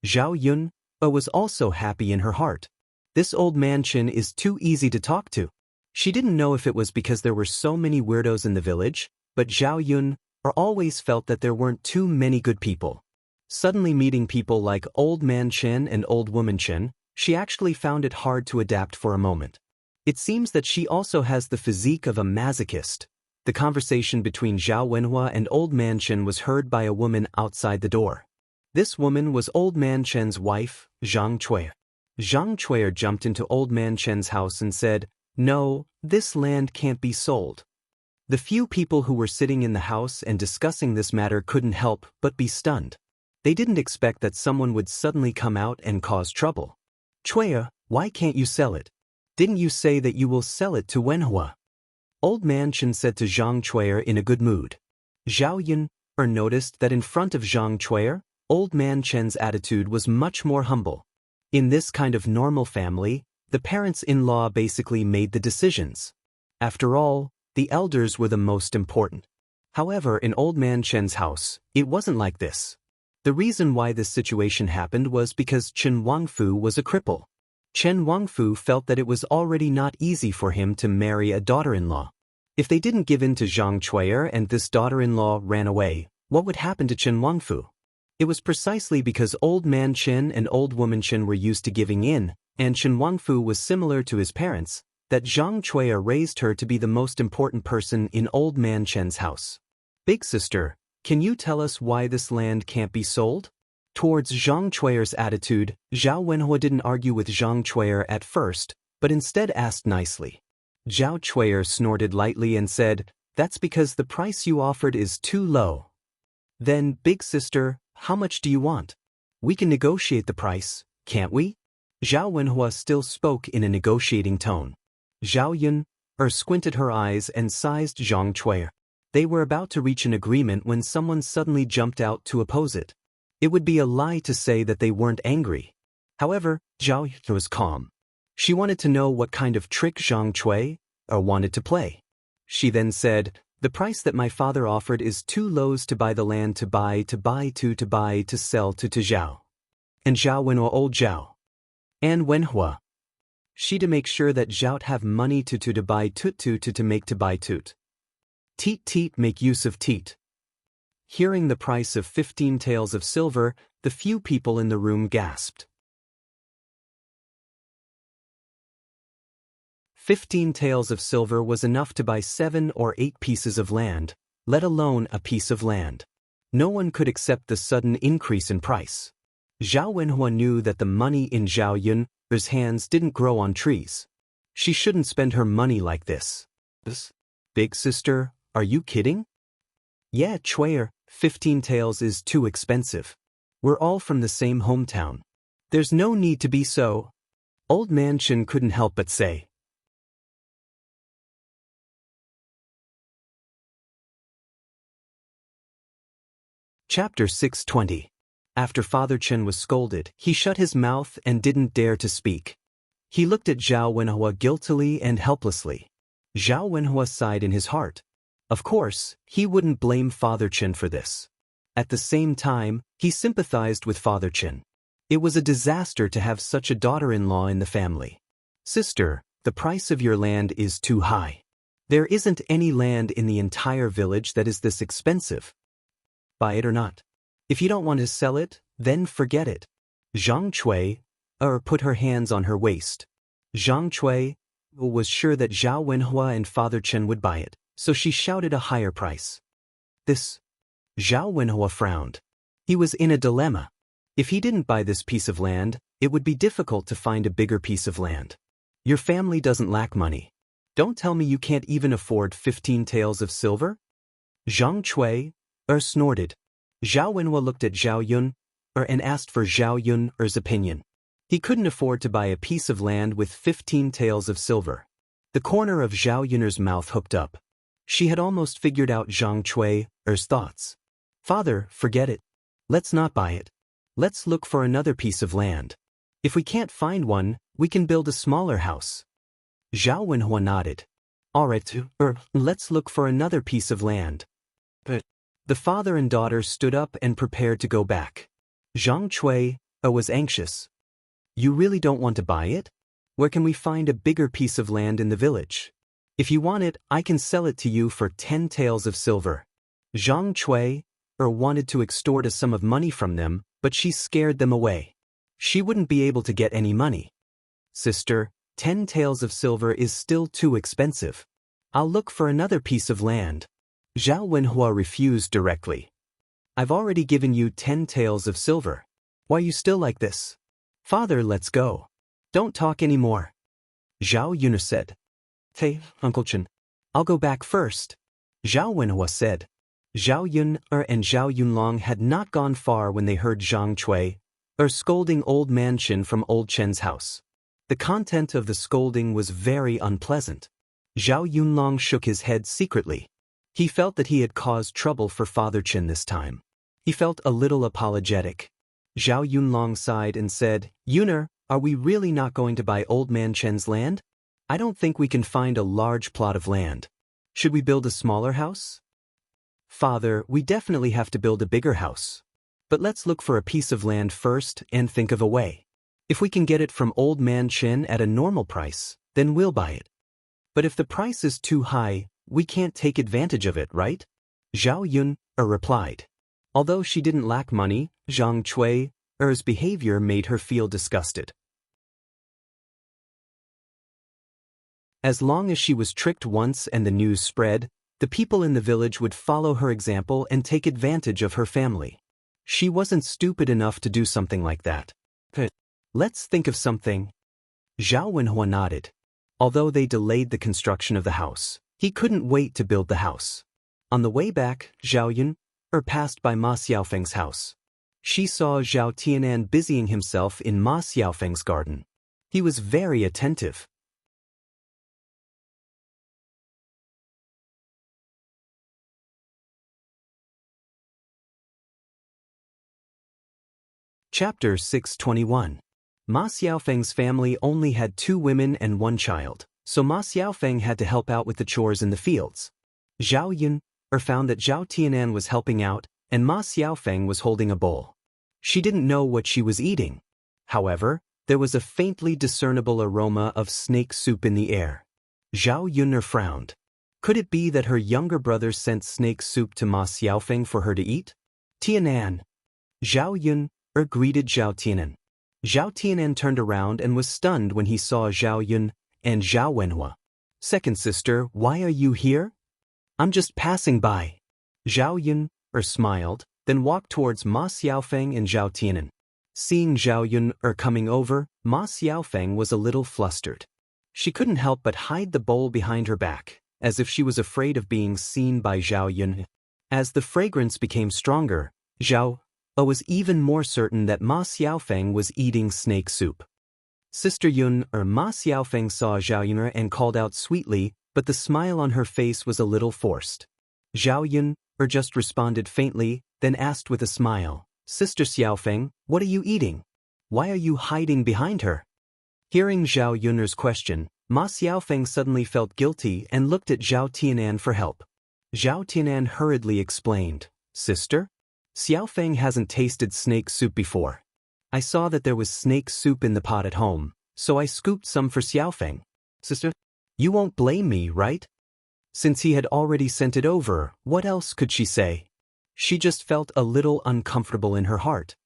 Zhao Yun was also happy in her heart. This old man Chen is too easy to talk to. She didn't know if it was because there were so many weirdos in the village, but Zhao Yun always felt that there weren't too many good people. Suddenly meeting people like Old Man Chen and Old Woman Chen, she actually found it hard to adapt for a moment. It seems that she also has the physique of a masochist. The conversation between Zhao Wenhua and Old Man Chen was heard by a woman outside the door. This woman was Old Man Chen's wife, Zhang Cui. Zhang Cui jumped into Old Man Chen's house and said, "No, this land can't be sold." The few people who were sitting in the house and discussing this matter couldn't help but be stunned. They didn't expect that someone would suddenly come out and cause trouble. "Cui, why can't you sell it? Didn't you say that you will sell it to Wenhua?" Old Man Chen said to Zhang Cui in a good mood. Zhao Yun noticed that in front of Zhang Cui, Old Man Chen's attitude was much more humble. In this kind of normal family, the parents-in-law basically made the decisions. After all, the elders were the most important. However, in Old Man Chen's house, it wasn't like this. The reason why this situation happened was because Chen Wangfu was a cripple. Chen Wangfu felt that it was already not easy for him to marry a daughter-in-law. If they didn't give in to Zhang Cui and this daughter-in-law ran away, what would happen to Chen Wangfu? It was precisely because Old Man Chen and Old Woman Chen were used to giving in, and Chen Wangfu was similar to his parents, that Zhang Cui raised her to be the most important person in Old Man Chen's house. "Big sister, can you tell us why this land can't be sold?" Towards Zhang Cui's attitude, Zhao Wenhua didn't argue with Zhang Cui at first, but instead asked nicely. Zhao Cui snorted lightly and said, "That's because the price you offered is too low." "Then, big sister, how much do you want? We can negotiate the price, can't we?" Zhao Wenhua still spoke in a negotiating tone. Zhao Yun squinted her eyes and sized Zhang Cui. They were about to reach an agreement when someone suddenly jumped out to oppose it. It would be a lie to say that they weren't angry. However, Zhao Yun was calm. She wanted to know what kind of trick Zhang Cui wanted to play. She then said, "The price that my father offered is too low to buy the land to sell to Zhao. And Zhao Wenhua old Zhao. And Wenhua. She to make sure that Zhao have money to buy to make to buy toot. Teat make use of teat." Hearing the price of 15 taels of silver, the few people in the room gasped. 15 taels of silver was enough to buy 7 or 8 pieces of land, let alone a piece of land. No one could accept the sudden increase in price. Zhao Wenhua knew that the money in Zhao Yun's hands didn't grow on trees. She shouldn't spend her money like this. "Big sister, are you kidding?" "Yeah, Cui, 15 taels is too expensive. We're all from the same hometown. There's no need to be so." Old Man Chen couldn't help but say. Chapter 620. After Father Chen was scolded, he shut his mouth and didn't dare to speak. He looked at Zhao Wenhua guiltily and helplessly. Zhao Wenhua sighed in his heart. Of course, he wouldn't blame Father Chen for this. At the same time, he sympathized with Father Chen. It was a disaster to have such a daughter-in-law in the family. "Sister, the price of your land is too high. There isn't any land in the entire village that is this expensive. Buy it or not. If you don't want to sell it, then forget it." Zhang Cui put her hands on her waist. Zhang Cui was sure that Zhao Wenhua and Father Chen would buy it, so she shouted a higher price. This. Zhao Wenhua frowned. He was in a dilemma. If he didn't buy this piece of land, it would be difficult to find a bigger piece of land. Your family doesn't lack money. Don't tell me you can't even afford 15 taels of silver? Zhang Cui snorted. Zhao Wenhua looked at Zhao Yun and asked for Zhao Yun's opinion. He couldn't afford to buy a piece of land with 15 taels of silver. The corner of Zhao Yun's mouth hooked up. She had almost figured out Zhang Cui's thoughts. "Father, forget it. Let's not buy it. Let's look for another piece of land. If we can't find one, we can build a smaller house. Zhao Wenhua nodded. Alright, let's look for another piece of land. But the father and daughter stood up and prepared to go back. Zhang Cui was anxious. You really don't want to buy it? Where can we find a bigger piece of land in the village? If you want it, I can sell it to you for 10 taels of silver. Zhang Cui wanted to extort a sum of money from them, but she scared them away. She wouldn't be able to get any money. Sister, 10 taels of silver is still too expensive. I'll look for another piece of land. Zhao Wenhua refused directly. I've already given you 10 taels of silver. Why are you still like this? Father, let's go. Don't talk anymore. Zhao Yun said. Hey, Uncle Chen. I'll go back first. Zhao Wenhua said. Zhao Yun and Zhao Yunlong had not gone far when they heard Zhang Cui scolding old man Chen from old Chen's house. The content of the scolding was very unpleasant. Zhao Yunlong shook his head secretly. He felt that he had caused trouble for Father Chen this time. He felt a little apologetic. Zhao Yunlong sighed and said, Yuner, are we really not going to buy old man Chen's land? I don't think we can find a large plot of land. Should we build a smaller house? Father, we definitely have to build a bigger house. But let's look for a piece of land first and think of a way. If we can get it from old man Chen at a normal price, then we'll buy it. But if the price is too high, we can't take advantage of it, right? Zhao Yun replied. Although she didn't lack money, Zhang Cui's behavior made her feel disgusted. As long as she was tricked once and the news spread, the people in the village would follow her example and take advantage of her family. She wasn't stupid enough to do something like that. Let's think of something. Zhao Wenhua nodded. Although they delayed the construction of the house, he couldn't wait to build the house. On the way back, Zhao Yun passed by Ma Xiaofeng's house. She saw Zhao Tianan busying himself in Ma Xiaofeng's garden. He was very attentive. Chapter 621. Ma Xiaofeng's family only had 2 women and 1 child, so Ma Xiaofeng had to help out with the chores in the fields. Zhao Yun found that Zhao Tianan was helping out, and Ma Xiaofeng was holding a bowl. She didn't know what she was eating. However, there was a faintly discernible aroma of snake soup in the air. Zhao Yun frowned. Could it be that her younger brother sent snake soup to Ma Xiaofeng for her to eat? Tianan. Zhao Yun greeted Zhao Tianan. Zhao Tianan turned around and was stunned when he saw Zhao Yun and Zhao Wenhua. Second sister, why are you here? I'm just passing by. Zhao Yun smiled, then walked towards Ma Xiaofeng and Zhao Tianan. Seeing Zhao Yun coming over, Ma Xiaofeng was a little flustered. She couldn't help but hide the bowl behind her back, as if she was afraid of being seen by Zhao Yun. As the fragrance became stronger, Zhao was even more certain that Ma Xiaofeng was eating snake soup. Sister Yun Ma Xiaofeng saw Zhao Yun and called out sweetly, but the smile on her face was a little forced. Zhao Yun just responded faintly, then asked with a smile, Sister Xiaofeng, what are you eating? Why are you hiding behind her? Hearing Zhao Yun's question, Ma Xiaofeng suddenly felt guilty and looked at Zhao Tianan for help. Zhao Tianan hurriedly explained, Sister? Xiaofeng hasn't tasted snake soup before. I saw that there was snake soup in the pot at home, so I scooped some for Xiaofeng. Sister? You won't blame me, right? Since he had already sent it over, what else could she say? She just felt a little uncomfortable in her heart.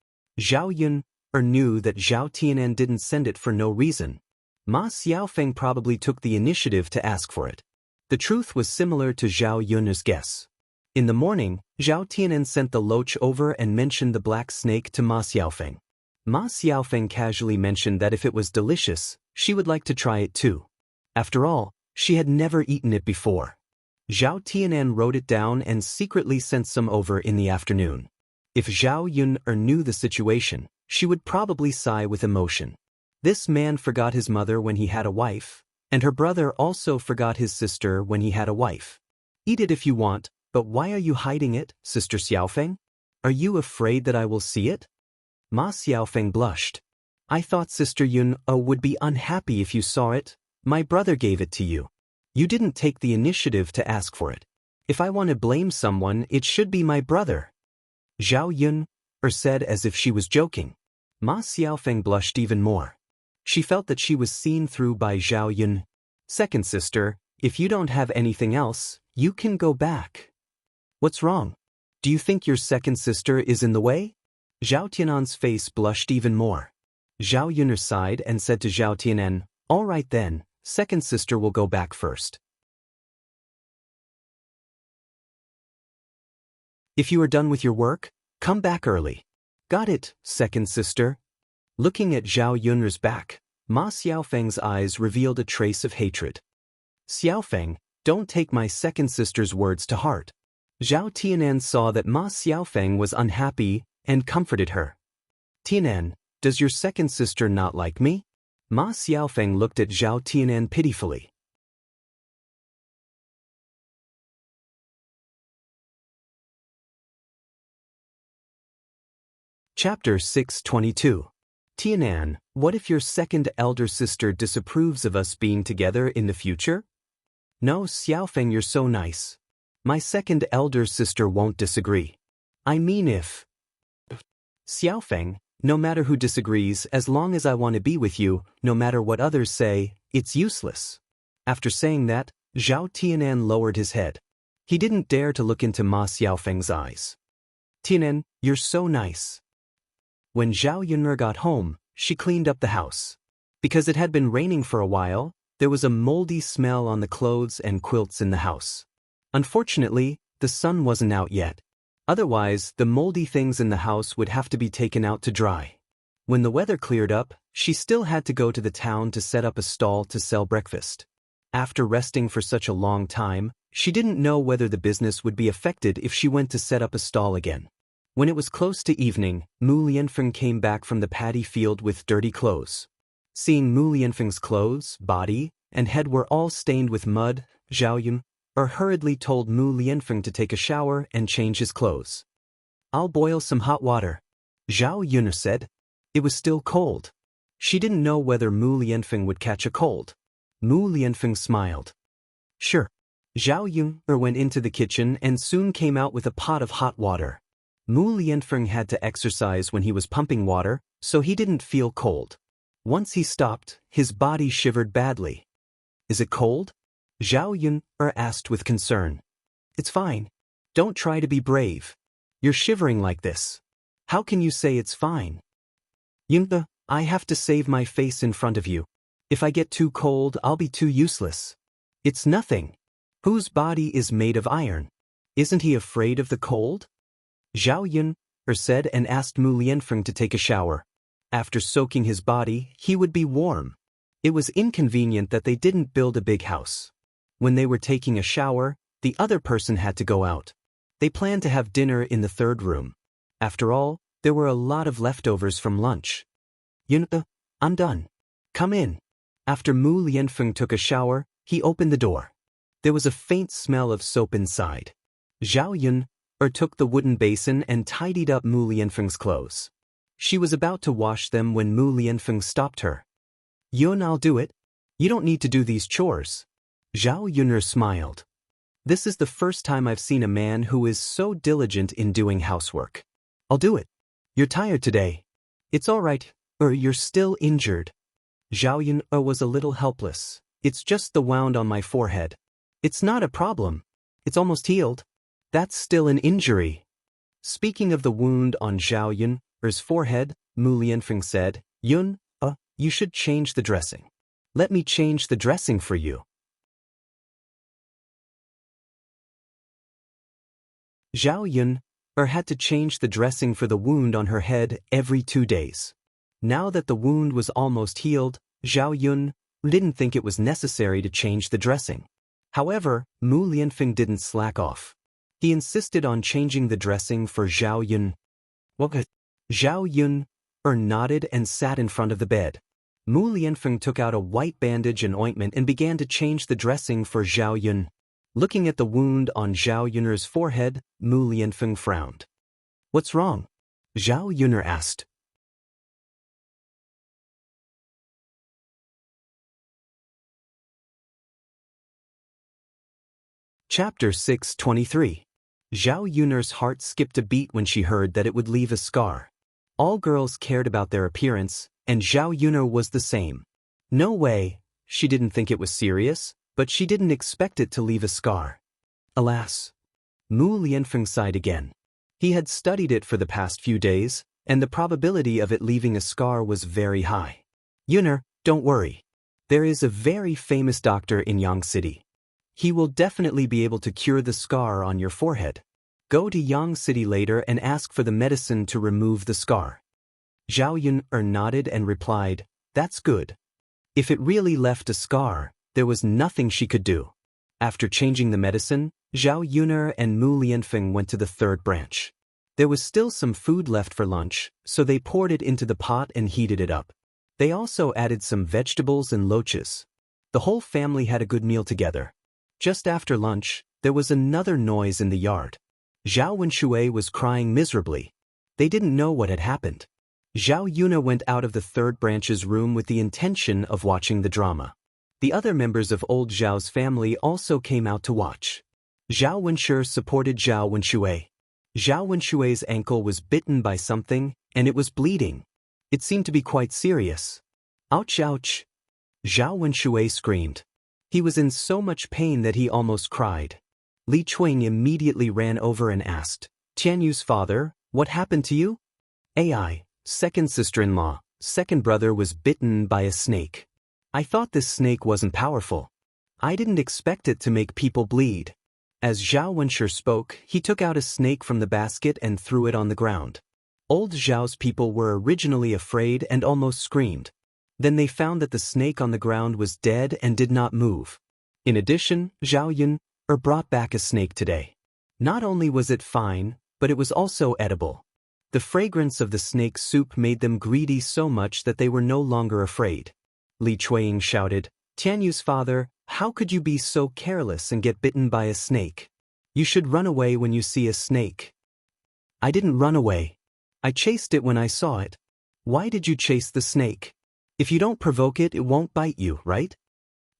Zhao Yun knew that Zhao Tianan didn't send it for no reason. Ma Xiaofeng probably took the initiative to ask for it. The truth was similar to Zhao Yun's guess. In the morning, Zhao Tianan sent the loach over and mentioned the black snake to Ma Xiaofeng. Ma Xiaofeng casually mentioned that if it was delicious, she would like to try it too. After all, she had never eaten it before. Zhao Tianan wrote it down and secretly sent some over in the afternoon. If Zhao Yun knew the situation, she would probably sigh with emotion. This man forgot his mother when he had a wife, and her brother also forgot his sister when he had a wife. Eat it if you want, but why are you hiding it, Sister Xiaofeng? Are you afraid that I will see it? Ma Xiaofeng blushed. I thought Sister Yun would be unhappy if you saw it. My brother gave it to you. You didn't take the initiative to ask for it. If I want to blame someone, it should be my brother. Zhao Yun said as if she was joking. Ma Xiaofeng blushed even more. She felt that she was seen through by Zhao Yun. Second sister, if you don't have anything else, you can go back. What's wrong? Do you think your second sister is in the way? Zhao Tianan's face blushed even more. Zhao Yun sighed and said to Zhao Tianan, all right then, second sister will go back first. If you are done with your work, come back early. Got it, second sister. Looking at Zhao Yun's back, Ma Xiaofeng's eyes revealed a trace of hatred. Xiaofeng, don't take my second sister's words to heart. Zhao Tianan saw that Ma Xiaofeng was unhappy and comforted her. Tianan, does your second sister not like me? Ma Xiaofeng looked at Zhao Tianan pitifully. Chapter 622. Tianan, what if your second elder sister disapproves of us being together in the future? No, Xiaofeng, you're so nice. My second elder sister won't disagree. I mean if. Xiaofeng, no matter who disagrees, as long as I want to be with you, no matter what others say, it's useless. After saying that, Zhao Tianan lowered his head. He didn't dare to look into Ma Xiaofeng's eyes. Tianan, you're so nice. When Zhao Yun'er got home, she cleaned up the house. Because it had been raining for a while, there was a moldy smell on the clothes and quilts in the house. Unfortunately, the sun wasn't out yet. Otherwise, the moldy things in the house would have to be taken out to dry. When the weather cleared up, she still had to go to the town to set up a stall to sell breakfast. After resting for such a long time, she didn't know whether the business would be affected if she went to set up a stall again. When it was close to evening, Mu Lianfeng came back from the paddy field with dirty clothes. Seeing Mu Lianfeng's clothes, body, and head were all stained with mud, Zhao Yun hurriedly told Mu Lianfeng to take a shower and change his clothes. I'll boil some hot water, Zhao Yun said. It was still cold. She didn't know whether Mu Lianfeng would catch a cold. Mu Lianfeng smiled. Sure. Zhao Yun went into the kitchen and soon came out with a pot of hot water. Mu Lianfeng had to exercise when he was pumping water, so he didn't feel cold. Once he stopped, his body shivered badly. Is it cold? Zhao Yun asked with concern. It's fine. Don't try to be brave. You're shivering like this. How can you say it's fine? Yun, I have to save my face in front of you. If I get too cold, I'll be too useless. It's nothing. Whose body is made of iron? Isn't he afraid of the cold? Zhao Yun said and asked Mu Lianfeng to take a shower. After soaking his body, he would be warm. It was inconvenient that they didn't build a big house. When they were taking a shower, the other person had to go out. They planned to have dinner in the third room. After all, there were a lot of leftovers from lunch. Yun, I'm done. Come in. After Mu Lianfeng took a shower, he opened the door. There was a faint smell of soap inside. Zhao Yun took the wooden basin and tidied up Mu Lianfeng's clothes. She was about to wash them when Mu Lianfeng stopped her. Yun, I'll do it. You don't need to do these chores. Zhao Yun'er smiled. This is the first time I've seen a man who is so diligent in doing housework. I'll do it. You're tired today. It's all right, you're still injured. Zhao Yun was a little helpless. It's just the wound on my forehead. It's not a problem. It's almost healed. That's still an injury. Speaking of the wound on Zhao Yun's forehead, Mu Lianfeng said, Yun, you should change the dressing. Let me change the dressing for you. Zhao Yun had to change the dressing for the wound on her head every 2 days. Now that the wound was almost healed, Zhao Yun didn't think it was necessary to change the dressing. However, Mu Lianfeng didn't slack off. He insisted on changing the dressing for Zhao Yun. Zhao Yun nodded and sat in front of the bed. Mu Lianfeng took out a white bandage and ointment and began to change the dressing for Zhao Yun. Looking at the wound on Zhao Yun'er's forehead, Mu Lianfeng frowned. What's wrong? Zhao Yun'er asked. Chapter 623. Zhao Yun'er's heart skipped a beat when she heard that it would leave a scar. All girls cared about their appearance, and Zhao Yun'er was the same. No way, she didn't think it was serious, but she didn't expect it to leave a scar. Alas. Mu Lianfeng sighed again. He had studied it for the past few days, and the probability of it leaving a scar was very high. Yun'er, don't worry. There is a very famous doctor in Yang City. He will definitely be able to cure the scar on your forehead. Go to Yang City later and ask for the medicine to remove the scar. Zhao Yun'er nodded and replied, that's good. If it really left a scar, there was nothing she could do. After changing the medicine, Zhao Yun'er and Mu Lianfeng went to the third branch. There was still some food left for lunch, so they poured it into the pot and heated it up. They also added some vegetables and loaches. The whole family had a good meal together. Just after lunch, there was another noise in the yard. Zhao Wenshui was crying miserably. They didn't know what had happened. Zhao Yun'er went out of the third branch's room with the intention of watching the drama. The other members of old Zhao's family also came out to watch. Zhao Wenshui supported Zhao Wenshui. Zhao Wenshui's ankle was bitten by something, and it was bleeding. It seemed to be quite serious. Ouch, ouch! Zhao Wenshui screamed. He was in so much pain that he almost cried. Li Chuing immediately ran over and asked, Tianyu's father, what happened to you? Ai, second sister-in-law, second brother was bitten by a snake. I thought this snake wasn't powerful. I didn't expect it to make people bleed. As Zhao Wenshui spoke, he took out a snake from the basket and threw it on the ground. Old Zhao's people were originally afraid and almost screamed. Then they found that the snake on the ground was dead and did not move. In addition, Zhao Yun'er brought back a snake today. Not only was it fine, but it was also edible. The fragrance of the snake soup made them greedy so much that they were no longer afraid. Li Chuing shouted, Tianyu's father, how could you be so careless and get bitten by a snake? You should run away when you see a snake. I didn't run away. I chased it when I saw it. Why did you chase the snake? If you don't provoke it, it won't bite you, right?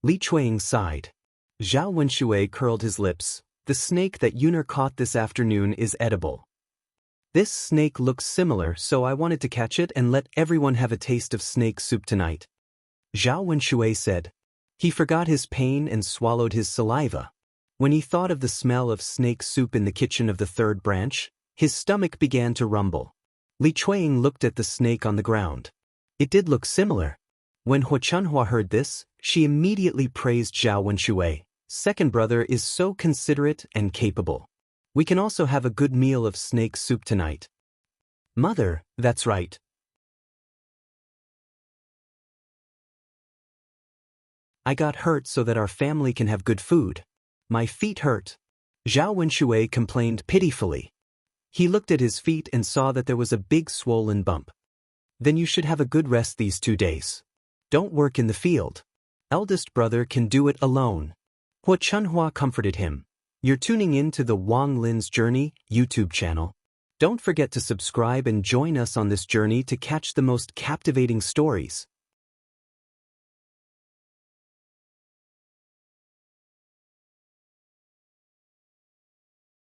Li Chuing sighed. Zhao Wenshui curled his lips. The snake that Yun'er caught this afternoon is edible. This snake looks similar, so I wanted to catch it and let everyone have a taste of snake soup tonight. Zhao Wenshui said. He forgot his pain and swallowed his saliva. When he thought of the smell of snake soup in the kitchen of the third branch, his stomach began to rumble. Li Chuing looked at the snake on the ground. It did look similar. When Hua Chunhua heard this, she immediately praised Zhao Wenshui. Second brother is so considerate and capable. We can also have a good meal of snake soup tonight. Mother, that's right. I got hurt so that our family can have good food. My feet hurt. Zhao Wenshui complained pitifully. He looked at his feet and saw that there was a big swollen bump. Then you should have a good rest these 2 days. Don't work in the field. Eldest brother can do it alone. Hua Chunhua comforted him. You're tuning in to the Wang Lin's Journey YouTube channel. Don't forget to subscribe and join us on this journey to catch the most captivating stories.